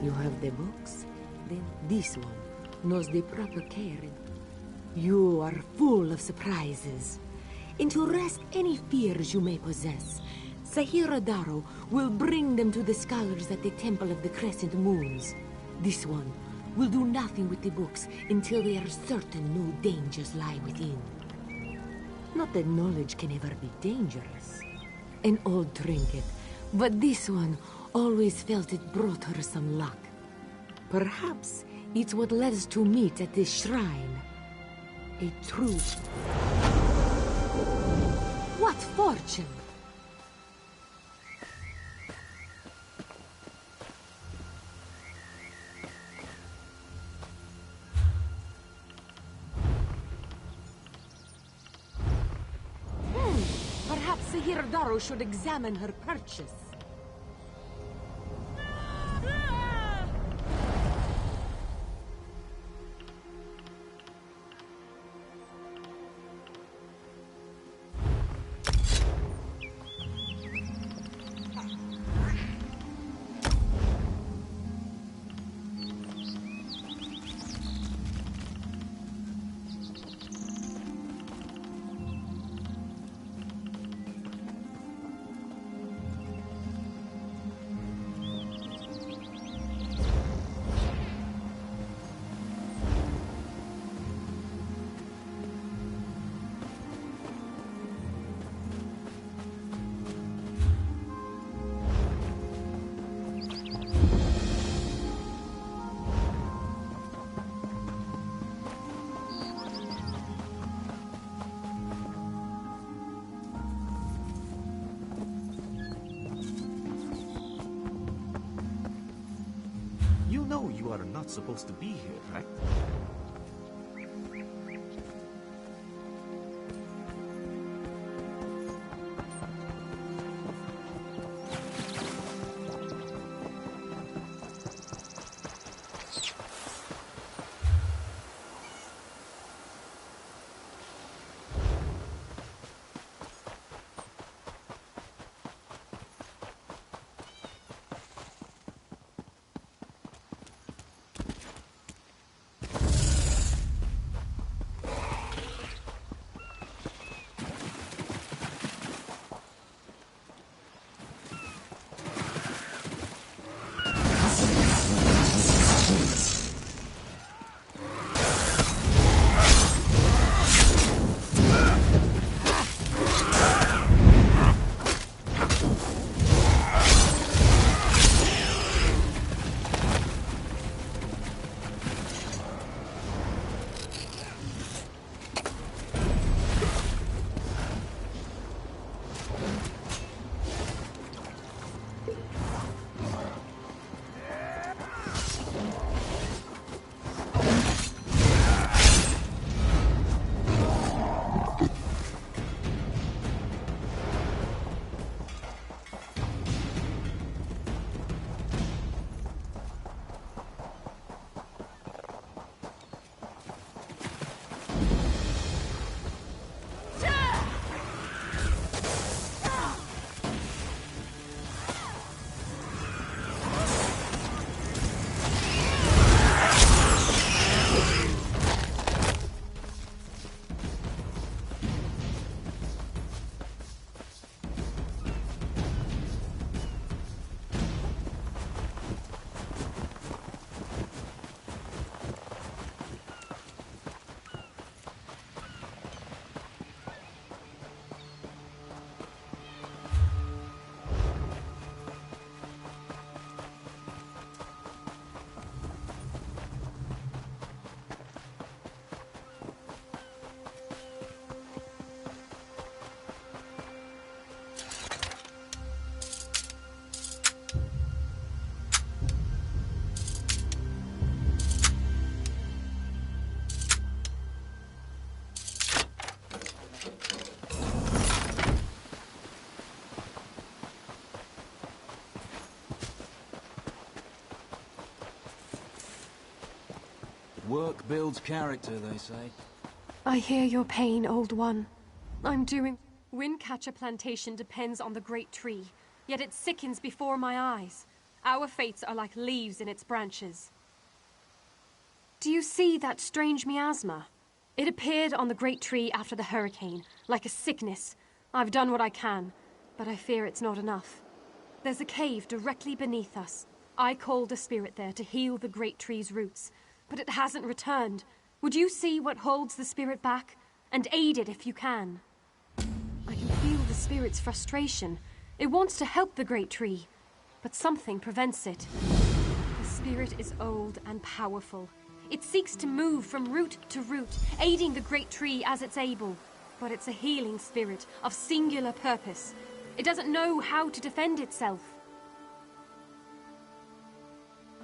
You have the books? Then this one knows the proper care. You are full of surprises. And to rest any fears you may possess, Shehiradaro will bring them to the scholars at the Temple of the Crescent Moons. This one will do nothing with the books until they are certain no dangers lie within. Not that knowledge can ever be dangerous. An old trinket, but this one always felt it brought her some luck. Perhaps it's what led us to meet at this shrine. A true... What fortune! Perhaps Shehiradaro should examine her purchase. know you are not supposed to be here, right? Work builds character, they say. I hear your pain, old one. I'm doing... Windcatcher Plantation depends on the great tree, yet it sickens before my eyes. Our fates are like leaves in its branches. Do you see that strange miasma? It appeared on the great tree after the hurricane, like a sickness. I've done what I can, but I fear it's not enough. There's a cave directly beneath us. I called a spirit there to heal the great tree's roots, but it hasn't returned. Would you see what holds the spirit back? And aid it if you can. I can feel the spirit's frustration. It wants to help the great tree, but something prevents it. The spirit is old and powerful. It seeks to move from root to root, aiding the great tree as it's able. But it's a healing spirit of singular purpose. It doesn't know how to defend itself.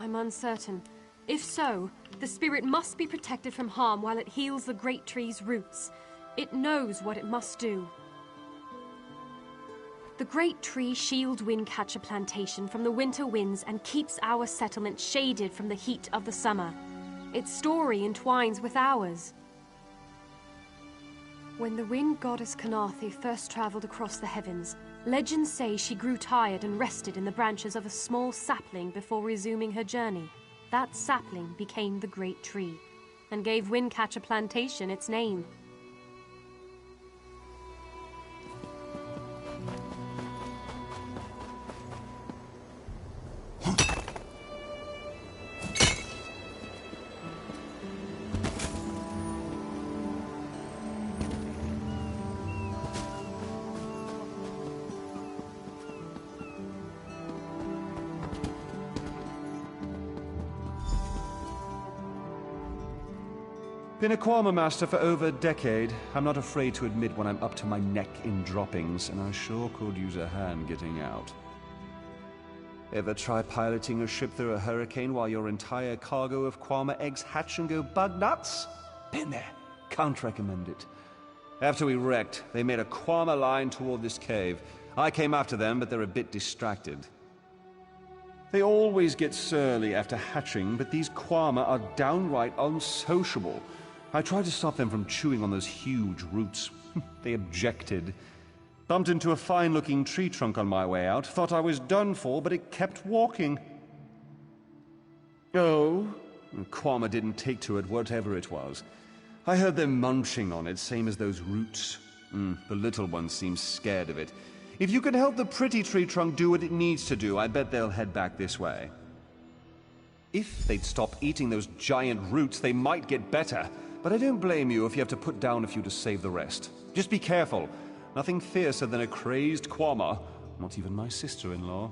I'm uncertain. If so, the spirit must be protected from harm while it heals the great tree's roots. It knows what it must do. The great tree shields Windcatcher Plantation from the winter winds and keeps our settlement shaded from the heat of the summer. Its story entwines with ours. When the wind goddess Kanathi first traveled across the heavens, legends say she grew tired and rested in the branches of a small sapling before resuming her journey. That sapling became the great tree, and gave Windcatcher Plantation its name. Been a Kwama master for over a decade. I'm not afraid to admit when I'm up to my neck in droppings, and I sure could use a hand getting out. Ever try piloting a ship through a hurricane while your entire cargo of Kwama eggs hatch and go bug nuts? Been there. Can't recommend it. After we wrecked, they made a Kwama line toward this cave. I came after them, but they're a bit distracted. They always get surly after hatching, but these Kwama are downright unsociable. I tried to stop them from chewing on those huge roots. They objected. Bumped into a fine-looking tree trunk on my way out. Thought I was done for, but it kept walking. Oh, Kwama didn't take to it, whatever it was. I heard them munching on it, same as those roots. The little one seems scared of it. If you can help the pretty tree trunk do what it needs to do, I bet they'll head back this way. If they'd stop eating those giant roots, they might get better. But I don't blame you if you have to put down a few to save the rest. Just be careful. Nothing fiercer than a crazed Kwama. Not even my sister-in-law.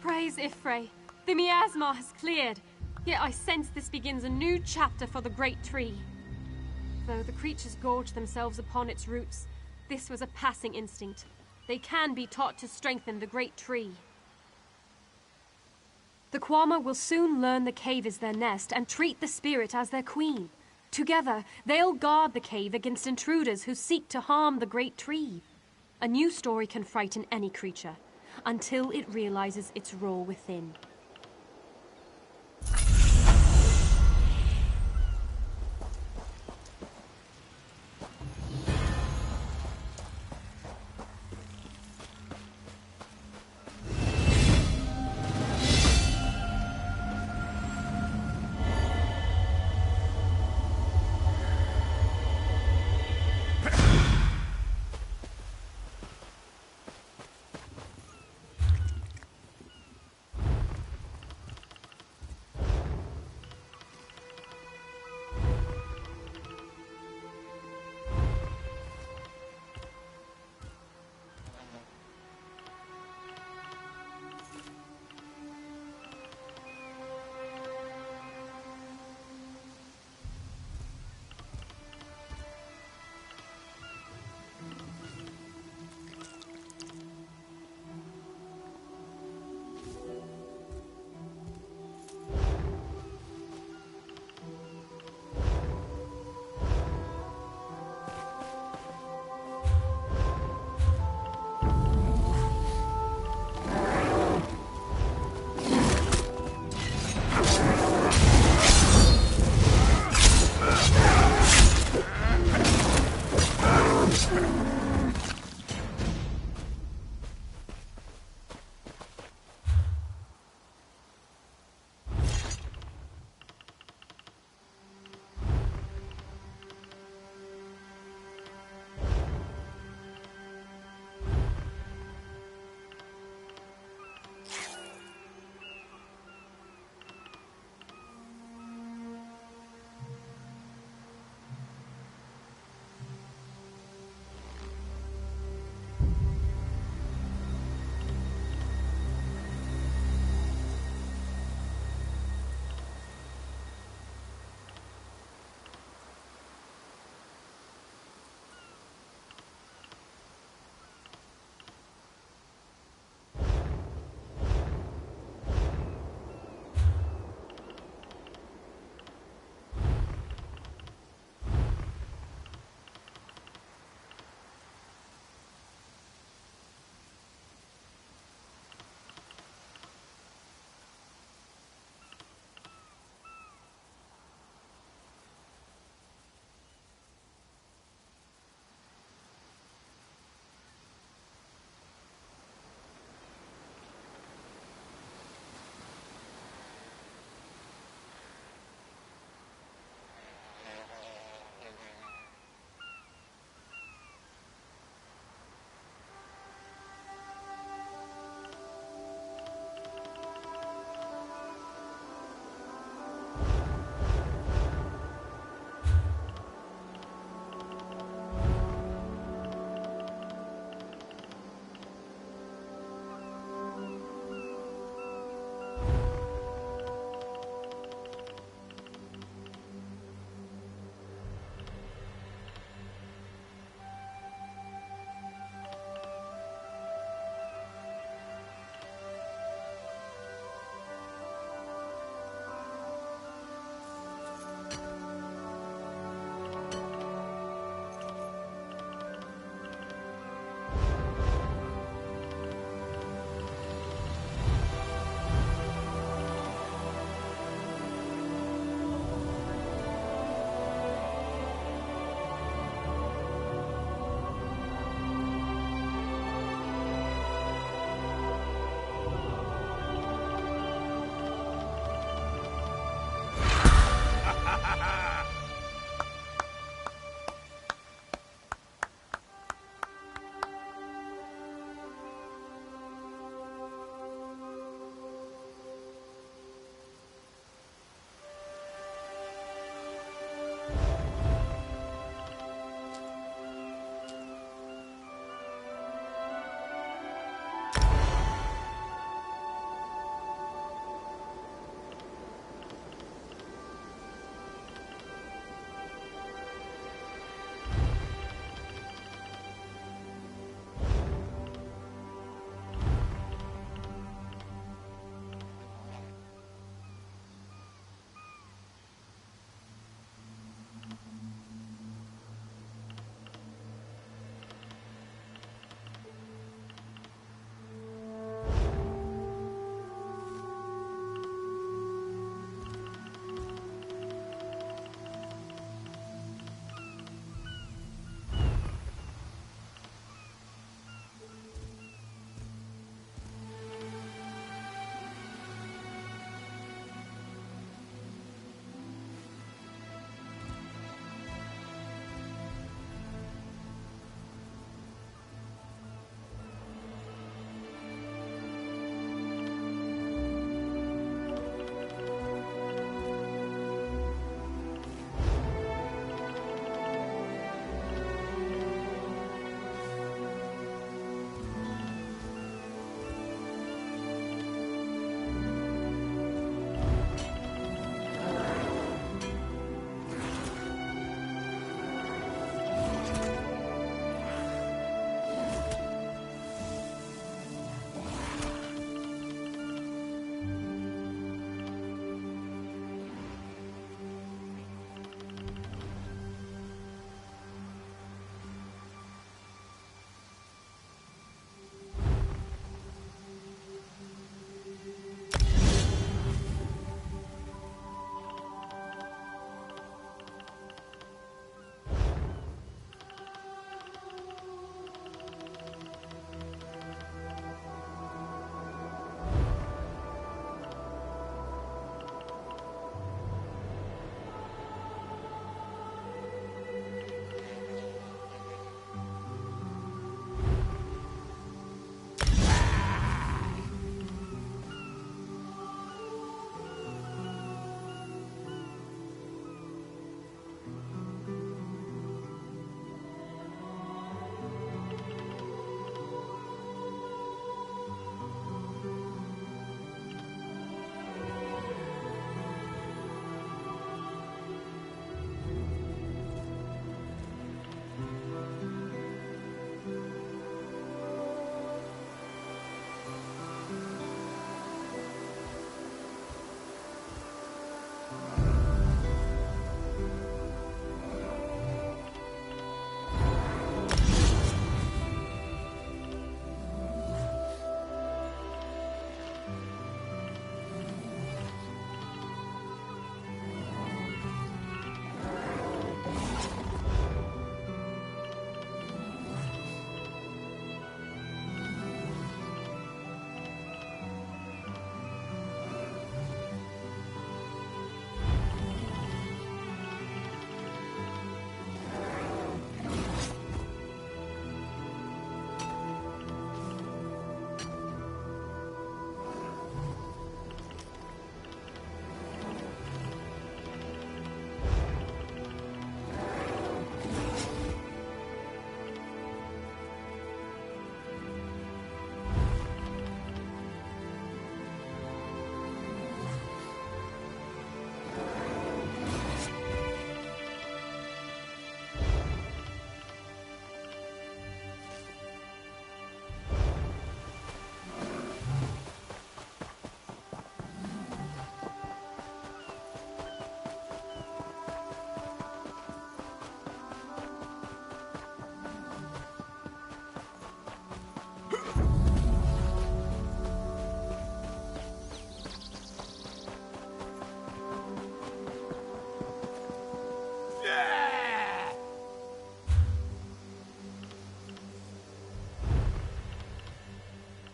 Praise Ifrei. The miasma has cleared. Yet I sense this begins a new chapter for the great tree. Though the creatures gorge themselves upon its roots, this was a passing instinct. They can be taught to strengthen the great tree. The Kwama will soon learn the cave is their nest and treat the spirit as their queen. Together, they'll guard the cave against intruders who seek to harm the great tree. A new story can frighten any creature, until it realizes its role within.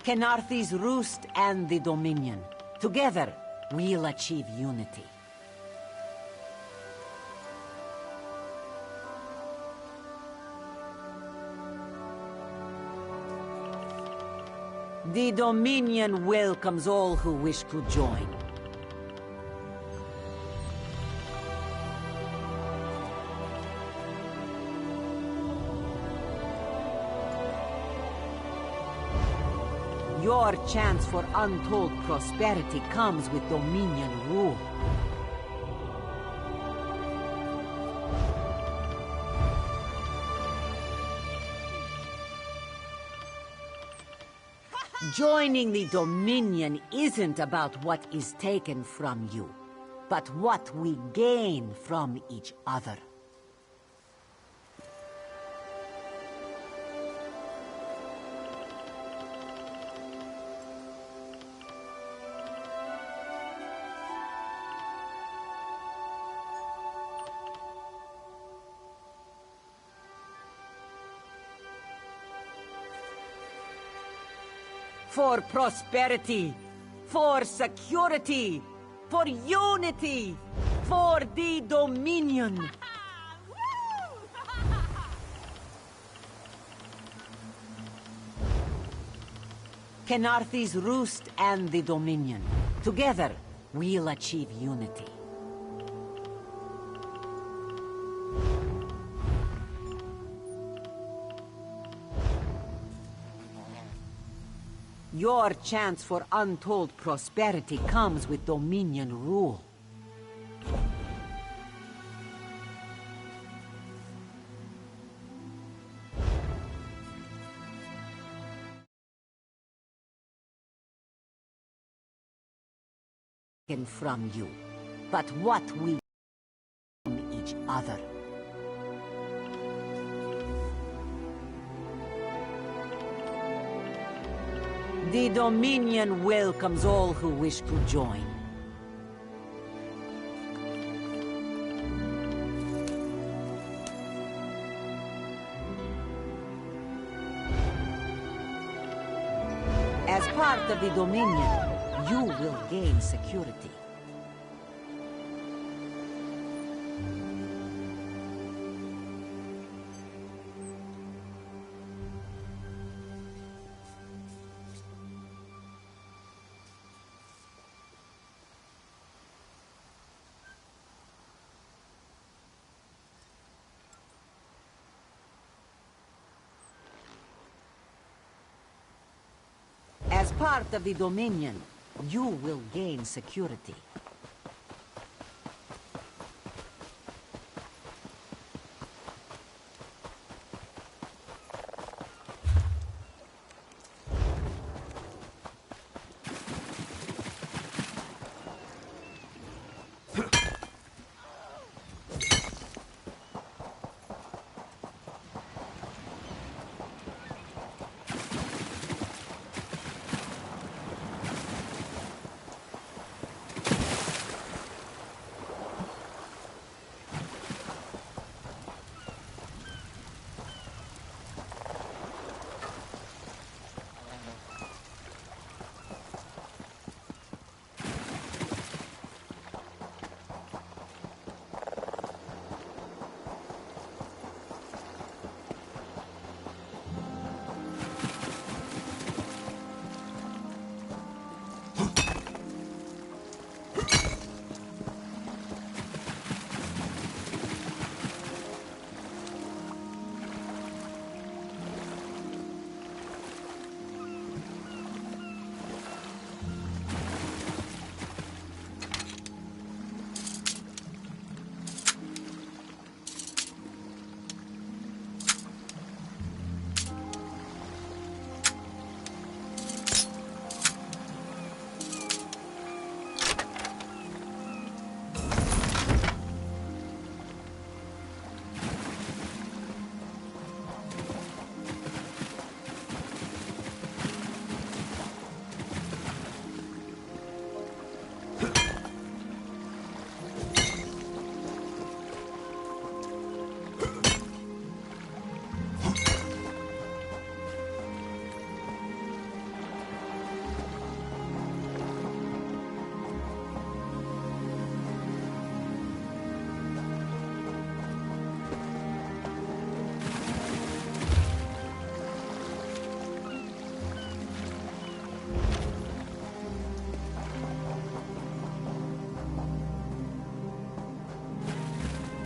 Kenarthi's Roost and the Dominion. Together, we'll achieve unity. The Dominion welcomes all who wish to join. Your chance for untold prosperity comes with Dominion rule. Joining the Dominion isn't about what is taken from you, but what we gain from each other. For prosperity, for security, for unity, for the Dominion. Kenarthi's Roost and the Dominion. Together, we'll achieve unity. Your chance for untold prosperity comes with Dominion rule. From you, but what we from each other. The Dominion welcomes all who wish to join. As part of the Dominion, you will gain security. As part of the Dominion, you will gain security.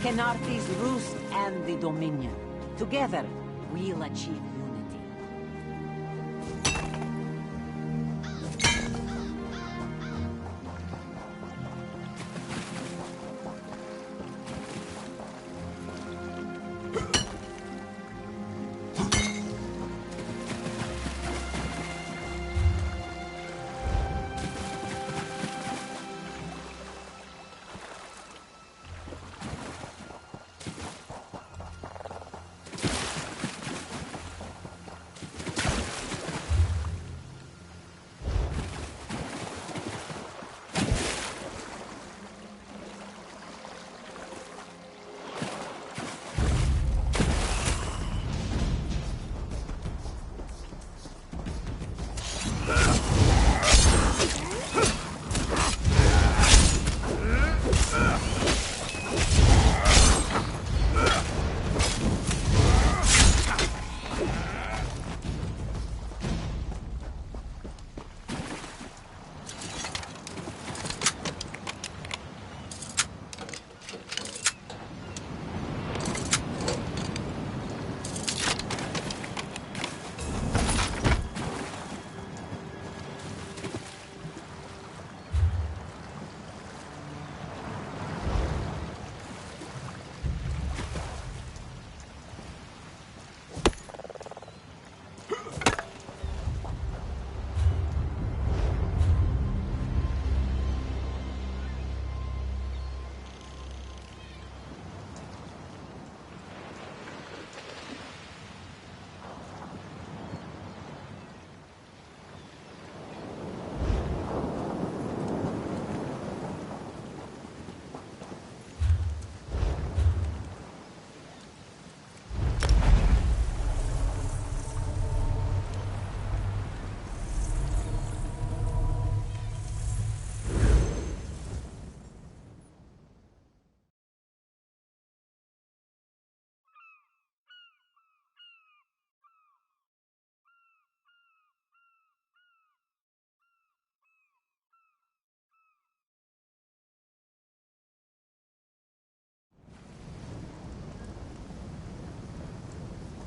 Khenarthi's Roost and the Dominion. Together, we'll achieve unity.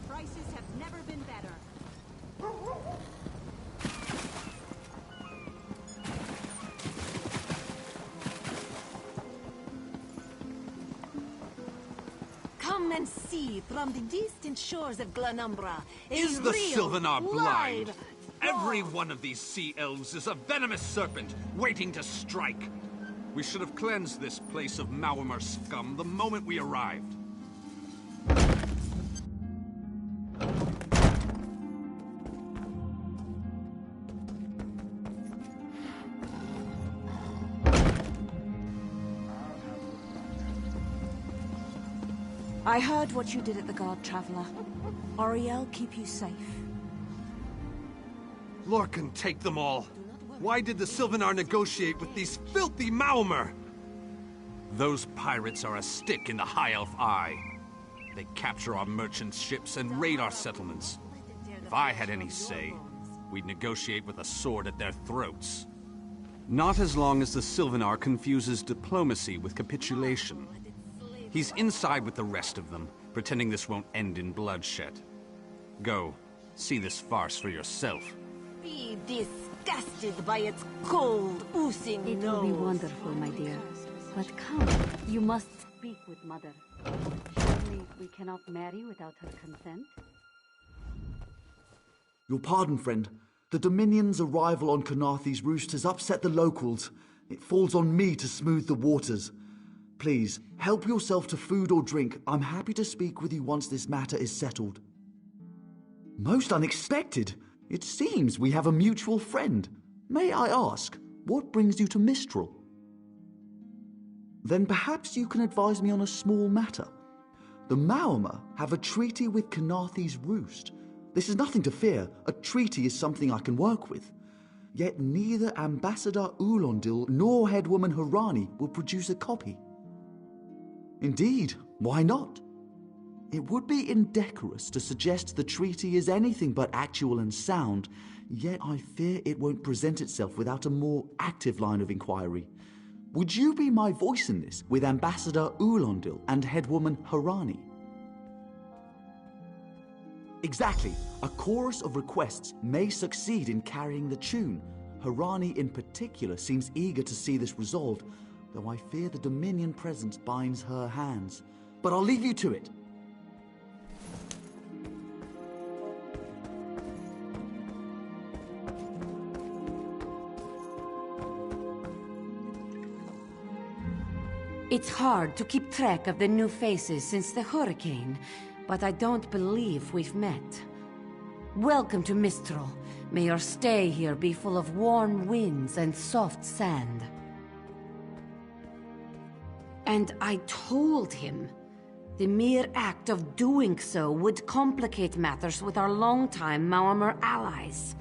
Prices have never been better. Come and see from the distant shores of Glanumbra. Is the real, Sylvanar blind? live, Every one of these sea elves is a venomous serpent, waiting to strike. We should have cleansed this place of Maormer scum the moment we arrived. I heard what you did at the Guard, Traveler. Auriel, keep you safe. Lorcan, take them all. Why did the Sylvanar negotiate with these filthy Maormer? Those pirates are a stick in the High Elf eye. They capture our merchant ships and raid our settlements. If I had any say, we'd negotiate with a sword at their throats. Not as long as the Sylvanar confuses diplomacy with capitulation. He's inside with the rest of them, pretending this won't end in bloodshed. Go, see this farce for yourself. Be disgusted by its cold, oozing It nose. will be wonderful, my dear. But come, you must speak with Mother. Surely we cannot marry without her consent? Your pardon, friend. The Dominion's arrival on Khenarthi's Roost has upset the locals. It falls on me to smooth the waters. Please, help yourself to food or drink. I'm happy to speak with you once this matter is settled. Most unexpected. It seems we have a mutual friend. May I ask, what brings you to Mistral? Then perhaps you can advise me on a small matter. The Maormer have a treaty with Khenarthi's Roost. This is nothing to fear. A treaty is something I can work with. Yet neither Ambassador Ulondil nor Headwoman Harani will produce a copy. Indeed, why not? It would be indecorous to suggest the treaty is anything but actual and sound, yet I fear it won't present itself without a more active line of inquiry. Would you be my voice in this with Ambassador Ulandil and headwoman Harani? Exactly. A chorus of requests may succeed in carrying the tune. Harani in particular seems eager to see this resolved, though I fear the Dominion presence binds her hands. But I'll leave you to it. It's hard to keep track of the new faces since the hurricane, but I don't believe we've met. Welcome to Mistral. May your stay here be full of warm winds and soft sand. And I told him the mere act of doing so would complicate matters with our longtime Maormer allies.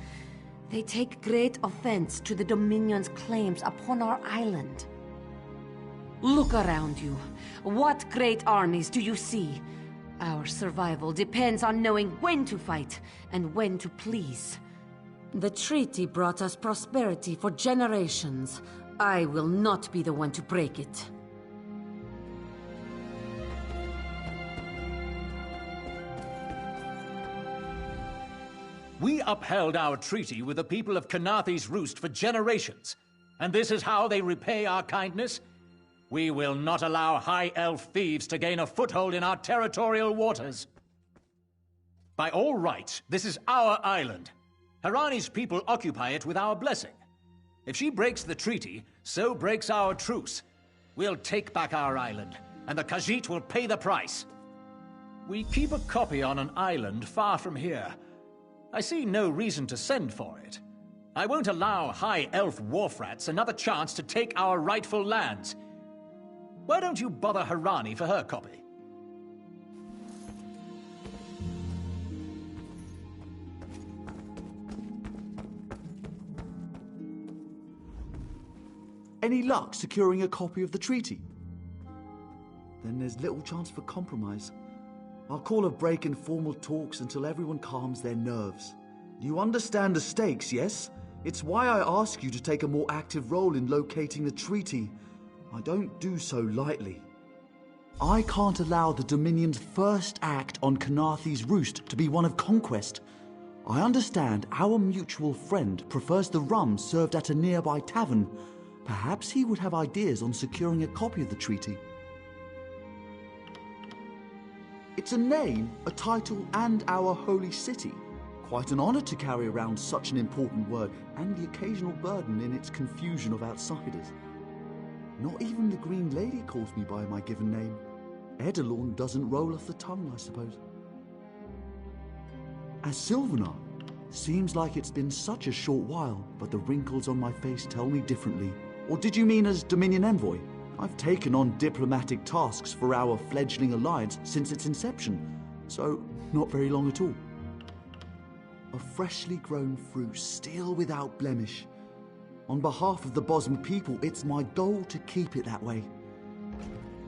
They take great offense to the Dominion's claims upon our island. Look around you. What great armies do you see? Our survival depends on knowing when to fight and when to please. The treaty brought us prosperity for generations. I will not be the one to break it. We upheld our treaty with the people of Kanathe's Roost for generations, and this is how they repay our kindness? We will not allow High Elf thieves to gain a foothold in our territorial waters. By all rights, this is our island. Harani's people occupy it with our blessing. If she breaks the treaty, so breaks our truce. We'll take back our island, and the Khajiit will pay the price. We keep a copy on an island far from here. I see no reason to send for it. I won't allow High Elf wharf-rats another chance to take our rightful lands. Why don't you bother Harani for her copy? Any luck securing a copy of the treaty? Then there's little chance for compromise. I'll call a break in formal talks until everyone calms their nerves. You understand the stakes, yes? It's why I ask you to take a more active role in locating the treaty. I don't do so lightly. I can't allow the Dominion's first act on Kanathe's Roost to be one of conquest. I understand our mutual friend prefers the rum served at a nearby tavern. Perhaps he would have ideas on securing a copy of the treaty. It's a name, a title, and our holy city. Quite an honor to carry around such an important word, and the occasional burden in its confusion of outsiders. Not even the Green Lady calls me by my given name. Edelorn doesn't roll off the tongue, I suppose. As Sylvanar, seems like it's been such a short while, but the wrinkles on my face tell me differently. Or did you mean as Dominion Envoy? I've taken on diplomatic tasks for our fledgling alliance since its inception, so not very long at all. A freshly grown fruit, still without blemish. On behalf of the Bosmer people, it's my goal to keep it that way.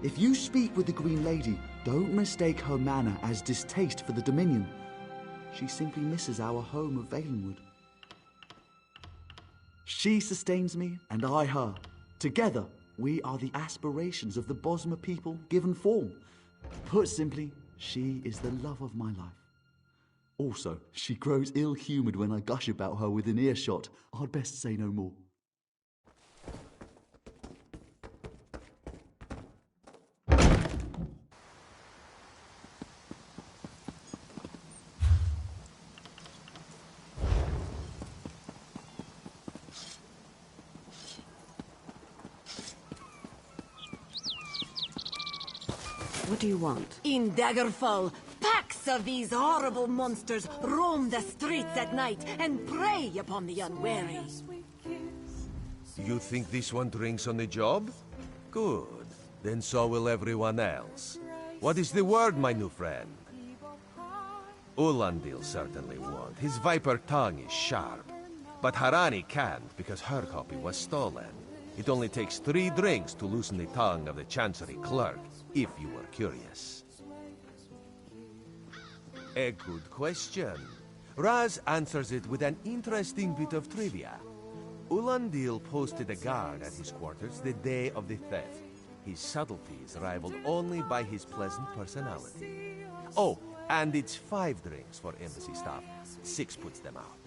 If you speak with the Green Lady, don't mistake her manner as distaste for the Dominion. She simply misses our home of Valenwood. She sustains me, and I her. Together, we are the aspirations of the Bosmer people given form. Put simply, she is the love of my life. Also, she grows ill-humoured when I gush about her within earshot. I'd best say no more. What do you want? In Daggerfall, packs of these horrible monsters roam the streets at night and prey upon the unwary. You think this one drinks on the job? Good. Then so will everyone else. What is the word, my new friend? Ulandil certainly won't. His viper tongue is sharp. But Harani can't, because her copy was stolen. It only takes 3 drinks to loosen the tongue of the Chancery clerk, if you were curious. A good question. Raz answers it with an interesting bit of trivia. Ulandil posted a guard at his quarters the day of the theft. His subtleties rivaled only by his pleasant personality. Oh, and it's 5 drinks for embassy staff. 6 puts them out.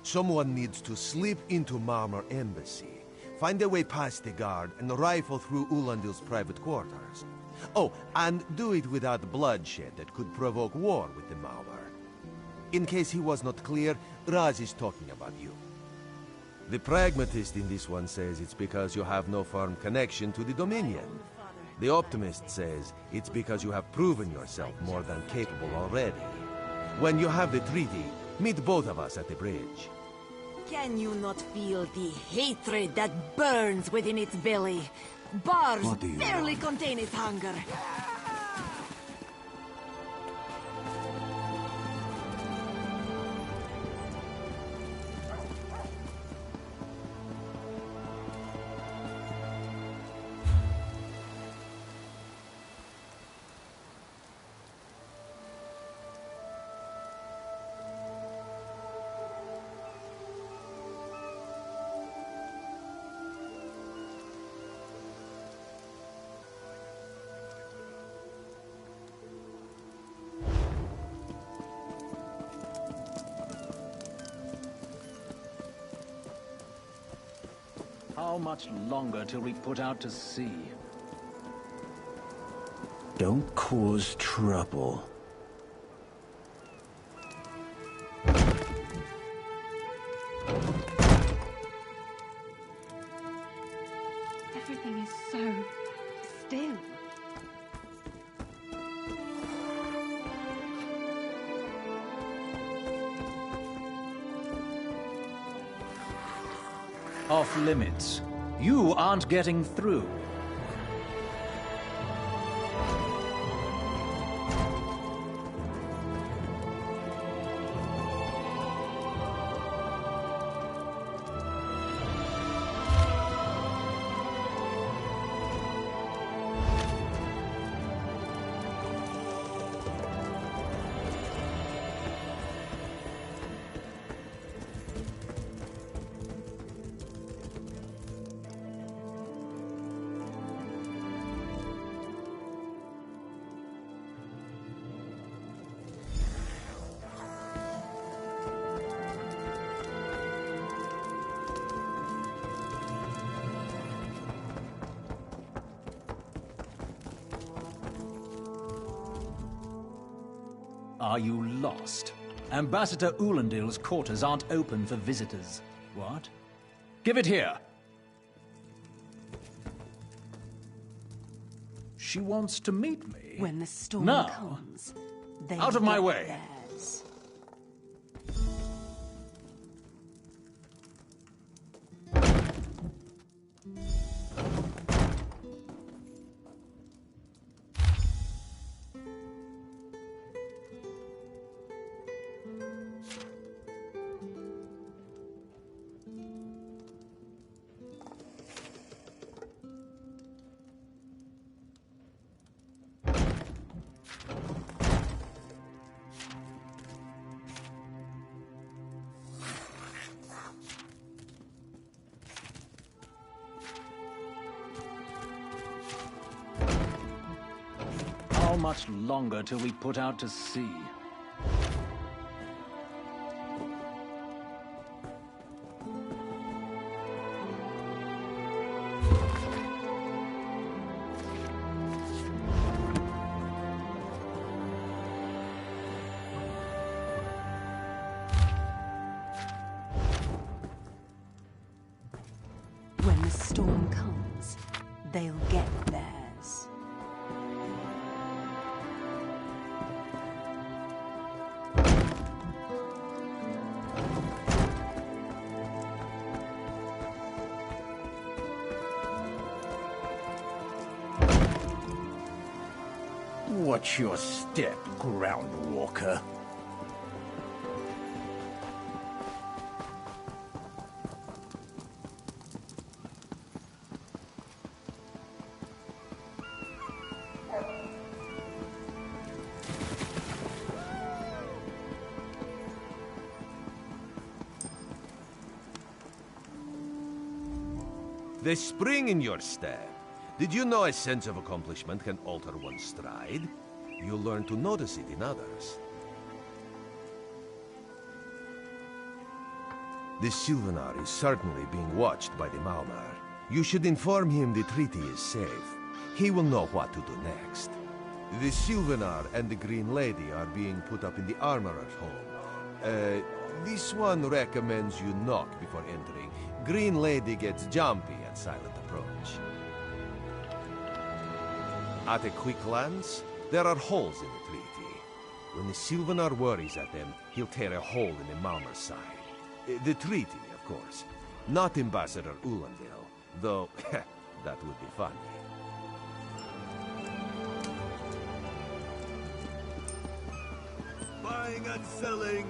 Someone needs to slip into Marmor Embassy, find their way past the guard, and rifle through Ulandil's private quarters. Oh, and do it without bloodshed that could provoke war with the Marmor. In case he was not clear, Raz is talking about you. The pragmatist in this one says it's because you have no firm connection to the Dominion. The optimist says it's because you have proven yourself more than capable already. When you have the treaty, meet both of us at the bridge. Can you not feel the hatred that burns within its belly? Bars barely contain its hunger. How much longer till we put out to sea? Don't cause trouble. Everything is so still. Off limits. You aren't getting through. Are you lost? Ambassador Ulandil's quarters aren't open for visitors. What? Give it here! She wants to meet me. When the storm now. comes, they Out of my get way! theirs. How much longer till we put out to sea? When the storm comes, they'll get theirs. Watch your step, Groundwalker. The spring in your step. Did you know a sense of accomplishment can alter one's stride? You'll learn to notice it in others. The Sylvanar is certainly being watched by the Maumar. You should inform him the treaty is safe. He will know what to do next. The Sylvanar and the Green Lady are being put up in the Armorer's home. This one recommends you knock before entering. Green Lady gets jumpy at silent approach. At a quick glance, there are holes in the treaty. When the Sylvanar worries at them, he'll tear a hole in the Malmer's side. The treaty, of course. Not Ambassador Ulandil, though that would be funny. Buying and selling.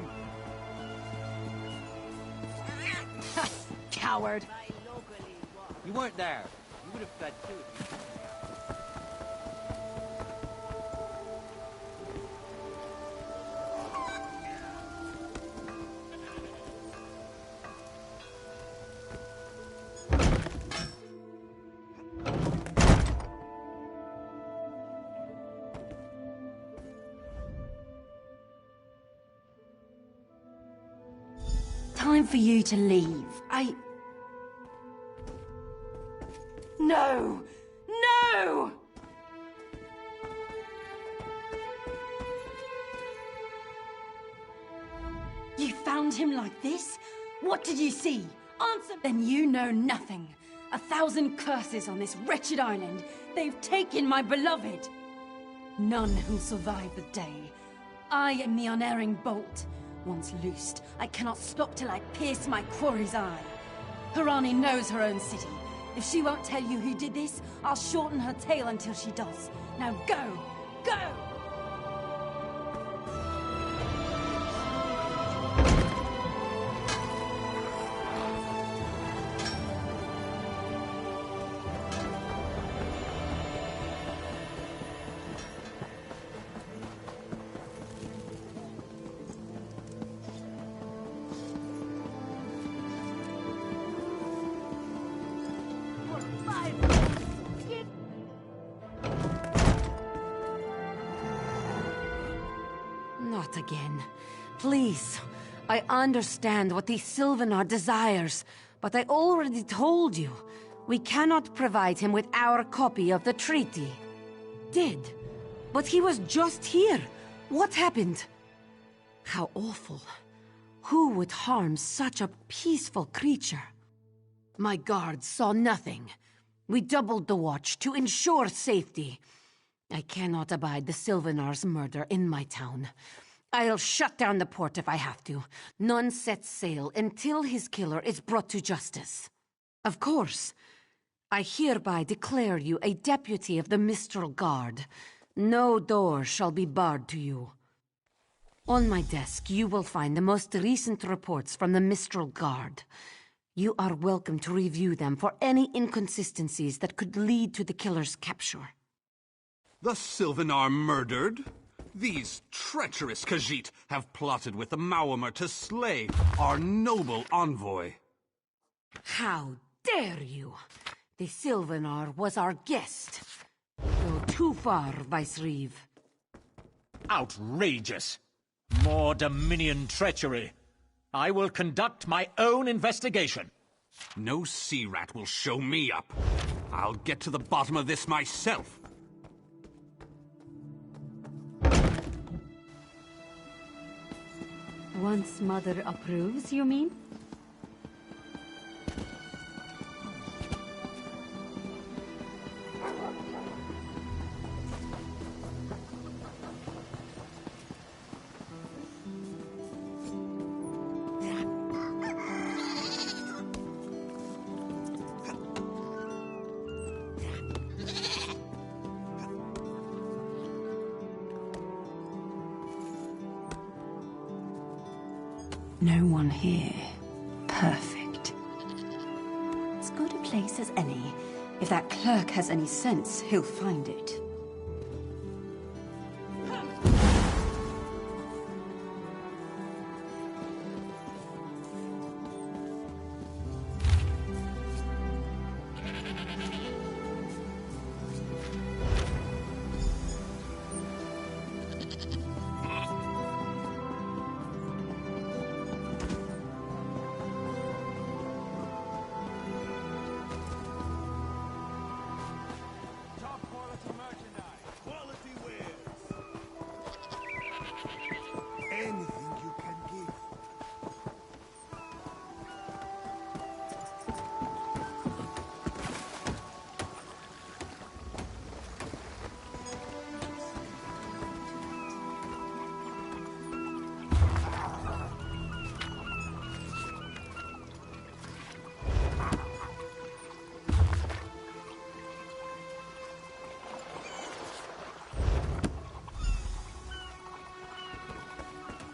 Coward. You weren't there. You would have fed too. Time for you to leave. No! No! You found him like this? What did you see? Answer! Then you know nothing. 1,000 curses on this wretched island. They've taken my beloved. None who'll survive the day. I am the unerring bolt. Once loosed, I cannot stop till I pierce my quarry's eye. Harani knows her own city. If she won't tell you who did this, I'll shorten her tale until she does. Now go! Go! Not again. Please. I understand what the Sylvanar desires, but I already told you. We cannot provide him with our copy of the treaty. Did. But he was just here. What happened? How awful. Who would harm such a peaceful creature? My guards saw nothing. We doubled the watch to ensure safety. I cannot abide the Sylvanar's murder in my town. I'll shut down the port if I have to. None sets sail until his killer is brought to justice. Of course. I hereby declare you a deputy of the Mistral Guard. No door shall be barred to you. On my desk, you will find the most recent reports from the Mistral Guard. You are welcome to review them for any inconsistencies that could lead to the killer's capture. The Sylvanar murdered? These treacherous Khajiit have plotted with the Maumar to slay our noble envoy. How dare you! The Sylvanar was our guest. Go too far, Vice-Reeve. Outrageous! More Dominion treachery. I will conduct my own investigation. No sea rat will show me up. I'll get to the bottom of this myself. Once Mother approves, you mean? No one here. Perfect. As good a place as any. If that clerk has any sense, he'll find it.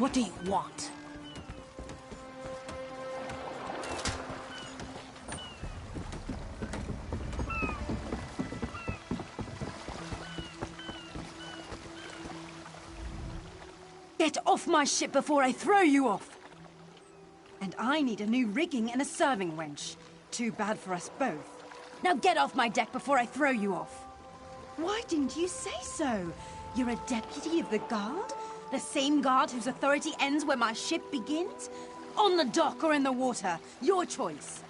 What do you want? Get off my ship before I throw you off! And I need a new rigging and a serving wench. Too bad for us both. Now get off my deck before I throw you off! Why didn't you say so? You're a deputy of the guard? The same guard whose authority ends where my ship begins? On the dock or in the water? Your choice.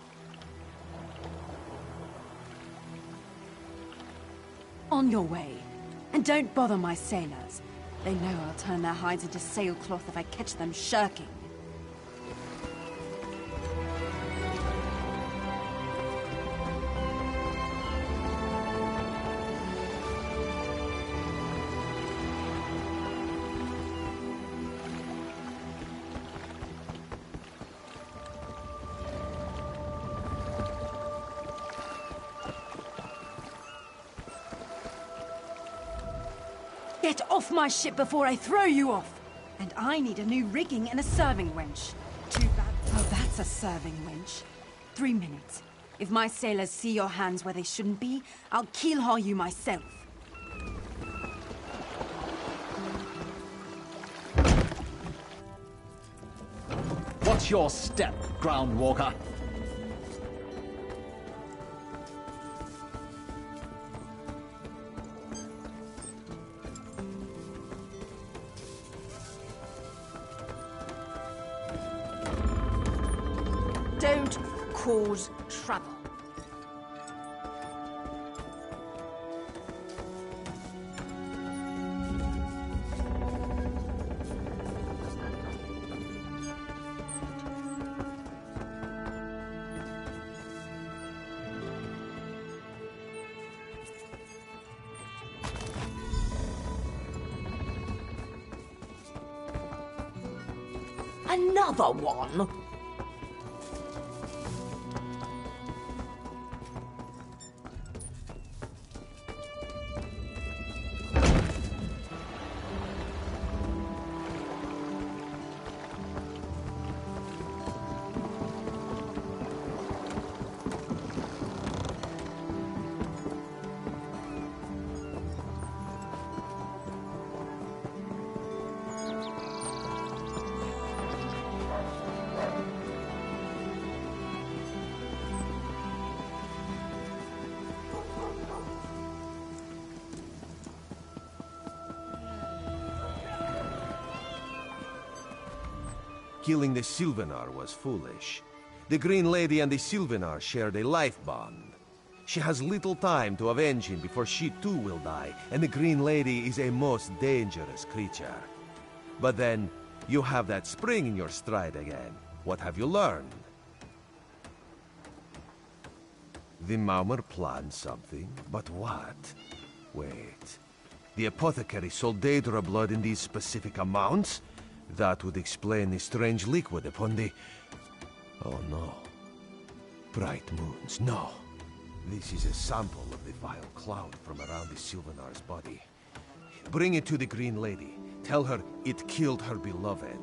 On your way. And don't bother my sailors. They know I'll turn their hides into sailcloth if I catch them shirking. Get off my ship before I throw you off! And I need a new rigging and a serving wench. Too bad. Oh, that's a serving wench. 3 minutes. If my sailors see your hands where they shouldn't be, I'll keel-haul you myself. What's your step, Groundwalker? Don't cause trouble. Another one? Killing the Sylvanar was foolish. The Green Lady and the Sylvanar shared a life bond. She has little time to avenge him before she too will die, and the Green Lady is a most dangerous creature. But then, you have that spring in your stride again. What have you learned? The Maumr planned something, but what? Wait. The apothecary sold Daedra blood in these specific amounts? That would explain the strange liquid upon the... Oh no. Bright moons, no. This is a sample of the vile cloud from around the Sylvanar's body. Bring it to the Green Lady. Tell her it killed her beloved.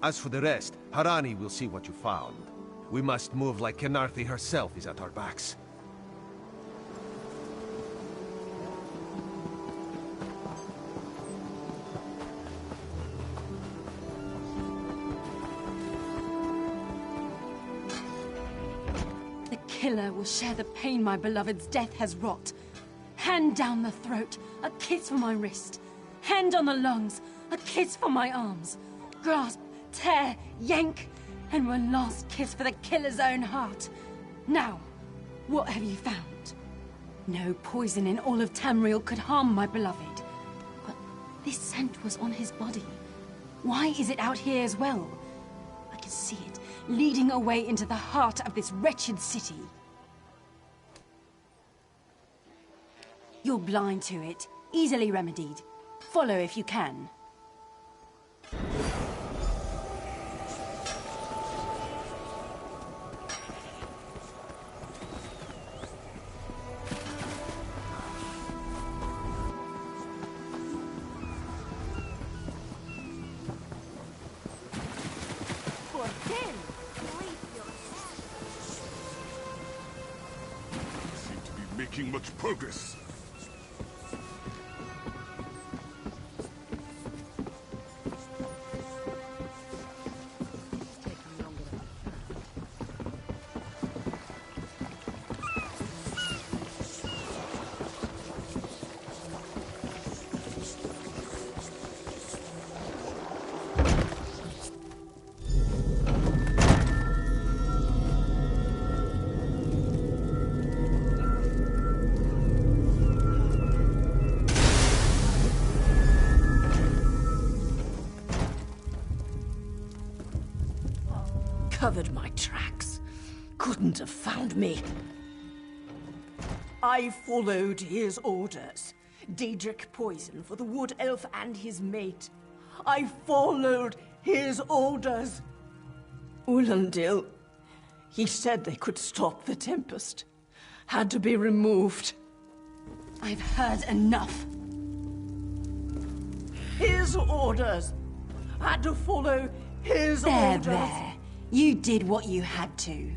As for the rest, Harani will see what you found. We must move like Khenarthi herself is at our backs. Killer will share the pain my beloved's death has wrought. Hand down the throat, a kiss for my wrist. Hand on the lungs, a kiss for my arms. Grasp, tear, yank, and one last kiss for the killer's own heart. Now, what have you found? No poison in all of Tamriel could harm my beloved. But this scent was on his body. Why is it out here as well? I can see it, leading away into the heart of this wretched city. You're blind to it, easily remedied. Follow if you can. making much progress. Covered my tracks. Couldn't have found me. I followed his orders. Daedric poison for the wood elf and his mate. I followed his orders. Ulandil, he said they could stop the Tempest. Had to be removed. I've heard enough. His orders. Had to follow his orders. There. You did what you had to.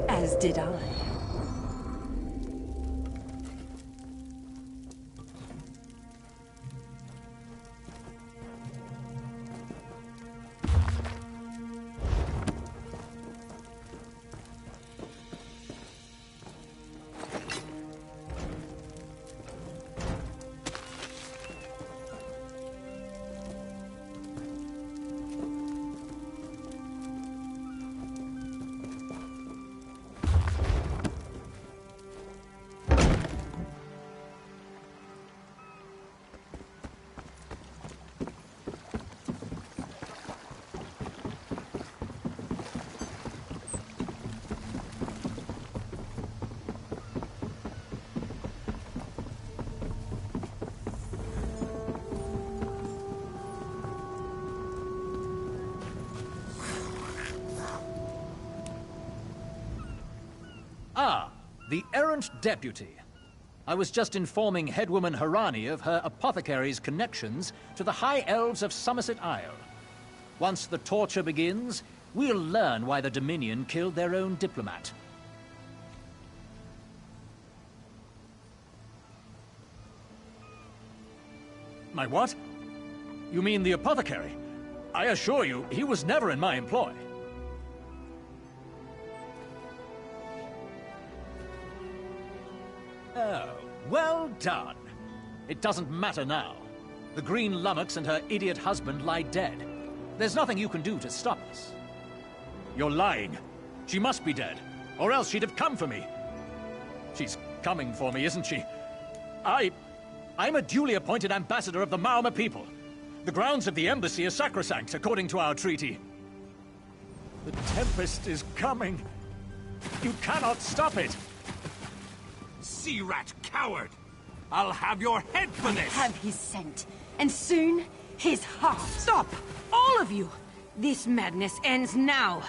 As did I. Ah, the errant deputy. I was just informing Headwoman Harani of her apothecary's connections to the High Elves of Somerset Isle. Once the torture begins, we'll learn why the Dominion killed their own diplomat. My what? You mean the apothecary? I assure you, he was never in my employ. Oh, well done. It doesn't matter now. The Green Lummox and her idiot husband lie dead. There's nothing you can do to stop us. You're lying. She must be dead, or else she'd have come for me. She's coming for me, isn't she? I'm a duly appointed ambassador of the Mauma people. The grounds of the embassy are sacrosanct, according to our treaty. The Tempest is coming. You cannot stop it. Sea rat coward! I'll have your head for this! I have his scent, and soon, his heart. Stop! All of you! This madness ends now!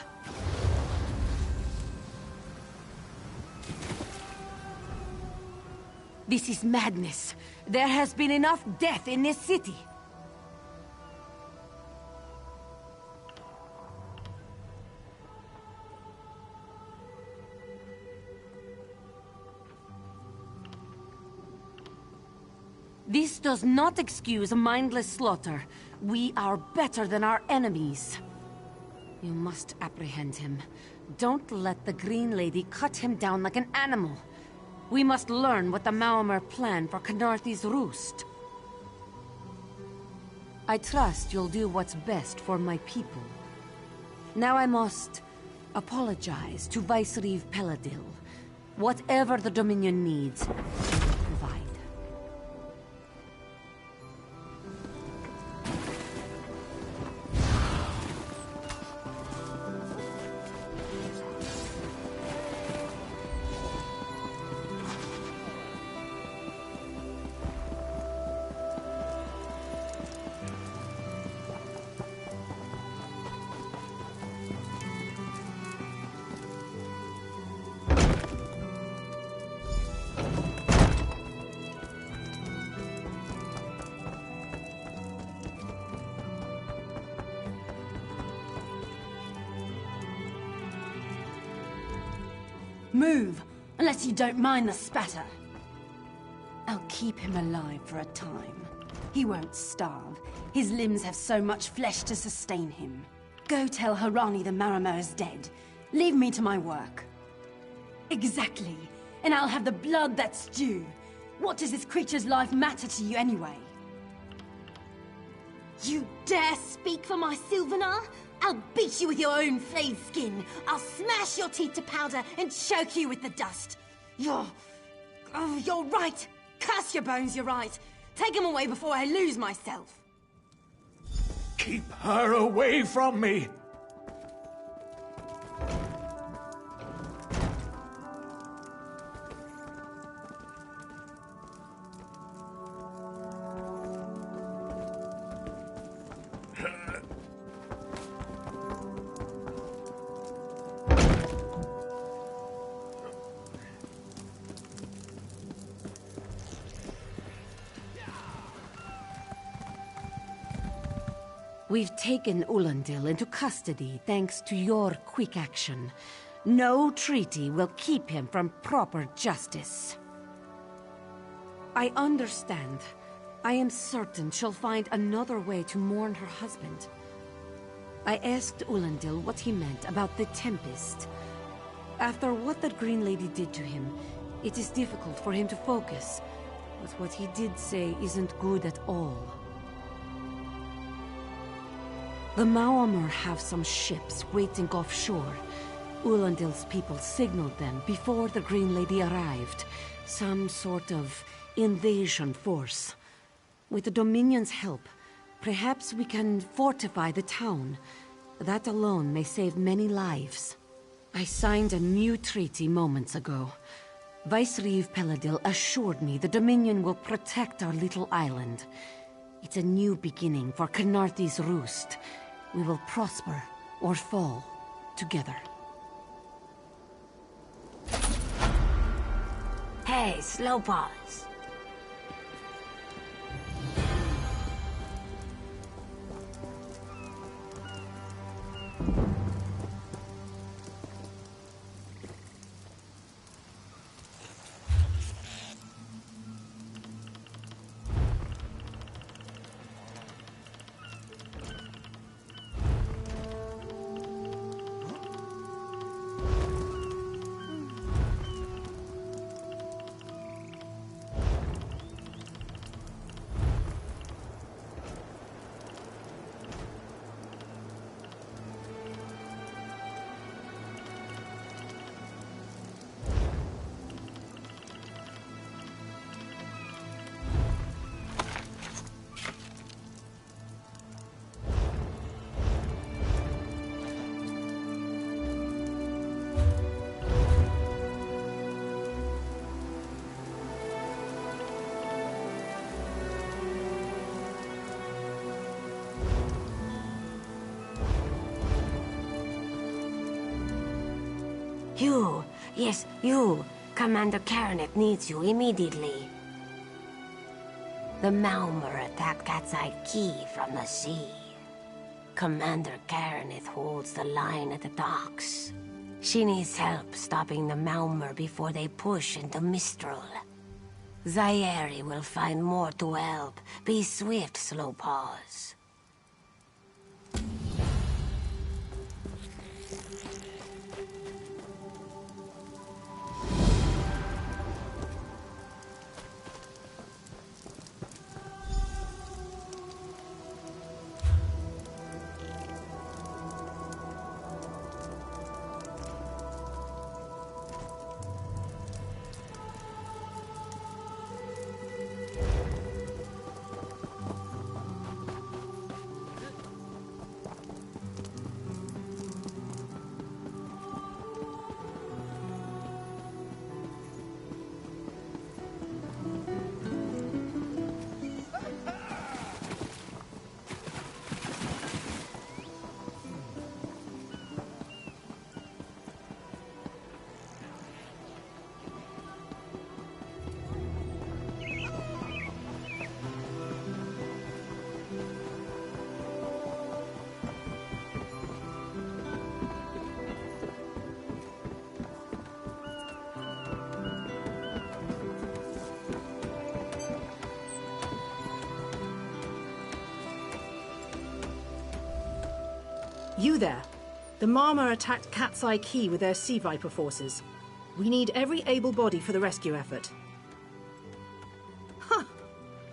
This is madness. There has been enough death in this city. This does not excuse mindless slaughter. We are better than our enemies. You must apprehend him. Don't let the Green Lady cut him down like an animal. We must learn what the Maumar plan for Khenarthi's roost. I trust you'll do what's best for my people. Now I must apologize to Vicereeve Peladil. Whatever the Dominion needs, I will provide. Move, unless you don't mind the spatter. I'll keep him alive for a time. He won't starve. His limbs have so much flesh to sustain him. Go tell Harani the Maramir is dead. Leave me to my work. Exactly. And I'll have the blood that's due. What does this creature's life matter to you anyway? You dare speak for my Sylvanar? I'll beat you with your own flayed skin. I'll smash your teeth to powder and choke you with the dust. You're right. Curse your bones, you're right. Take him away before I lose myself. Keep her away from me! We've taken Ulandil into custody thanks to your quick action. No treaty will keep him from proper justice. I understand. I am certain she'll find another way to mourn her husband. I asked Ulandil what he meant about the Tempest. After what that Green Lady did to him, it is difficult for him to focus. But what he did say isn't good at all. The Maormer have some ships waiting offshore. Ulandil's people signaled them before the Green Lady arrived. Some sort of invasion force. With the Dominion's help, perhaps we can fortify the town. That alone may save many lives. I signed a new treaty moments ago. Vicereeve Peladil assured me the Dominion will protect our little island. It's a new beginning for Khenarthi's Roost. We will prosper or fall together. Hey, slow pause. You! Yes, you! Commander Karanet needs you immediately. The Maormer attacked Cat's-Eye Key from the sea. Commander Karanet holds the line at the docks. She needs help stopping the Maormer before they push into Mistral. Zairi will find more to help. Be swift, Slowpaws. You there. The Marmor attacked Cat's Eye Key with their Sea Viper forces. We need every able body for the rescue effort. Huh!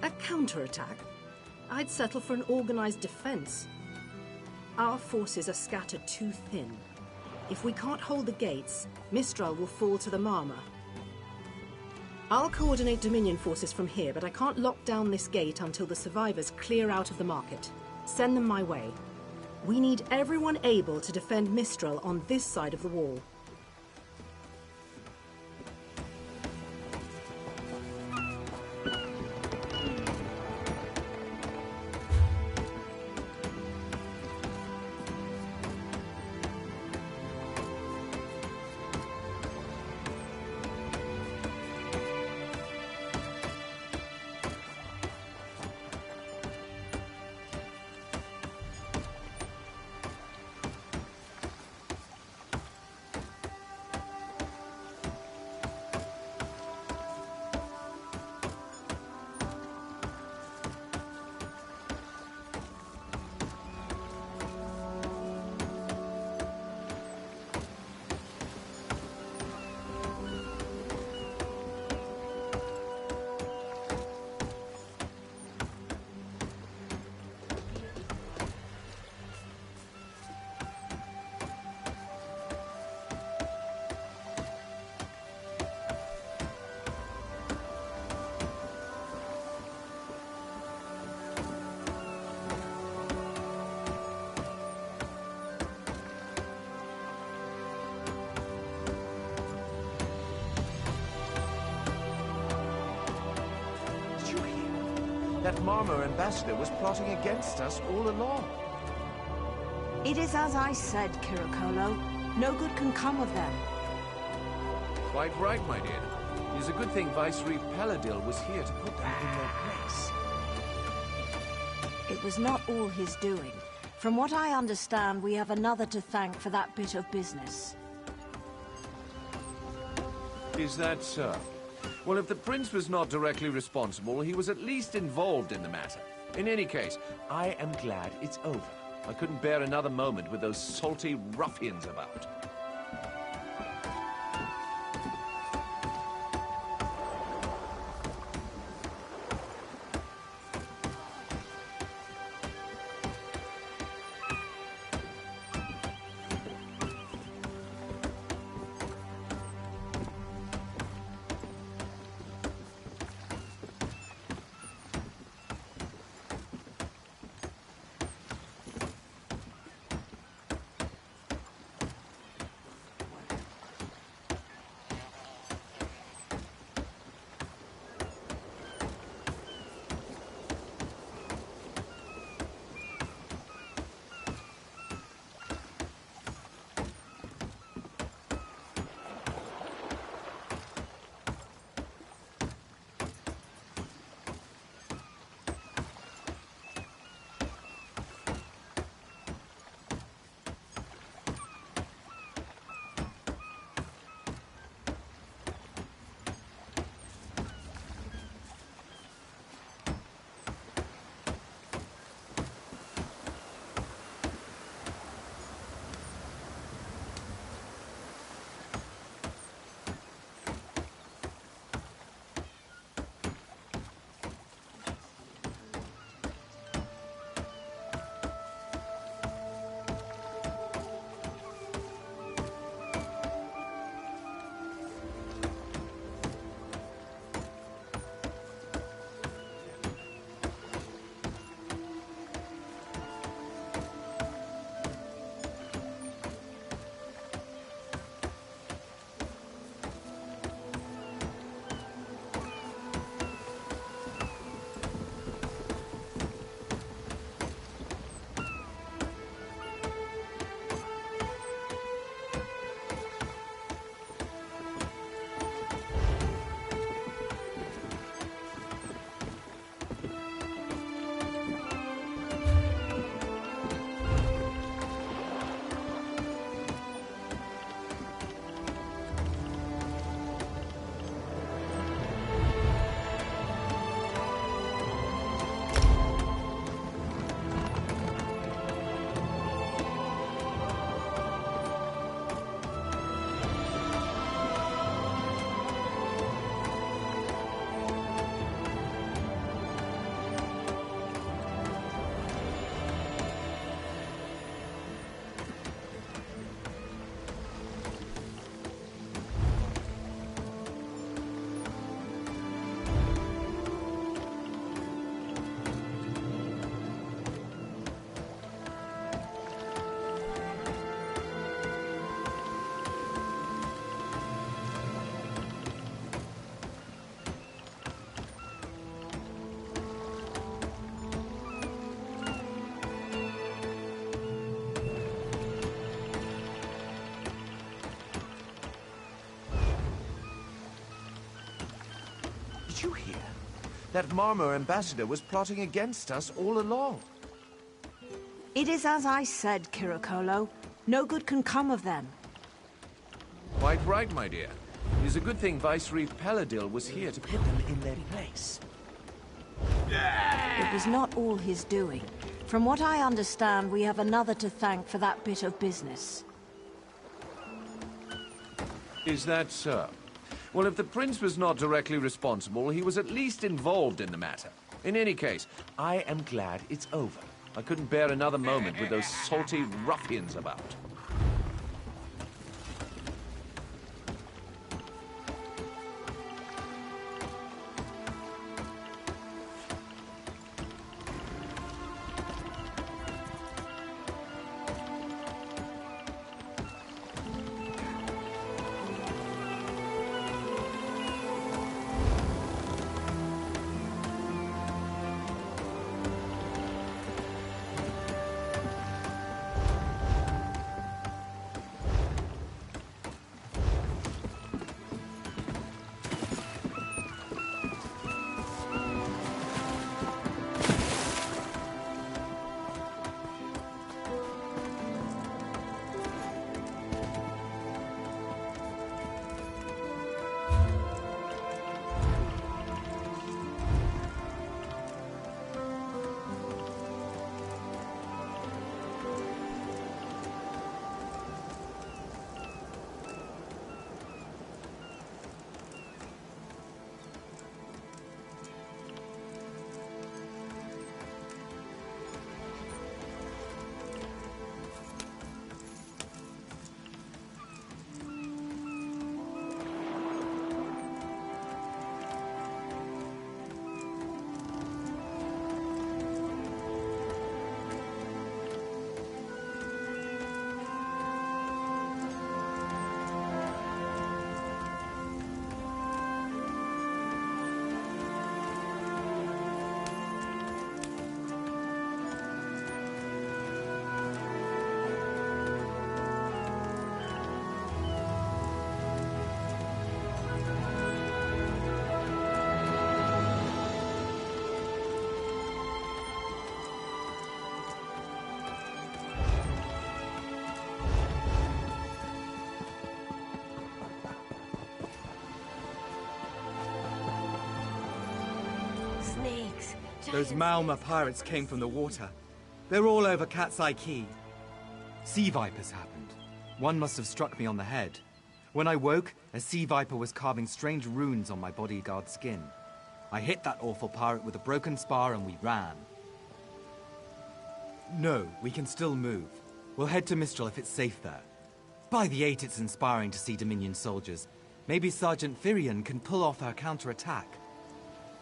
A counterattack? I'd settle for an organized defense. Our forces are scattered too thin. If we can't hold the gates, Mistral will fall to the Marmor. I'll coordinate Dominion forces from here, but I can't lock down this gate until the survivors clear out of the market. Send them my way. We need everyone able to defend Mistral on this side of the wall. That Marmor ambassador was plotting against us all along. It is as I said, Kirikolo. No good can come of them. Quite right, my dear. It is a good thing Viceroy Paladil was here to put them in their place. It was not all his doing. From what I understand, we have another to thank for that bit of business. Is that so? Well, if the prince was not directly responsible, he was at least involved in the matter. In any case, I am glad it's over. I couldn't bear another moment with those salty ruffians about. Didn't you hear? That Marmor ambassador was plotting against us all along. It is as I said, Kirikolo. No good can come of them. Quite right, my dear. It is a good thing Vicereeve Paladil was here to put them in their place. It was not all his doing. From what I understand, we have another to thank for that bit of business. Is that so? Well, if the prince was not directly responsible, he was at least involved in the matter. In any case, I am glad it's over. I couldn't bear another moment with those salty ruffians about. Snakes. Those Malma pirates came from the water. They're all over Cat's Eye Key. Sea vipers happened. One must have struck me on the head. When I woke, a sea viper was carving strange runes on my bodyguard's skin. I hit that awful pirate with a broken spar and we ran. No, we can still move. We'll head to Mistral if it's safe there. By the 8, it's inspiring to see Dominion soldiers. Maybe Sergeant Firion can pull off our counterattack.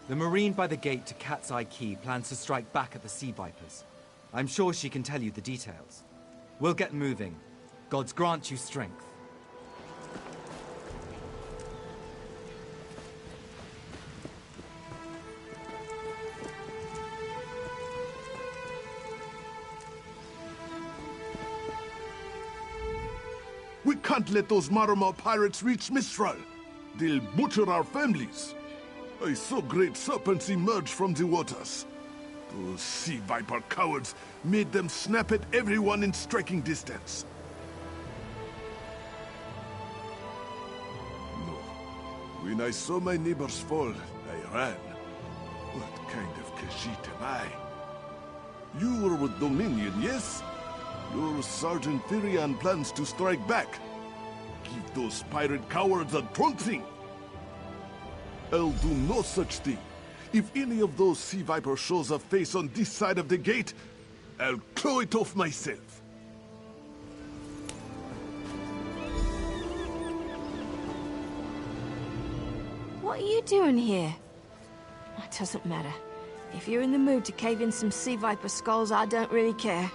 The Marine by the gate to Cat's Eye Key plans to strike back at the Sea Vipers. I'm sure she can tell you the details. We'll get moving. Gods grant you strength. We can't let those Marmor pirates reach Mistral. They'll butcher our families. I saw great serpents emerge from the waters. Those sea viper cowards made them snap at everyone in striking distance. No. When I saw my neighbors fall, I ran. What kind of Khajiit am I? You were with Dominion, yes? Your Sergeant Firion plans to strike back. Give those pirate cowards a trouncing. I'll do no such thing. If any of those sea vipers shows a face on this side of the gate, I'll claw it off myself. What are you doing here? It doesn't matter. If you're in the mood to cave in some sea viper skulls, I don't really care.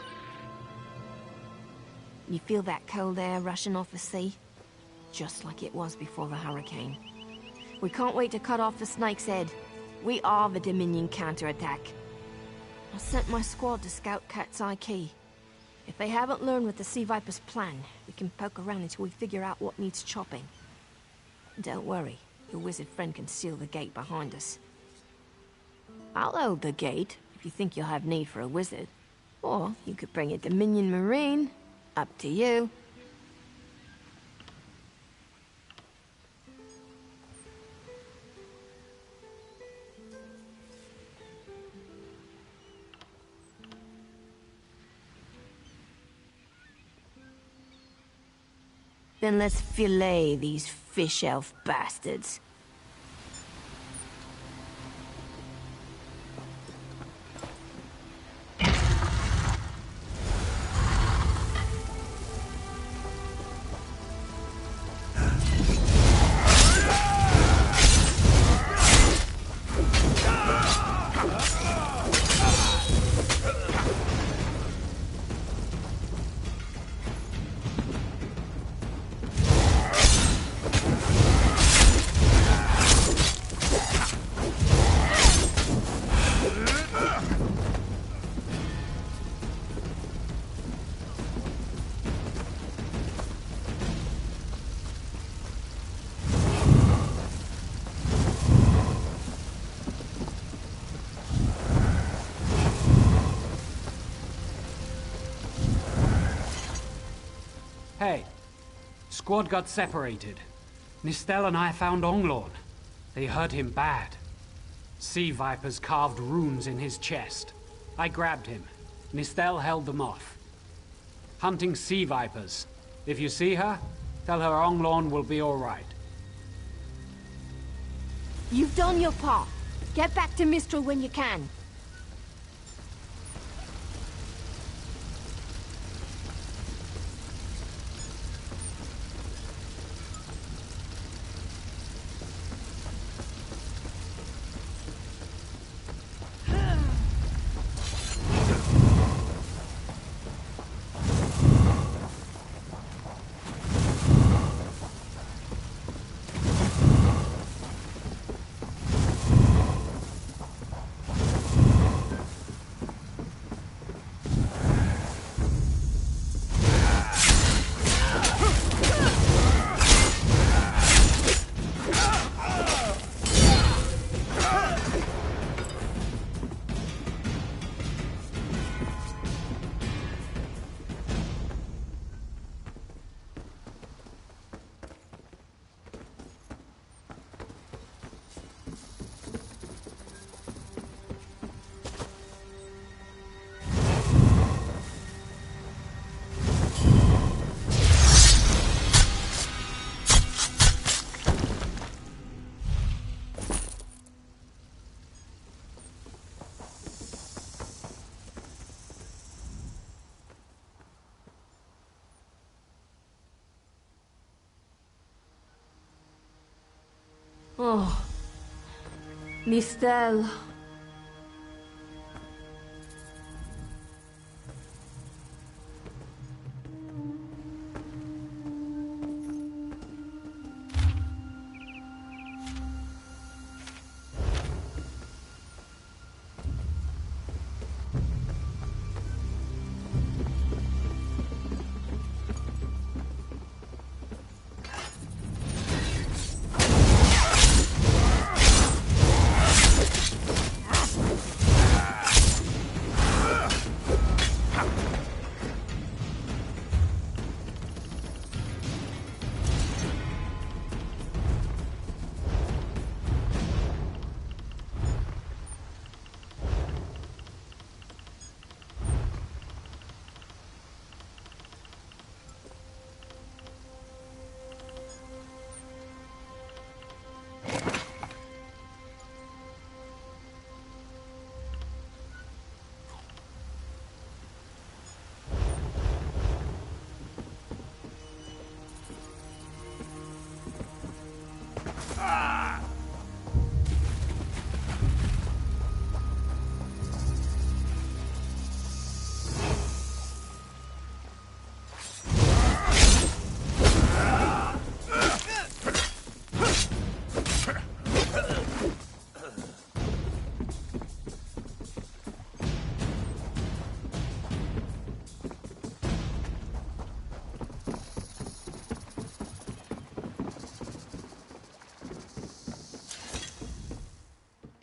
You feel that cold air rushing off the sea? Just like it was before the hurricane. We can't wait to cut off the snake's head. We are the Dominion counterattack. I sent my squad to scout Cat's Eye Key. If they haven't learned what the Sea Viper's plan, we can poke around until we figure out what needs chopping. Don't worry, Your wizard friend can seal the gate behind us. I'll hold the gate if you think you'll have need for a wizard. Or you could bring a Dominion Marine. Up to you. Then let's fillet these fish elf bastards. Hey, squad got separated. Nistel and I found Onglorn. They hurt him bad. Sea vipers carved runes in his chest. I grabbed him. Nistel held them off. Hunting sea vipers. If you see her, tell her Onglorn will be all right. You've done your part. Get back to Mistral when you can. Oh, Nistel.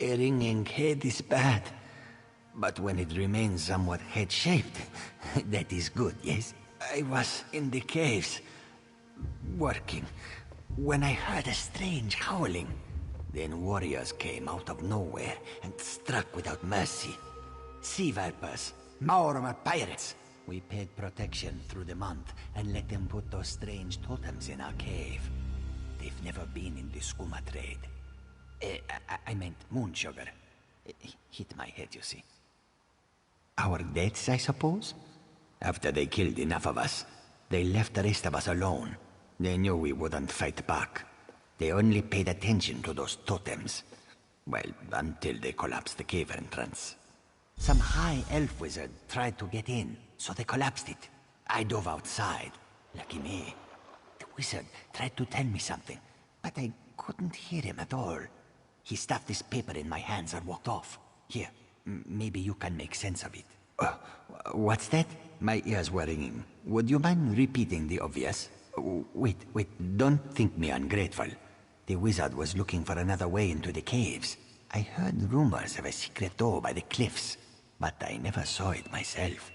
A ringing head is bad. But when it remains somewhat head-shaped, that is good, yes? I was in the caves, working, when I heard a strange howling. Then warriors came out of nowhere and struck without mercy. Sea vipers, Maormer pirates. We paid protection through the month and let them put those strange totems in our cave. They've never been in the skooma trade. I meant moon sugar. Hit my head, you see. Our deaths, I suppose? After they killed enough of us, they left the rest of us alone. They knew we wouldn't fight back. They only paid attention to those totems. Well, until they collapsed the cave entrance. Some high elf wizard tried to get in, so they collapsed it. I dove outside. Lucky me. The wizard tried to tell me something, but I couldn't hear him at all. He stuffed this paper in my hands and walked off. Here, maybe you can make sense of it. What's that? My ears were ringing. Would you mind repeating the obvious? Wait, don't think me ungrateful. The wizard was looking for another way into the caves. I heard rumors of a secret door by the cliffs, but I never saw it myself.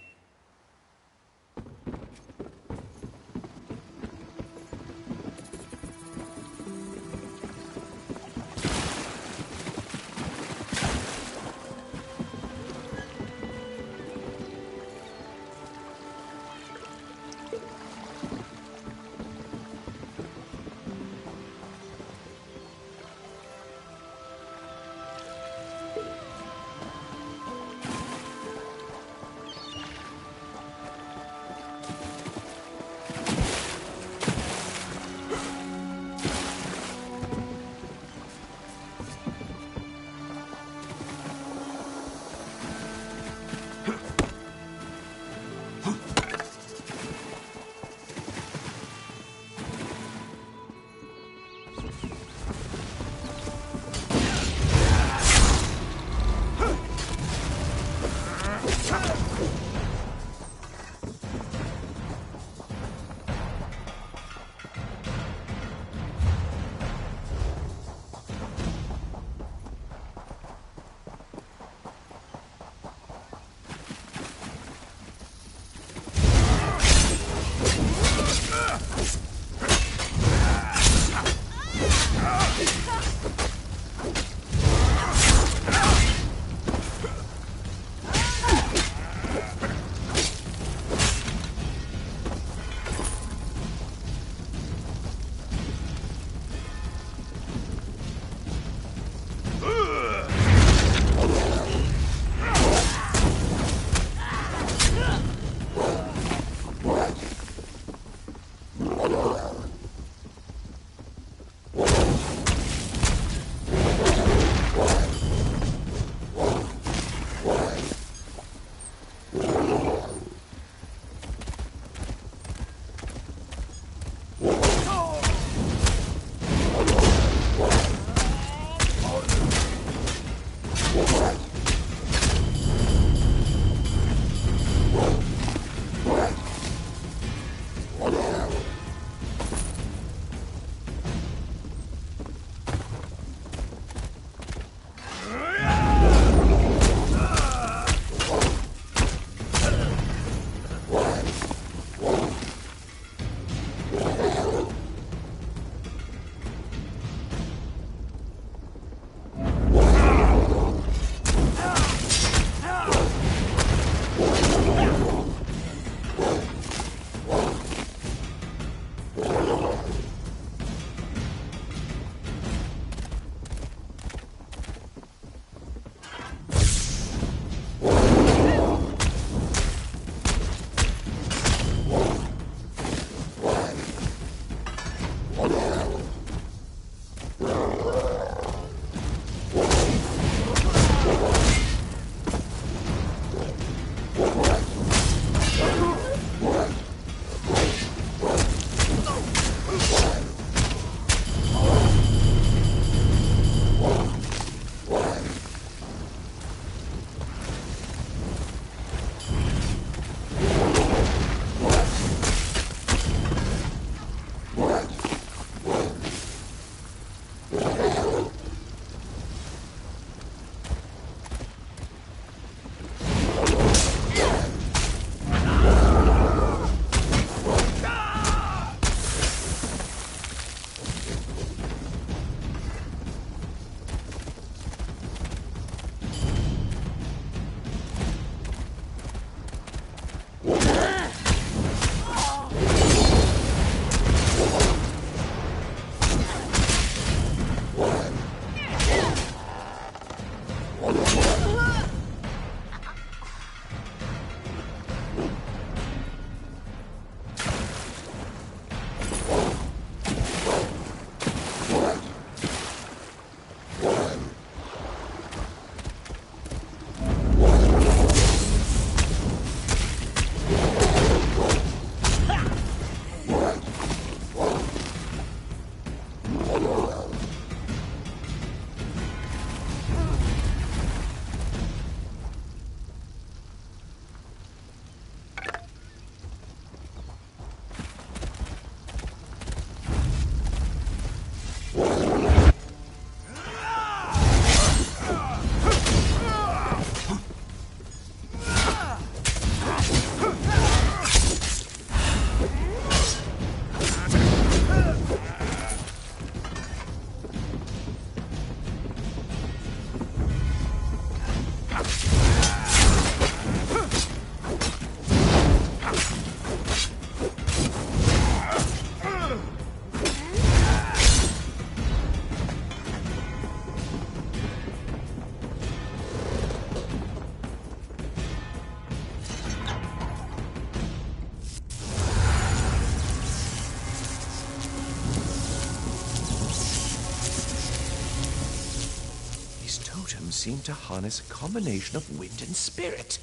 Seem to harness a combination of wind and spirit.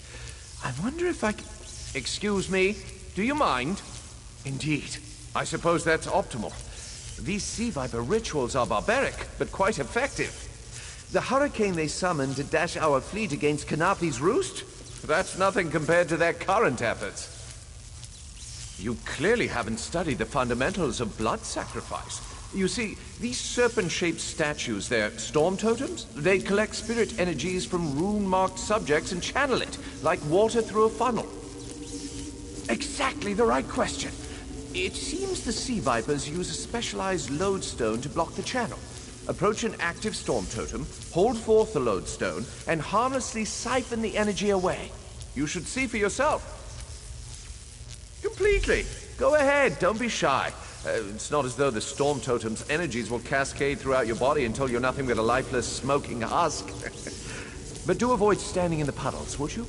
I wonder if I can... Excuse me, do you mind? Indeed. I suppose that's optimal. These Sea Viper rituals are barbaric, but quite effective. The hurricane they summoned to dash our fleet against Kanafi's roost? That's nothing compared to their current efforts. You clearly haven't studied the fundamentals of blood sacrifice. You see, these serpent-shaped statues, they're storm totems. They collect spirit energies from rune-marked subjects and channel it, like water through a funnel. Exactly the right question. It seems the Sea Vipers use a specialized lodestone to block the channel. Approach an active storm totem, hold forth the lodestone, and harmlessly siphon the energy away. You should see for yourself. Completely. Go ahead, don't be shy. It's not as though the storm totem's energies will cascade throughout your body until you're nothing but a lifeless, smoking husk. But do avoid standing in the puddles, would you?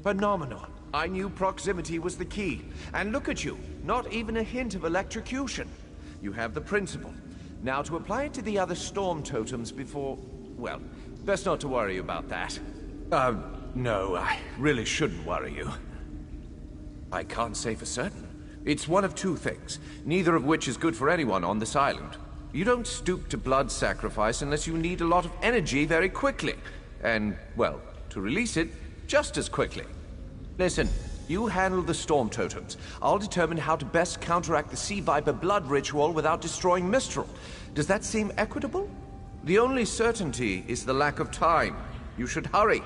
Phenomenon. I knew proximity was the key. And look at you, not even a hint of electrocution. You have the principle. Now to apply it to the other storm totems before... well, best not to worry about that. No, I really shouldn't worry you. I can't say for certain. It's one of two things, neither of which is good for anyone on this island. You don't stoop to blood sacrifice unless you need a lot of energy very quickly. And, well, to release it, just as quickly. Listen, you handle the storm totems. I'll determine how to best counteract the Sea Viper blood ritual without destroying Mistral. Does that seem equitable? The only certainty is the lack of time. You should hurry.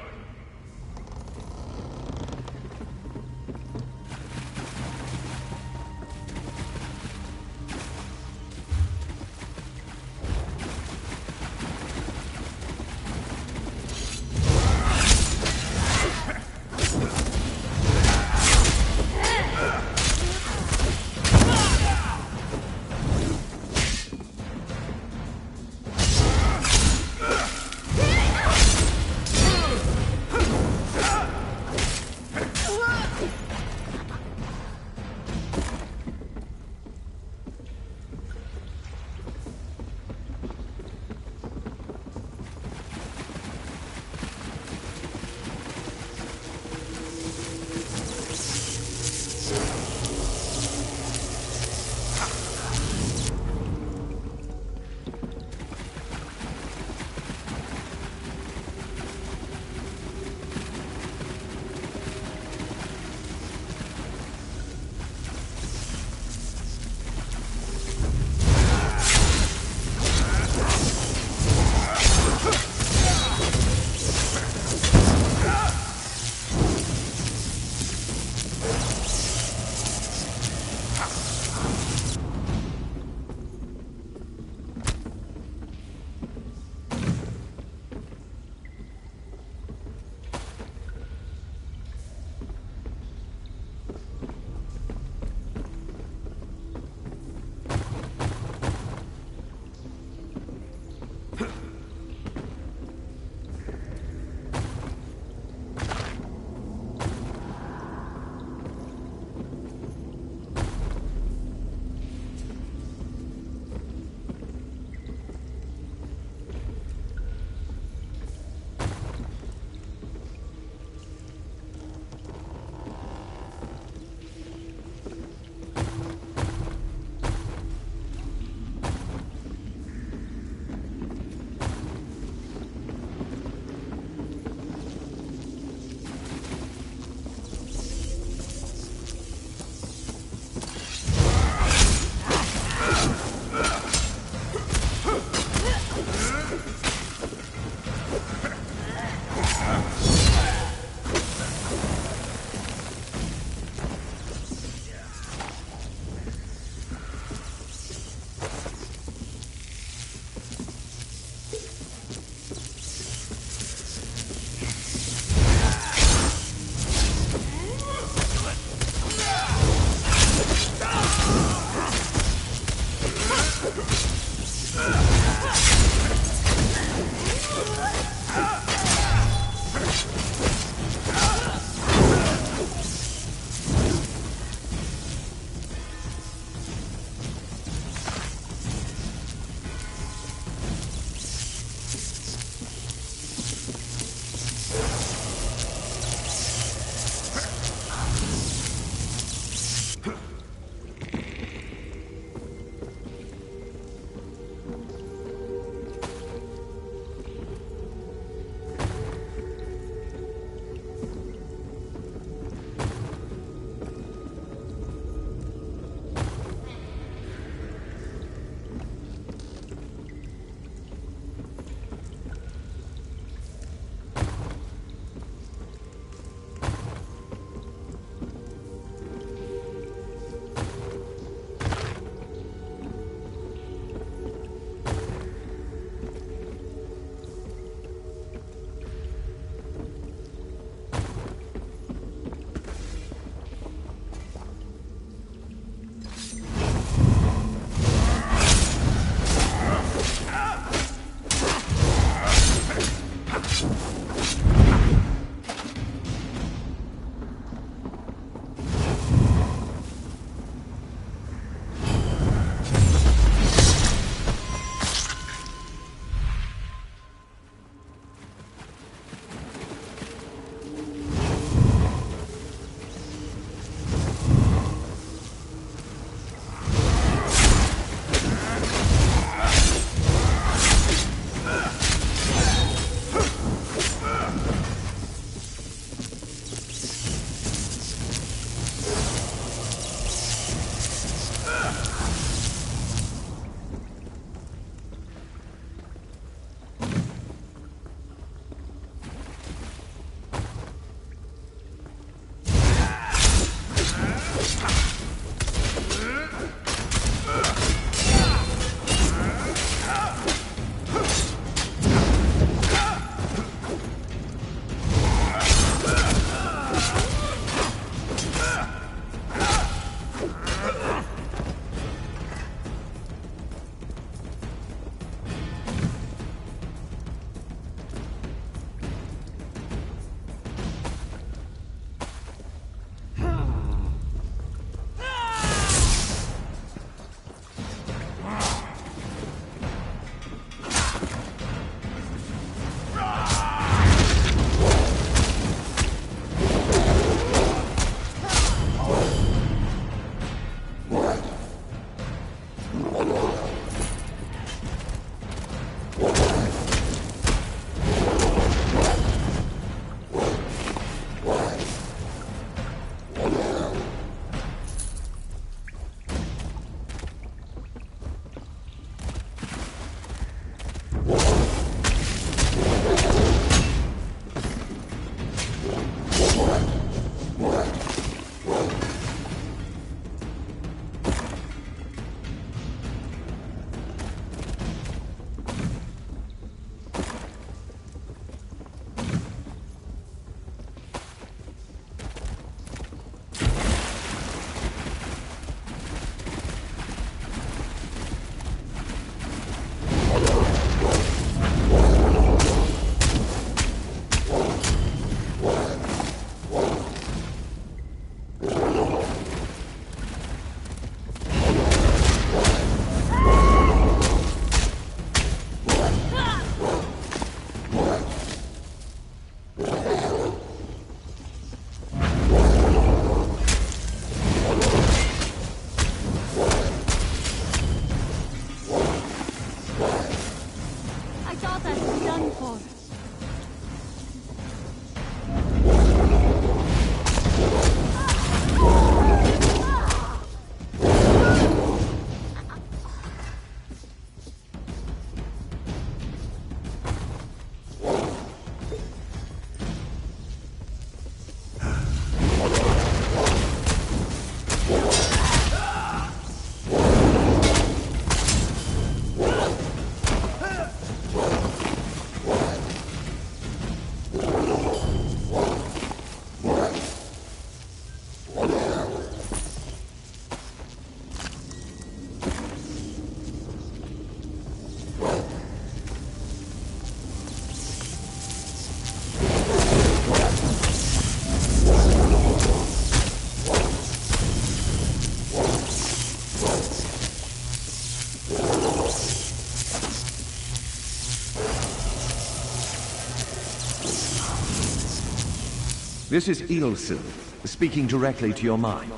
This is Eilsil, speaking directly to your mind.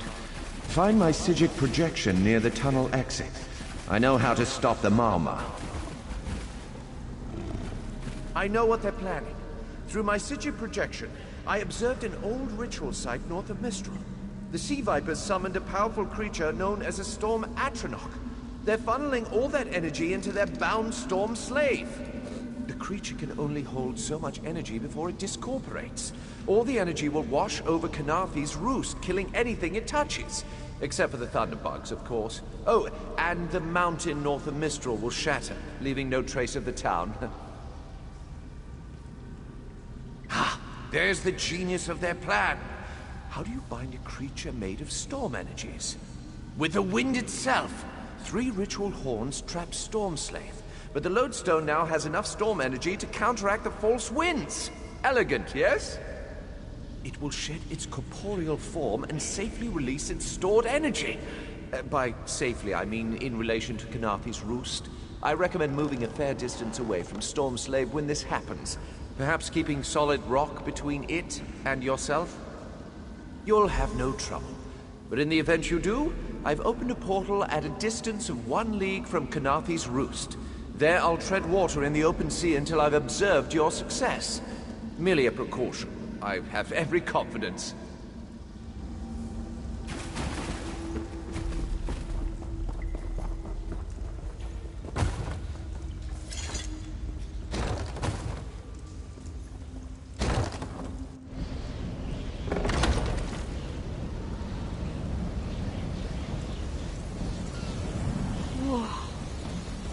Find my Psijic projection near the tunnel exit. I know how to stop the Mauma. I know what they're planning. Through my Psijic projection, I observed an old ritual site north of Mistral. The Sea Vipers summoned a powerful creature known as a Storm Atronach. They're funneling all that energy into their bound Storm Slave. The creature can only hold so much energy before it discorporates. All the energy will wash over Khenarthi's roost, killing anything it touches. Except for the Thunderbugs, of course. Oh, and the mountain north of Mistral will shatter, leaving no trace of the town. Ah, there's the genius of their plan. How do you bind a creature made of storm energies? With the wind itself. 3 ritual horns trap Storm Slave. But the lodestone now has enough storm energy to counteract the false winds. Elegant, yes? It will shed its corporeal form and safely release its stored energy. By safely, I mean in relation to Khenarthi's roost. I recommend moving a fair distance away from Storm Slave when this happens. Perhaps keeping solid rock between it and yourself? You'll have no trouble. But in the event you do, I've opened a portal at a distance of 1 league from Khenarthi's roost. There I'll tread water in the open sea until I've observed your success. Merely a precaution. I have every confidence.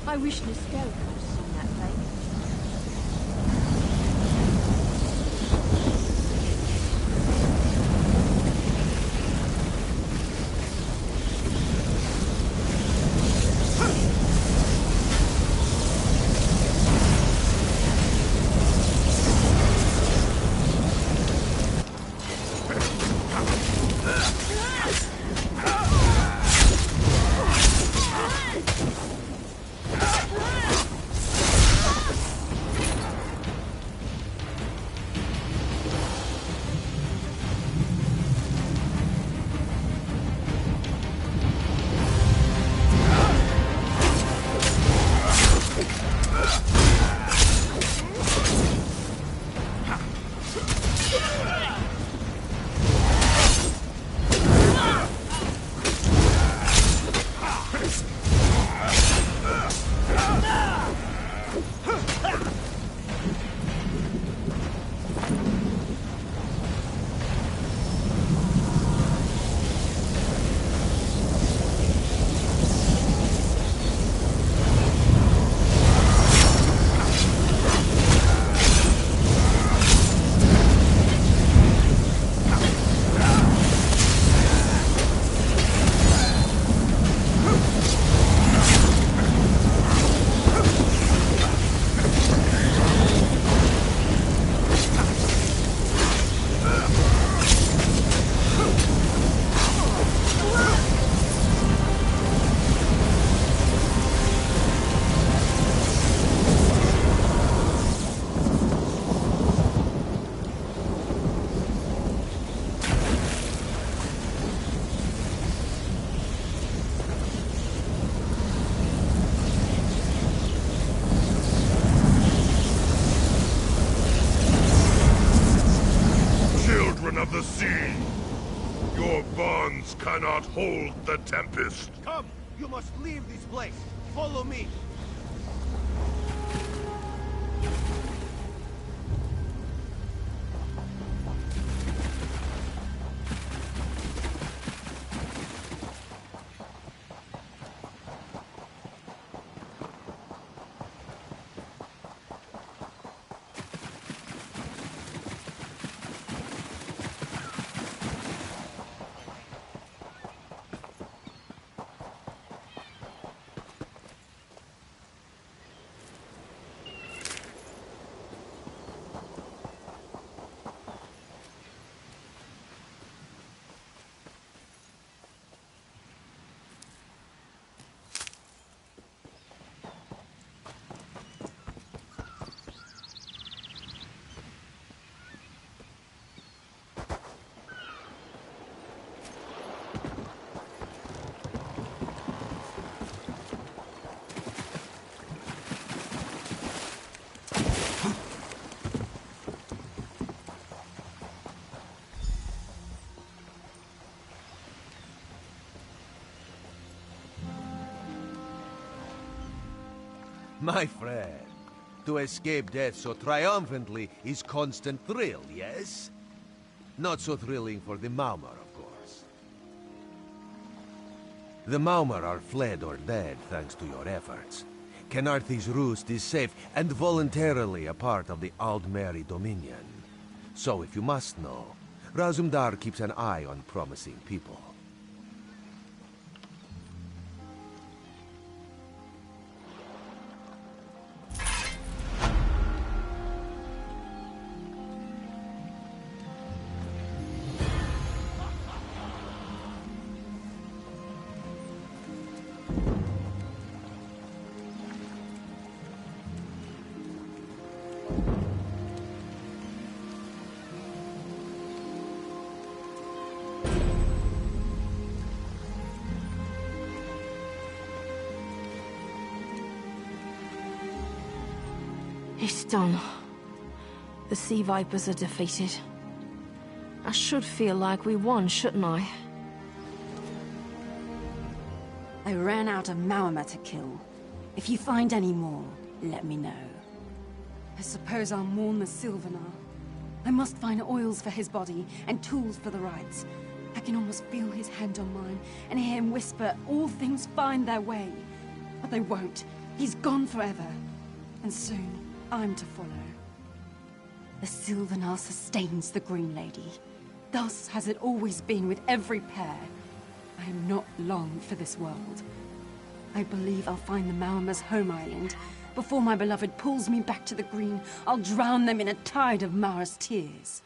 I wish Nistel could have seen that lake. Of the sea! Your bonds cannot hold the Tempest! Come! You must leave this place! Follow me! My friend, to escape death so triumphantly is constant thrill, yes? Not so thrilling for the Maumar, of course. The Maumar are fled or dead thanks to your efforts. Khenarthi's Roost is safe and voluntarily a part of the Aldmeri Dominion. So if you must know, Razumdar keeps an eye on promising people. It's done. The Sea Vipers are defeated. I should feel like we won, shouldn't I? I ran out of Maumar to kill. If you find any more, let me know. I suppose I'll mourn the Sylvanar. I must find oils for his body and tools for the rites. I can almost feel his hand on mine and hear him whisper all things find their way. But they won't. He's gone forever. And soon, I'm to follow. The Sylvanar sustains the Green Lady. Thus has it always been with every pair. I am not long for this world. I believe I'll find the Maumar's home island. Before my beloved pulls me back to the Green, I'll drown them in a tide of Mara's tears.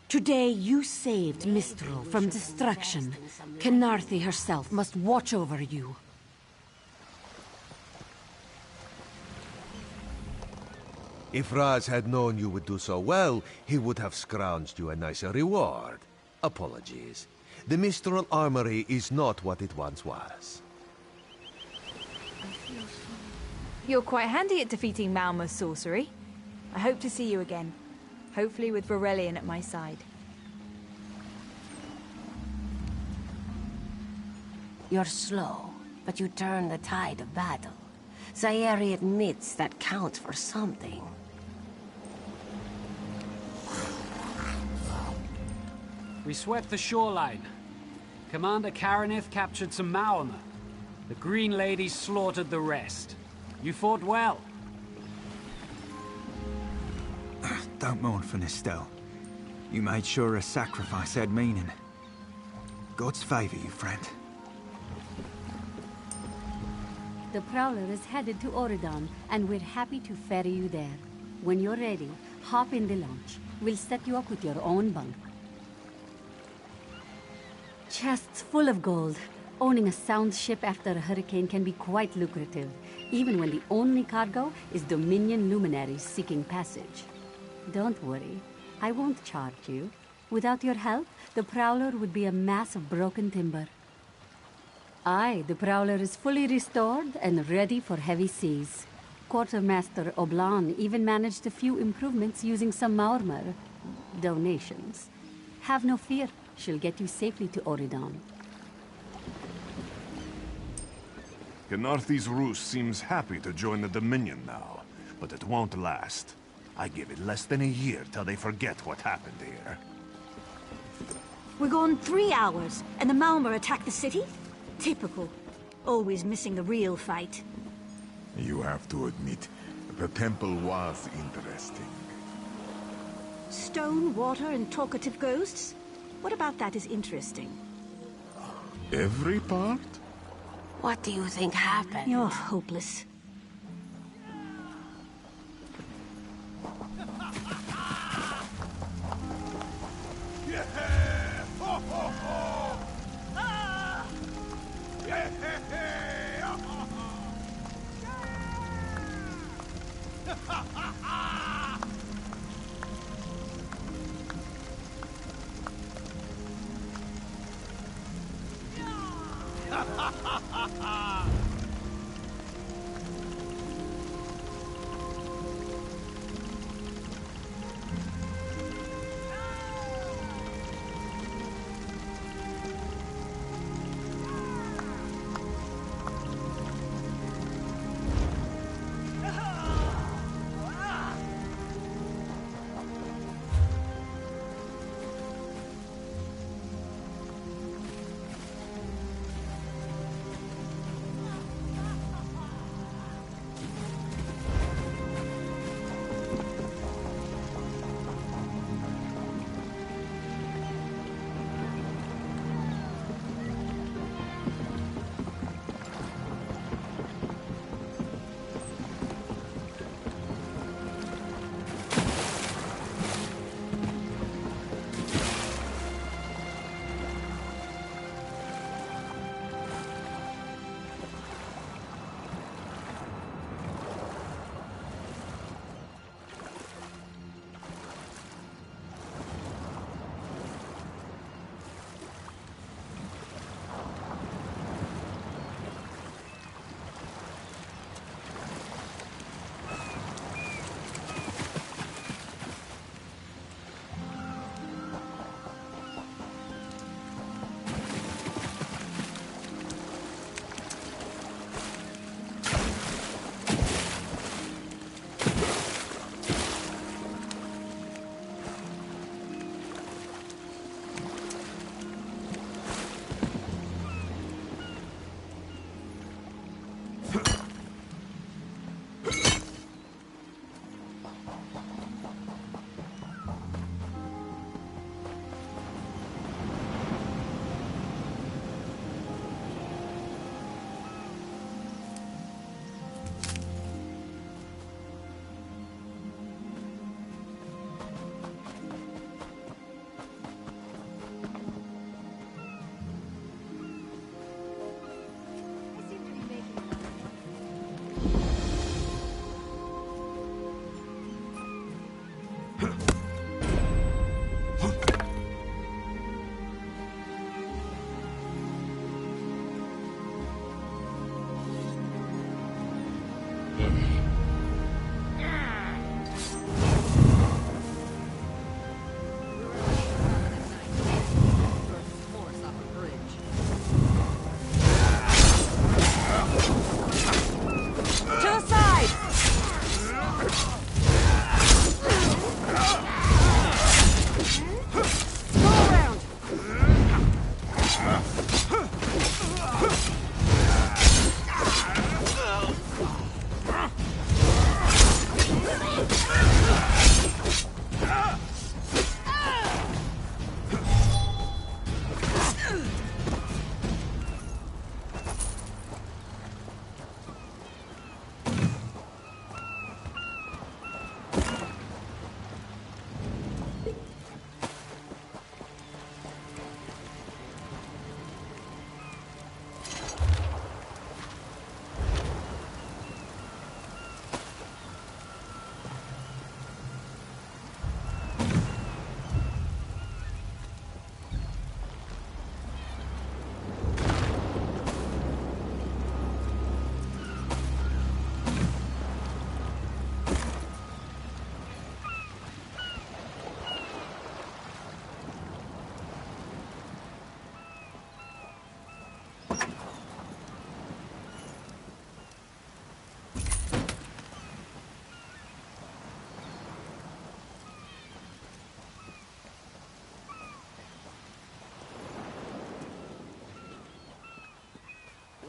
Today you saved Mistral from destruction. Khenarthi herself must watch over you. If Raz had known you would do so well, he would have scrounged you a nicer reward. Apologies. The Mistral Armory is not what it once was. You're quite handy at defeating Malma's sorcery. I hope to see you again. Hopefully with Varelian at my side. You're slow, but you turn the tide of battle. Sayeri admits that counts for something. We swept the shoreline. Commander Karanith captured some Maumar. The Green Lady slaughtered the rest. You fought well. Don't mourn for Nistel. You made sure a sacrifice had meaning. God's favor you, friend. The Prowler is headed to Oridon, and we're happy to ferry you there. When you're ready, hop in the launch. We'll set you up with your own bunk. Chests full of gold. Owning a sound ship after a hurricane can be quite lucrative, even when the only cargo is Dominion luminaries seeking passage. Don't worry, I won't charge you. Without your help, the Prowler would be a mass of broken timber. Aye, the Prowler is fully restored and ready for heavy seas. Quartermaster Oblan even managed a few improvements using some Maumar donations. Have no fear, she'll get you safely to Oridon. Khenarthi's Roost seems happy to join the Dominion now, but it won't last. I give it less than a year till they forget what happened here. We're gone 3 hours, and the Maumar attack the city? Typical. Always missing the real fight. You have to admit, the temple was interesting. Stone, water, and talkative ghosts? What about that is interesting? Every part? What do you think happened? You're hopeless.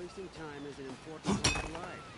Wasting time is an important part of life.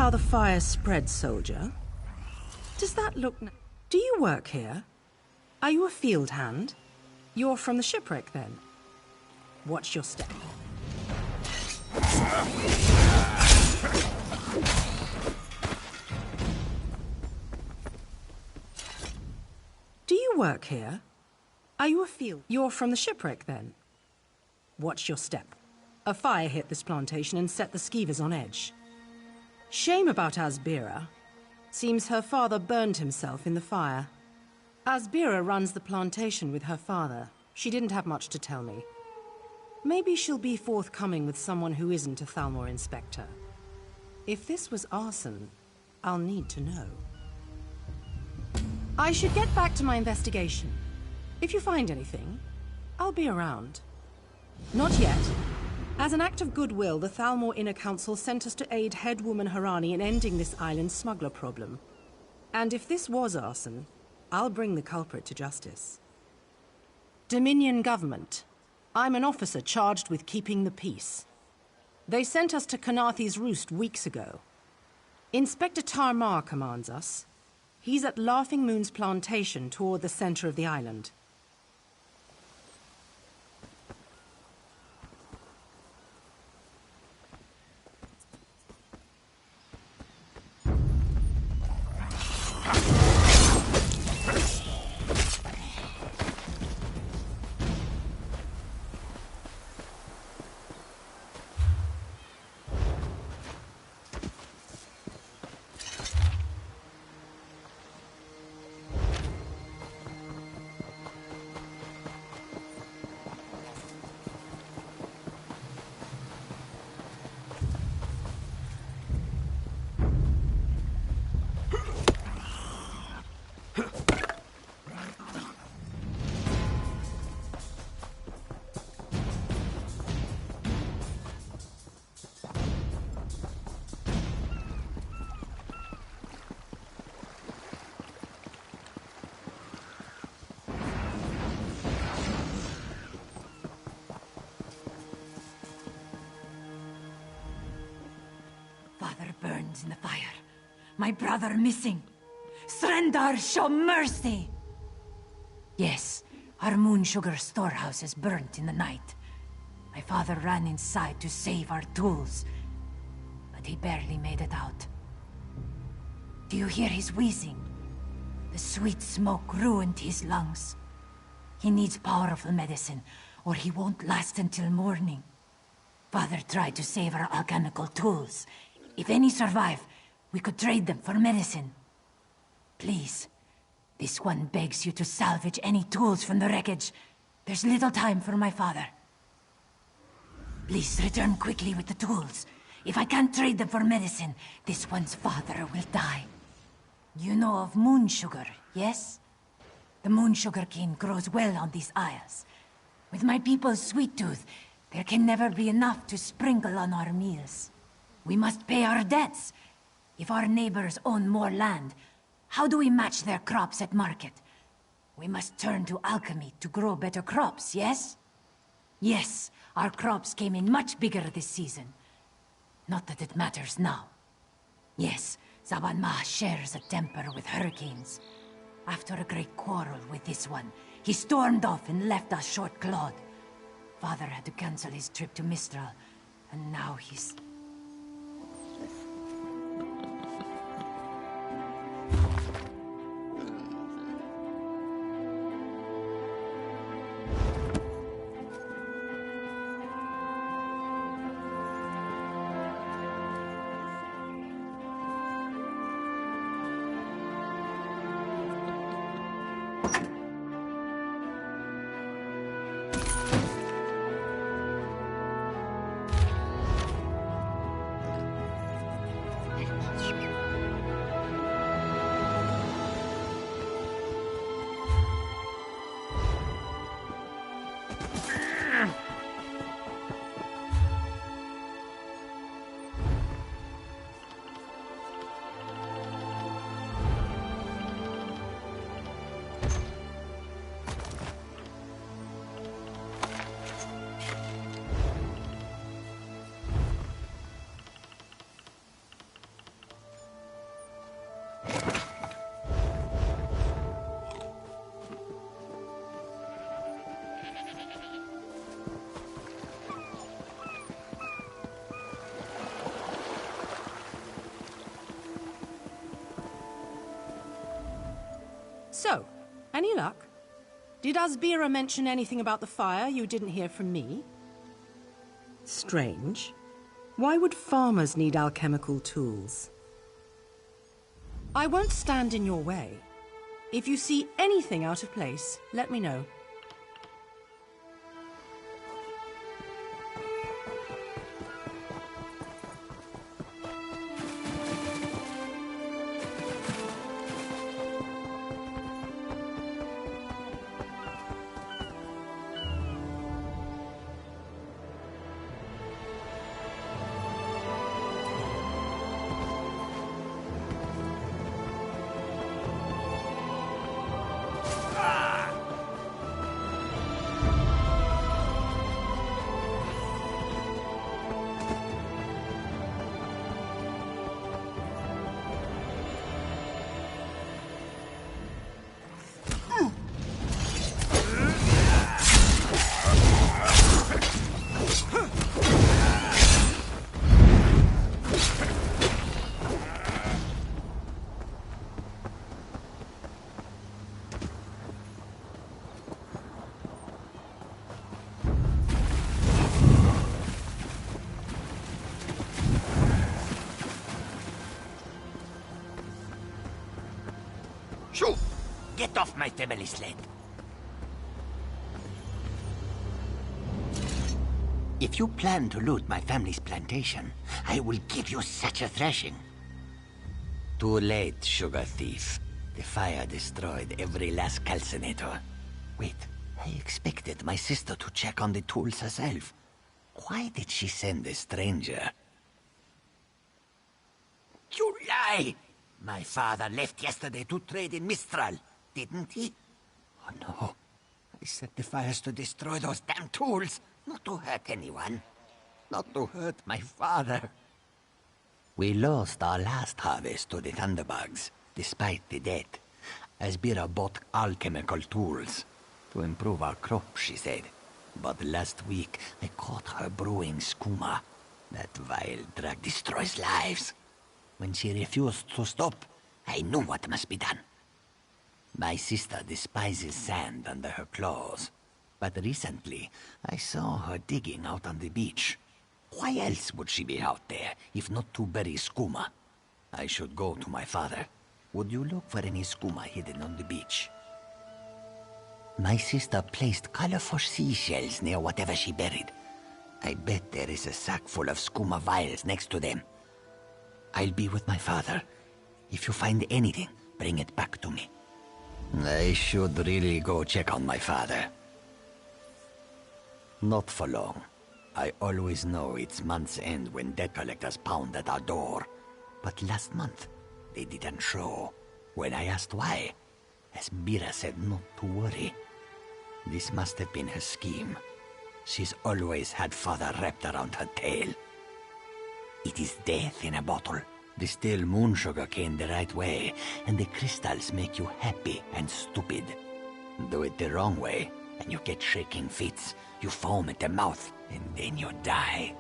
how the fire spread, soldier? Does that look... Do you work here? Are you a field hand? You're from the shipwreck, then? Watch your step. Do you work here? Are you a field? You're from the shipwreck, then? Watch your step. A fire hit this plantation and set the Skeevers on edge. Shame about Asbira. Seems her father burned himself in the fire. Asbira runs the plantation with her father. She didn't have much to tell me. Maybe she'll be forthcoming with someone who isn't a Thalmor inspector. If this was arson, I'll need to know. I should get back to my investigation. If you find anything, I'll be around. Not yet. As an act of goodwill, the Thalmor Inner Council sent us to aid Headwoman Harani in ending this island's smuggler problem. And if this was arson, I'll bring the culprit to justice. Dominion government. I'm an officer charged with keeping the peace. They sent us to Kanathis Roost weeks ago. Inspector Tarmar commands us. He's at Laughing Moon's plantation toward the center of the island. Father burns in the fire. My brother missing. Srendar, show mercy! Yes, our moon sugar storehouse is burnt in the night. My father ran inside to save our tools, but he barely made it out. Do you hear his wheezing? The sweet smoke ruined his lungs. He needs powerful medicine, or he won't last until morning. Father tried to save our alchemical tools. If any survive, we could trade them for medicine. Please, this one begs you to salvage any tools from the wreckage. There's little time for my father. Please return quickly with the tools. If I can't trade them for medicine, this one's father will die. You know of moon sugar, yes? The moon sugar cane grows well on these isles. With my people's sweet tooth, there can never be enough to sprinkle on our meals. We must pay our debts. If our neighbors own more land, how do we match their crops at market? We must turn to alchemy to grow better crops, yes? Yes, our crops came in much bigger this season. Not that it matters now. Yes, Zaban Mah shares a temper with hurricanes. After a great quarrel with this one, he stormed off and left us short-clawed. Father had to cancel his trip to Mistral, and now he's... So, any luck? Did Asbira mention anything about the fire you didn't hear from me? Strange. Why would farmers need alchemical tools? I won't stand in your way. If you see anything out of place, let me know. Shoo! Get off my family sled. If you plan to loot my family's plantation, I will give you such a thrashing. Too late, sugar thief. The fire destroyed every last calcinator. Wait, I expected my sister to check on the tools herself. Why did she send a stranger? You lie! My father left yesterday to trade in Mistral, didn't he? Oh no. I set the fires to destroy those damn tools, not to hurt anyone. Not to hurt my father. We lost our last harvest to the Thunderbugs, despite the debt. Asbira bought alchemical tools to improve our crop, she said. But last week, I caught her brewing skooma. That vile drug destroys lives. When she refused to stop, I knew what must be done. My sister despises sand under her claws. But recently, I saw her digging out on the beach. Why else would she be out there, if not to bury skooma? I should go to my father. Would you look for any skooma hidden on the beach? My sister placed colorful seashells near whatever she buried. I bet there is a sack full of skooma vials next to them. I'll be with my father. If you find anything, bring it back to me. I should really go check on my father. Not for long. I always know it's month's end when debt collectors pound at our door. But last month, they didn't show. When I asked why, Asbira said not to worry. This must have been her scheme. She's always had father wrapped around her tail. It is death in a bottle. Distill moon sugar cane the right way, and the crystals make you happy and stupid. Do it the wrong way, and you get shaking fits. You foam at the mouth, and then you die.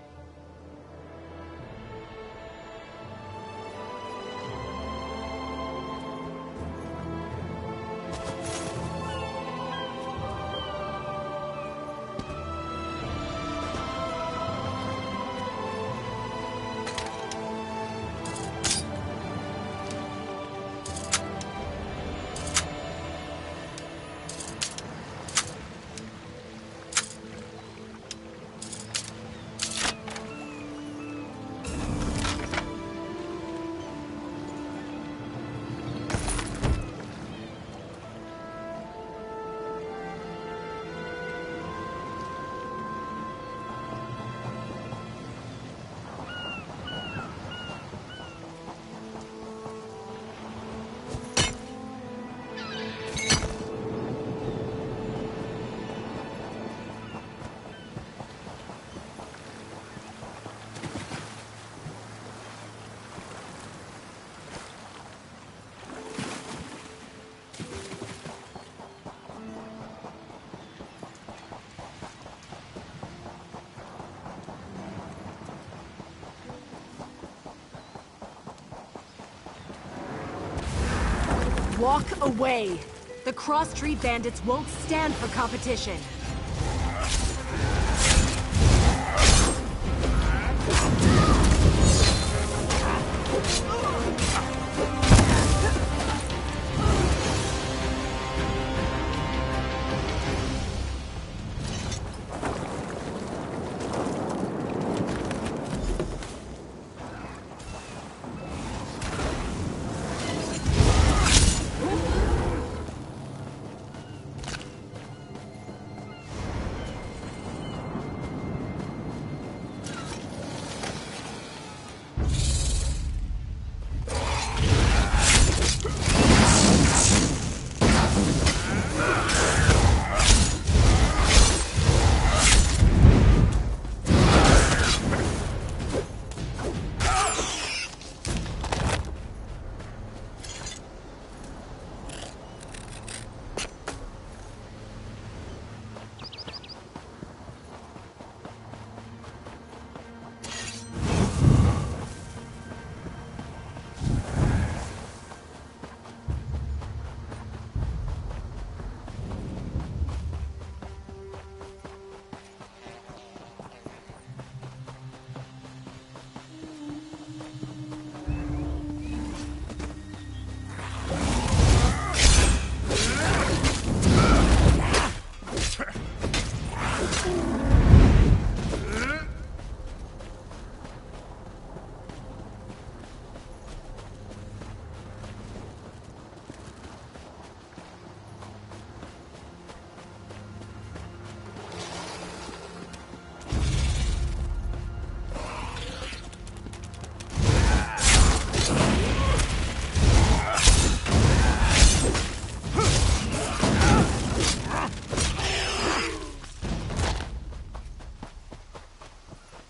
Walk away. The Cross Tree Bandits won't stand for competition.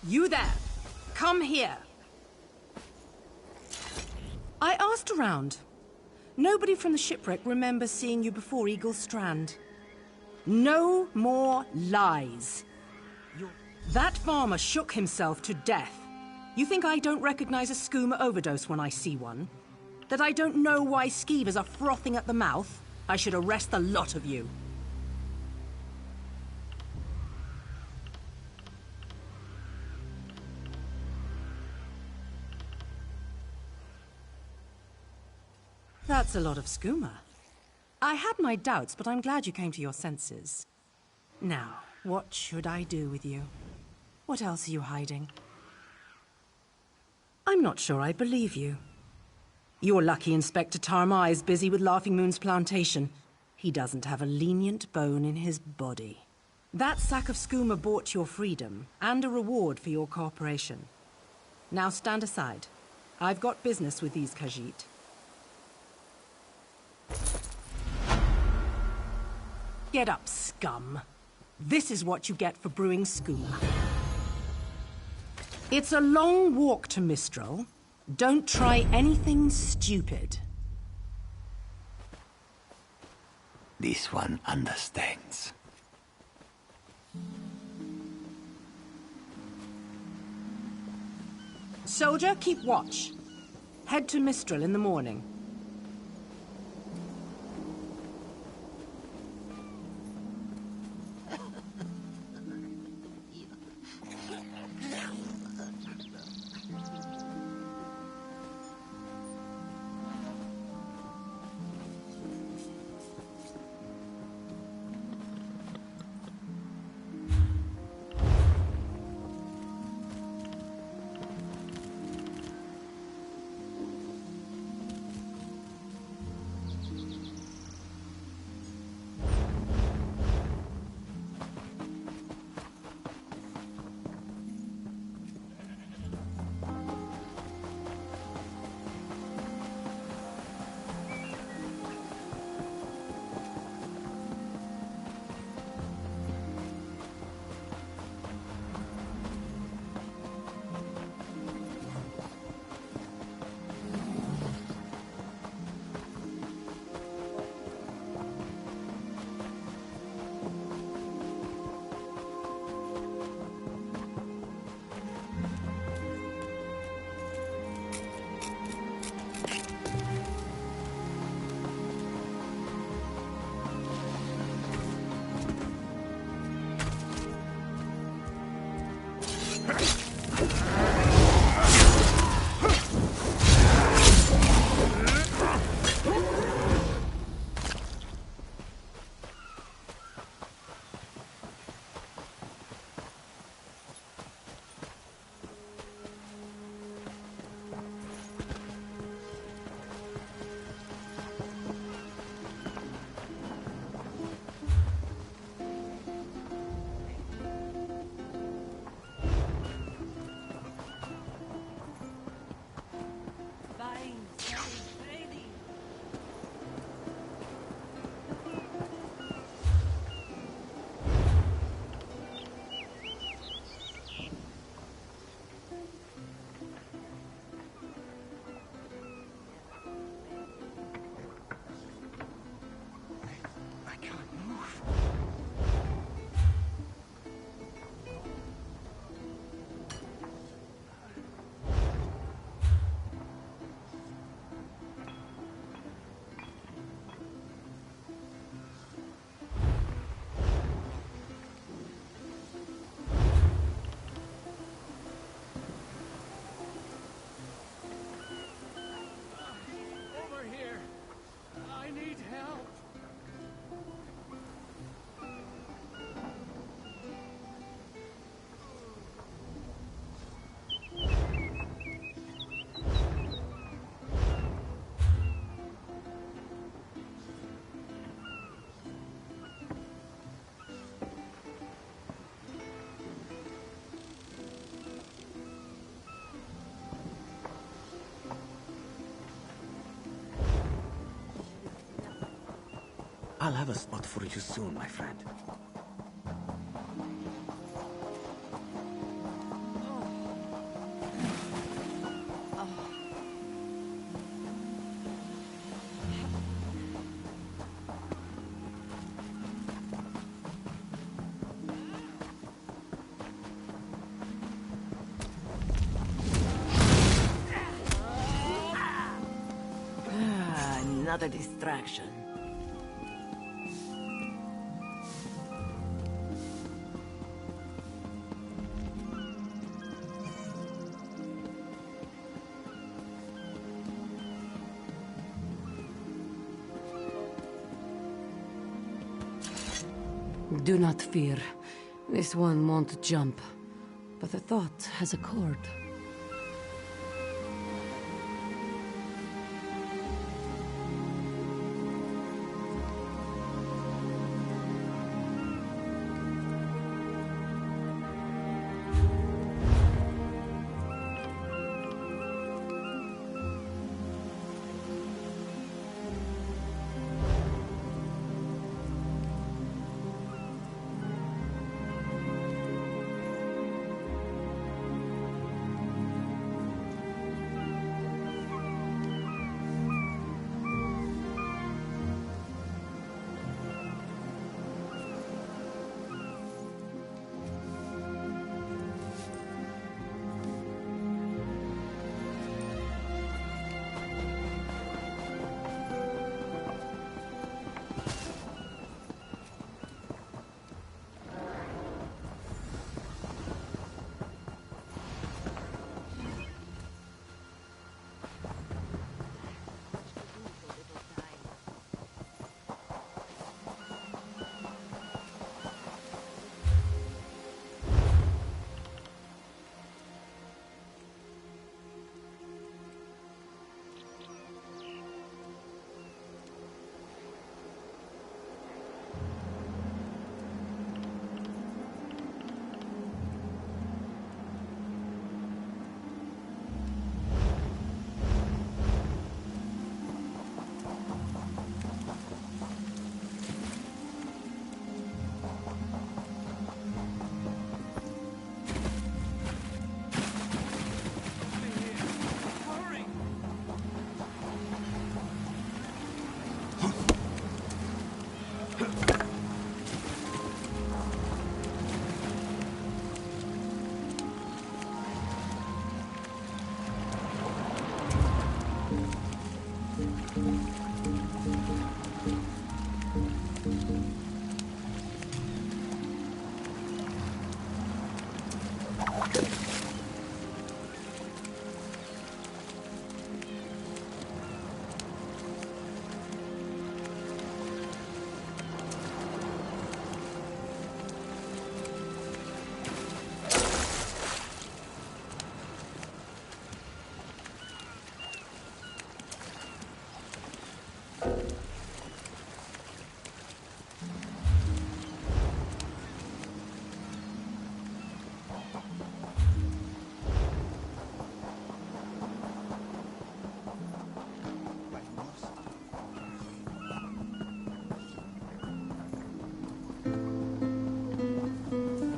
You there! Come here! I asked around. Nobody from the shipwreck remembers seeing you before Eagle Strand. No more lies. That farmer shook himself to death. You think I don't recognize a skooma overdose when I see one? That I don't know why skeevers are frothing at the mouth? I should arrest the lot of you. That's a lot of skooma. I had my doubts, but I'm glad you came to your senses. Now, what should I do with you? What else are you hiding? I'm not sure I believe you. You're lucky Inspector Tarmai is busy with Laughing Moon's plantation. He doesn't have a lenient bone in his body. That sack of skooma bought your freedom, and a reward for your cooperation. Now stand aside. I've got business with these Khajiit. Get up, scum. This is what you get for brewing skooma. It's a long walk to Mistral. Don't try anything stupid. This one understands. Soldier, keep watch. Head to Mistral in the morning. I'll have a spot for you soon, my friend. Another distraction. Do not fear. This one won't jump. But the thought has occurred.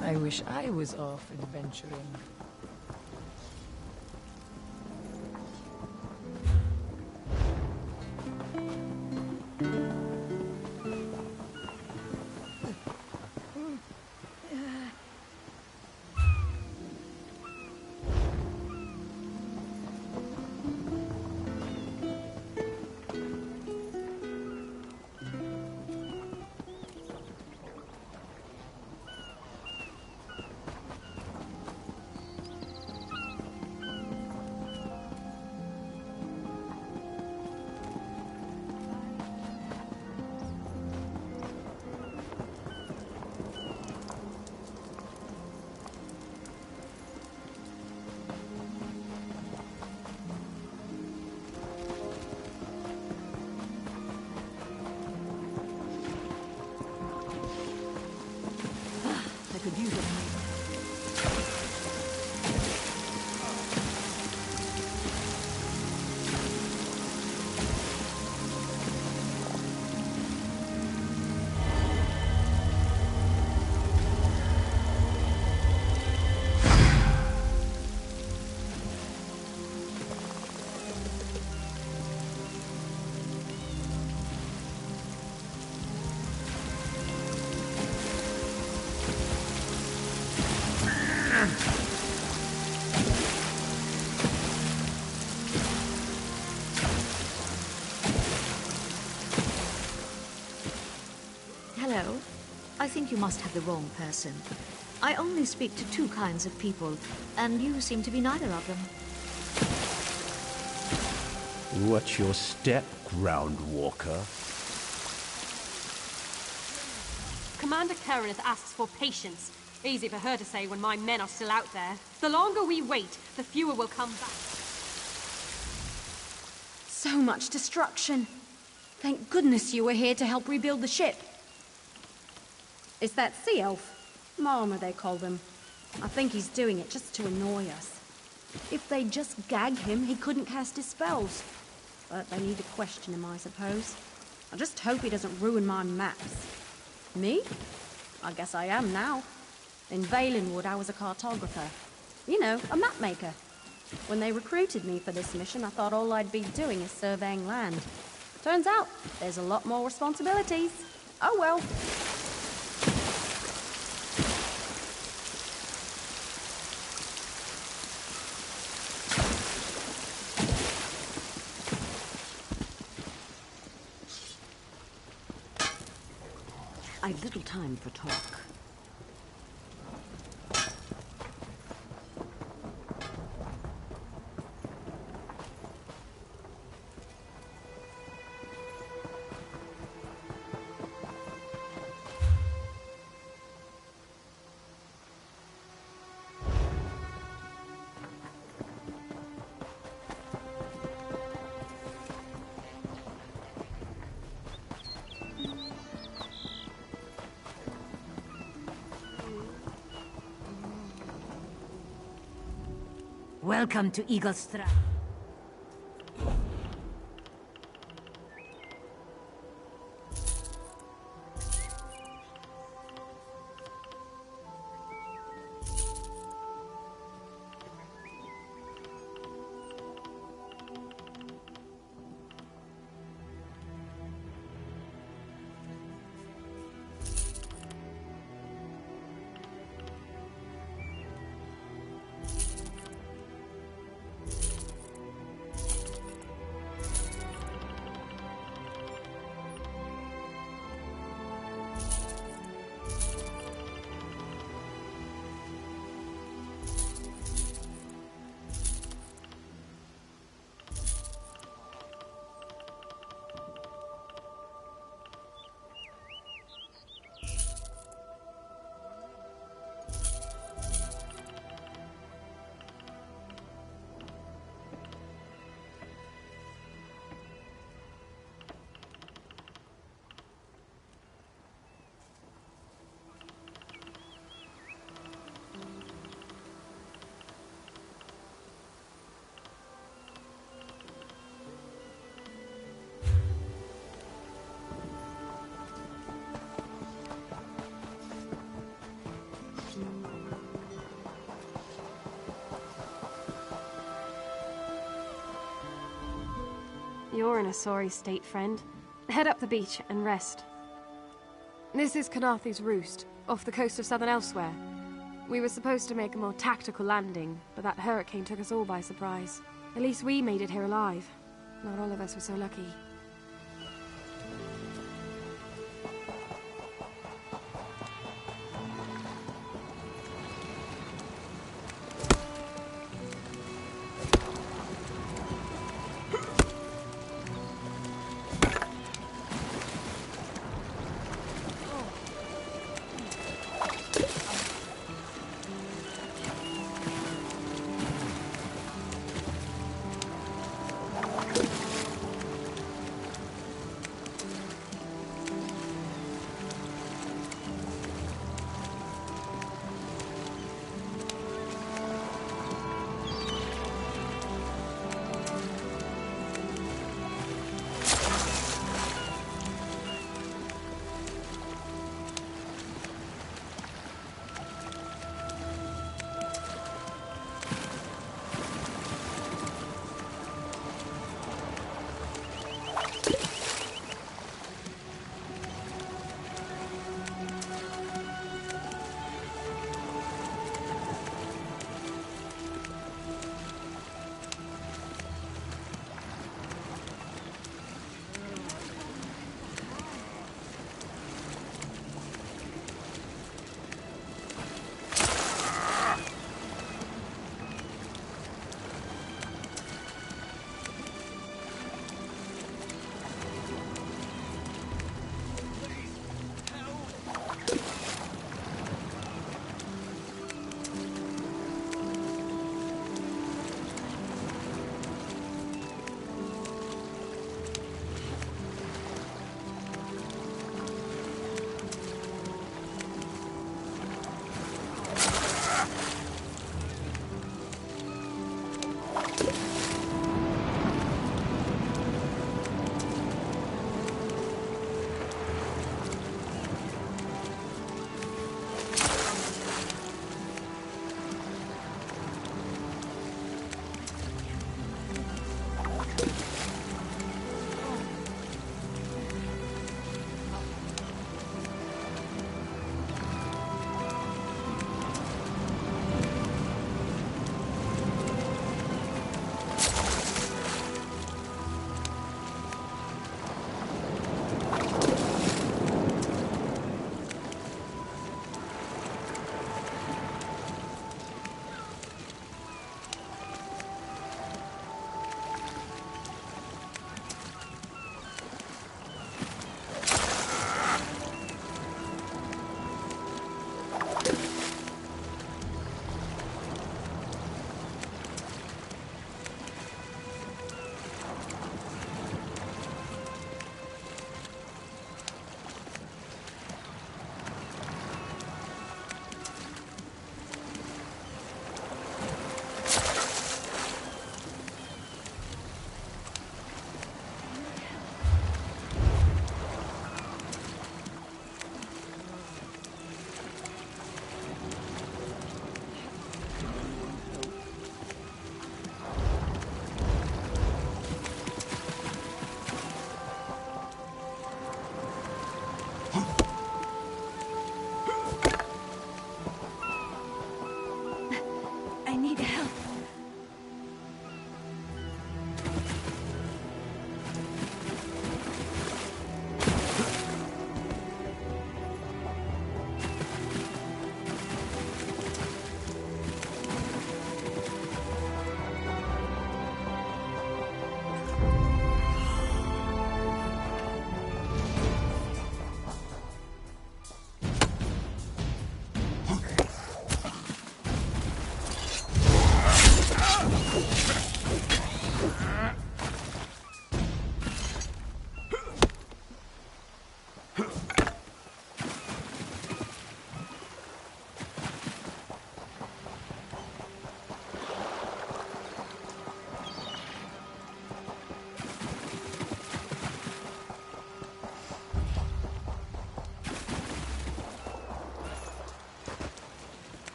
I wish I was off adventuring. Well, I think you must have the wrong person. I only speak to two kinds of people, and you seem to be neither of them. Watch your step, Groundwalker. Commander Kereneth asks for patience. Easy for her to say when my men are still out there. The longer we wait, the fewer will come back. So much destruction. Thank goodness you were here to help rebuild the ship. It's that sea elf. Marmor, they call them. I think he's doing it just to annoy us. If they just gag him, he couldn't cast his spells. But they need to question him, I suppose. I just hope he doesn't ruin my maps. Me? I guess I am now. In Valenwood, I was a cartographer. You know, a map maker. When they recruited me for this mission, I thought all I'd be doing is surveying land. Turns out, there's a lot more responsibilities. Oh well. I've little time for talk. Welcome to Eaglestrand. You're in a sorry state, friend. Head up the beach and rest. This is Kanathe's Roost, off the coast of southern Elsewhere. We were supposed to make a more tactical landing, but that hurricane took us all by surprise. At least we made it here alive. Not all of us were so lucky.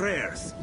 prayers.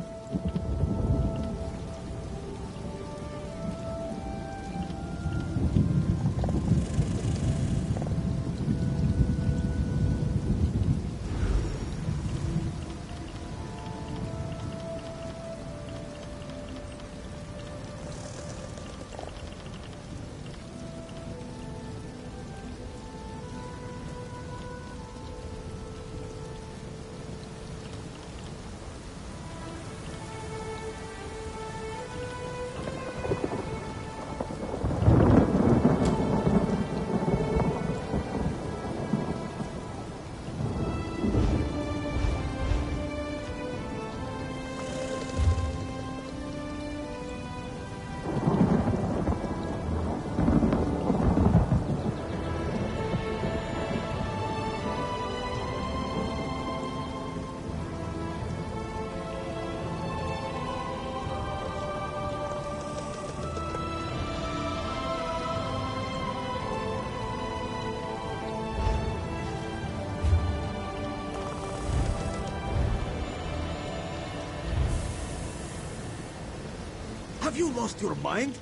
Have you lost your mind?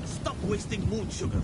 Stop wasting moon sugar.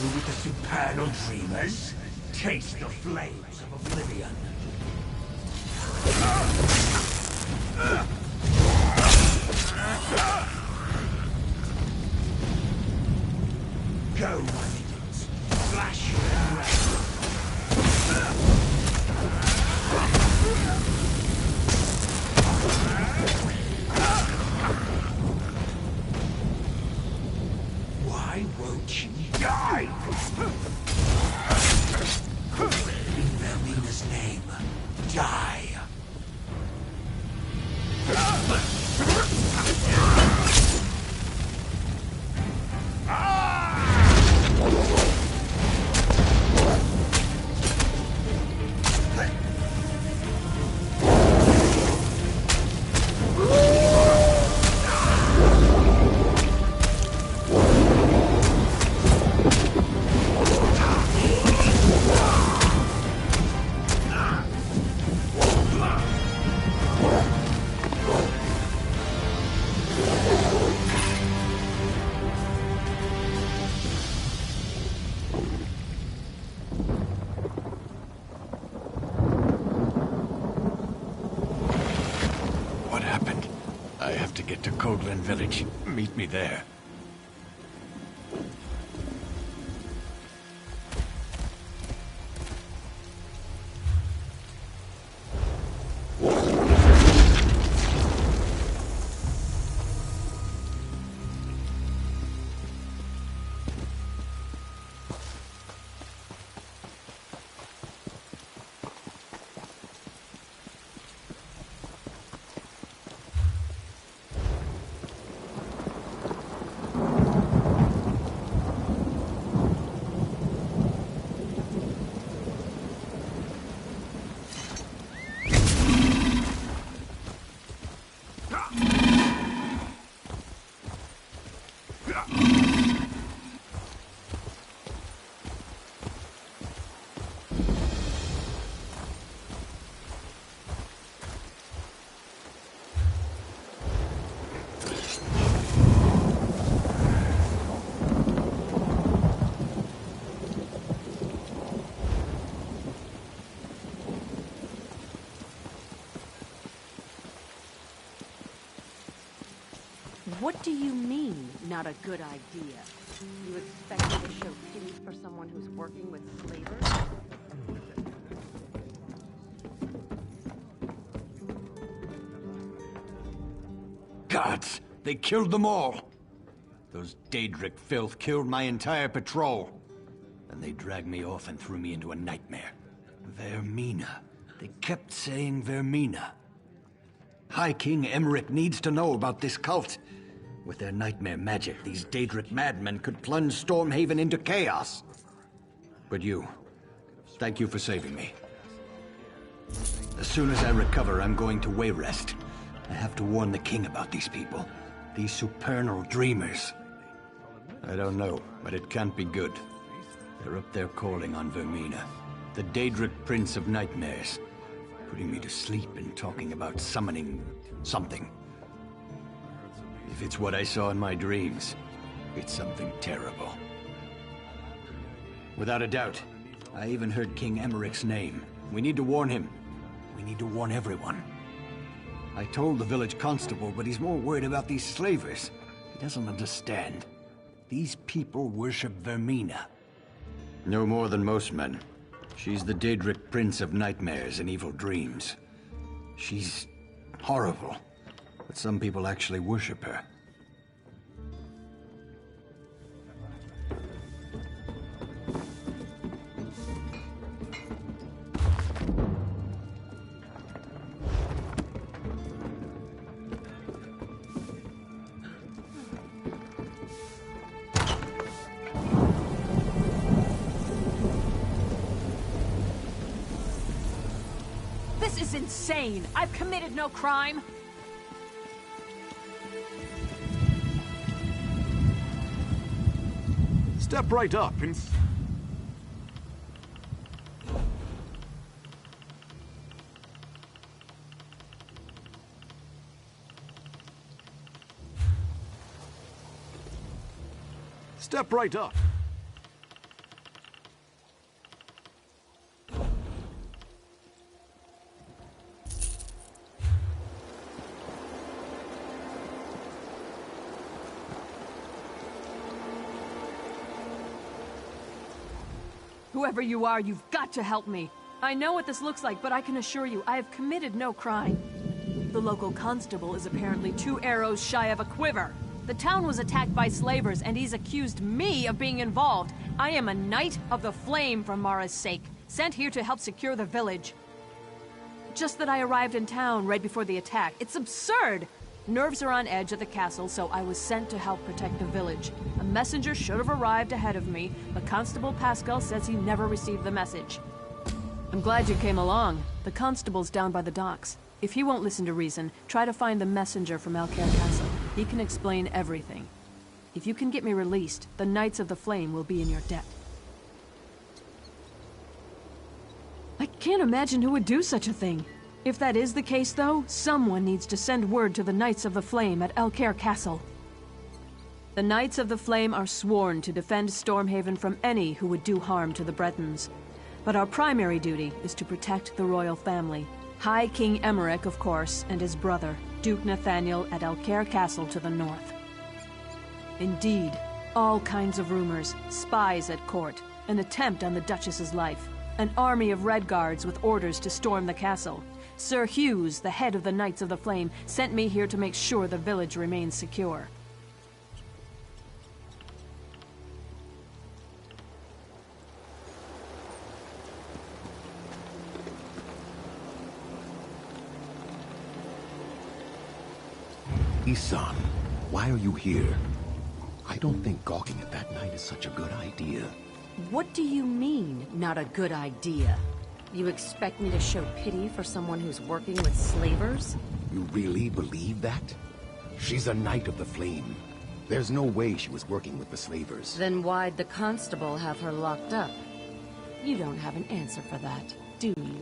With the supernal dreamers, taste the flames of oblivion. Go, my minions. Flash and red. Why won't you die? In Vermina's name, die. To Coghlan Village. Meet me there. What do you mean, not a good idea? You expect me to show pity for someone who's working with slavers? Gods! They killed them all! Those Daedric filth killed my entire patrol. And they dragged me off and threw me into a nightmare. Vermina. They kept saying Vermina. High King Emmerich needs to know about this cult. With their nightmare magic, these Daedric madmen could plunge Stormhaven into chaos. But you, thank you for saving me. As soon as I recover, I'm going to Wayrest. I have to warn the king about these people. These supernal dreamers. I don't know, but it can't be good. They're up there calling on Vermina, the Daedric Prince of Nightmares, putting me to sleep and talking about summoning something. If it's what I saw in my dreams, it's something terrible. Without a doubt, I even heard King Emmerich's name. We need to warn him. We need to warn everyone. I told the village constable, but he's more worried about these slavers. He doesn't understand. These people worship Vermina. No more than most men. She's the Daedric Prince of Nightmares and Evil Dreams. She's horrible, but some people actually worship her. This is insane! I've committed no crime! Step right up and... Step right up. Whoever you are, you've got to help me. I know what this looks like, but I can assure you, I have committed no crime. The local constable is apparently 2 arrows shy of a quiver. The town was attacked by slavers, and he's accused me of being involved. I am a Knight of the Flame for Mara's sake, sent here to help secure the village. Just that I arrived in town right before the attack. It's absurd! Nerves are on edge at the castle, so I was sent to help protect the village. A messenger should have arrived ahead of me, but Constable Pascal says he never received the message. I'm glad you came along. The constable's down by the docks. If he won't listen to reason, try to find the messenger from Alcaire Castle. He can explain everything. If you can get me released, the Knights of the Flame will be in your debt. I can't imagine who would do such a thing. If that is the case, though, someone needs to send word to the Knights of the Flame at Alcaire Castle. The Knights of the Flame are sworn to defend Stormhaven from any who would do harm to the Bretons. But our primary duty is to protect the royal family. High King Emmerich, of course, and his brother, Duke Nathaniel, at Alcaire Castle to the north. Indeed, all kinds of rumors, spies at court, an attempt on the Duchess's life, an army of Red Guards with orders to storm the castle. Sir Hughes, the head of the Knights of the Flame, sent me here to make sure the village remains secure. Isan, why are you here? I don't think gawking at that knight is such a good idea. What do you mean, not a good idea? You expect me to show pity for someone who's working with slavers? You really believe that? She's a Knight of the Flame. There's no way she was working with the slavers. Then why'd the constable have her locked up? You don't have an answer for that, do you?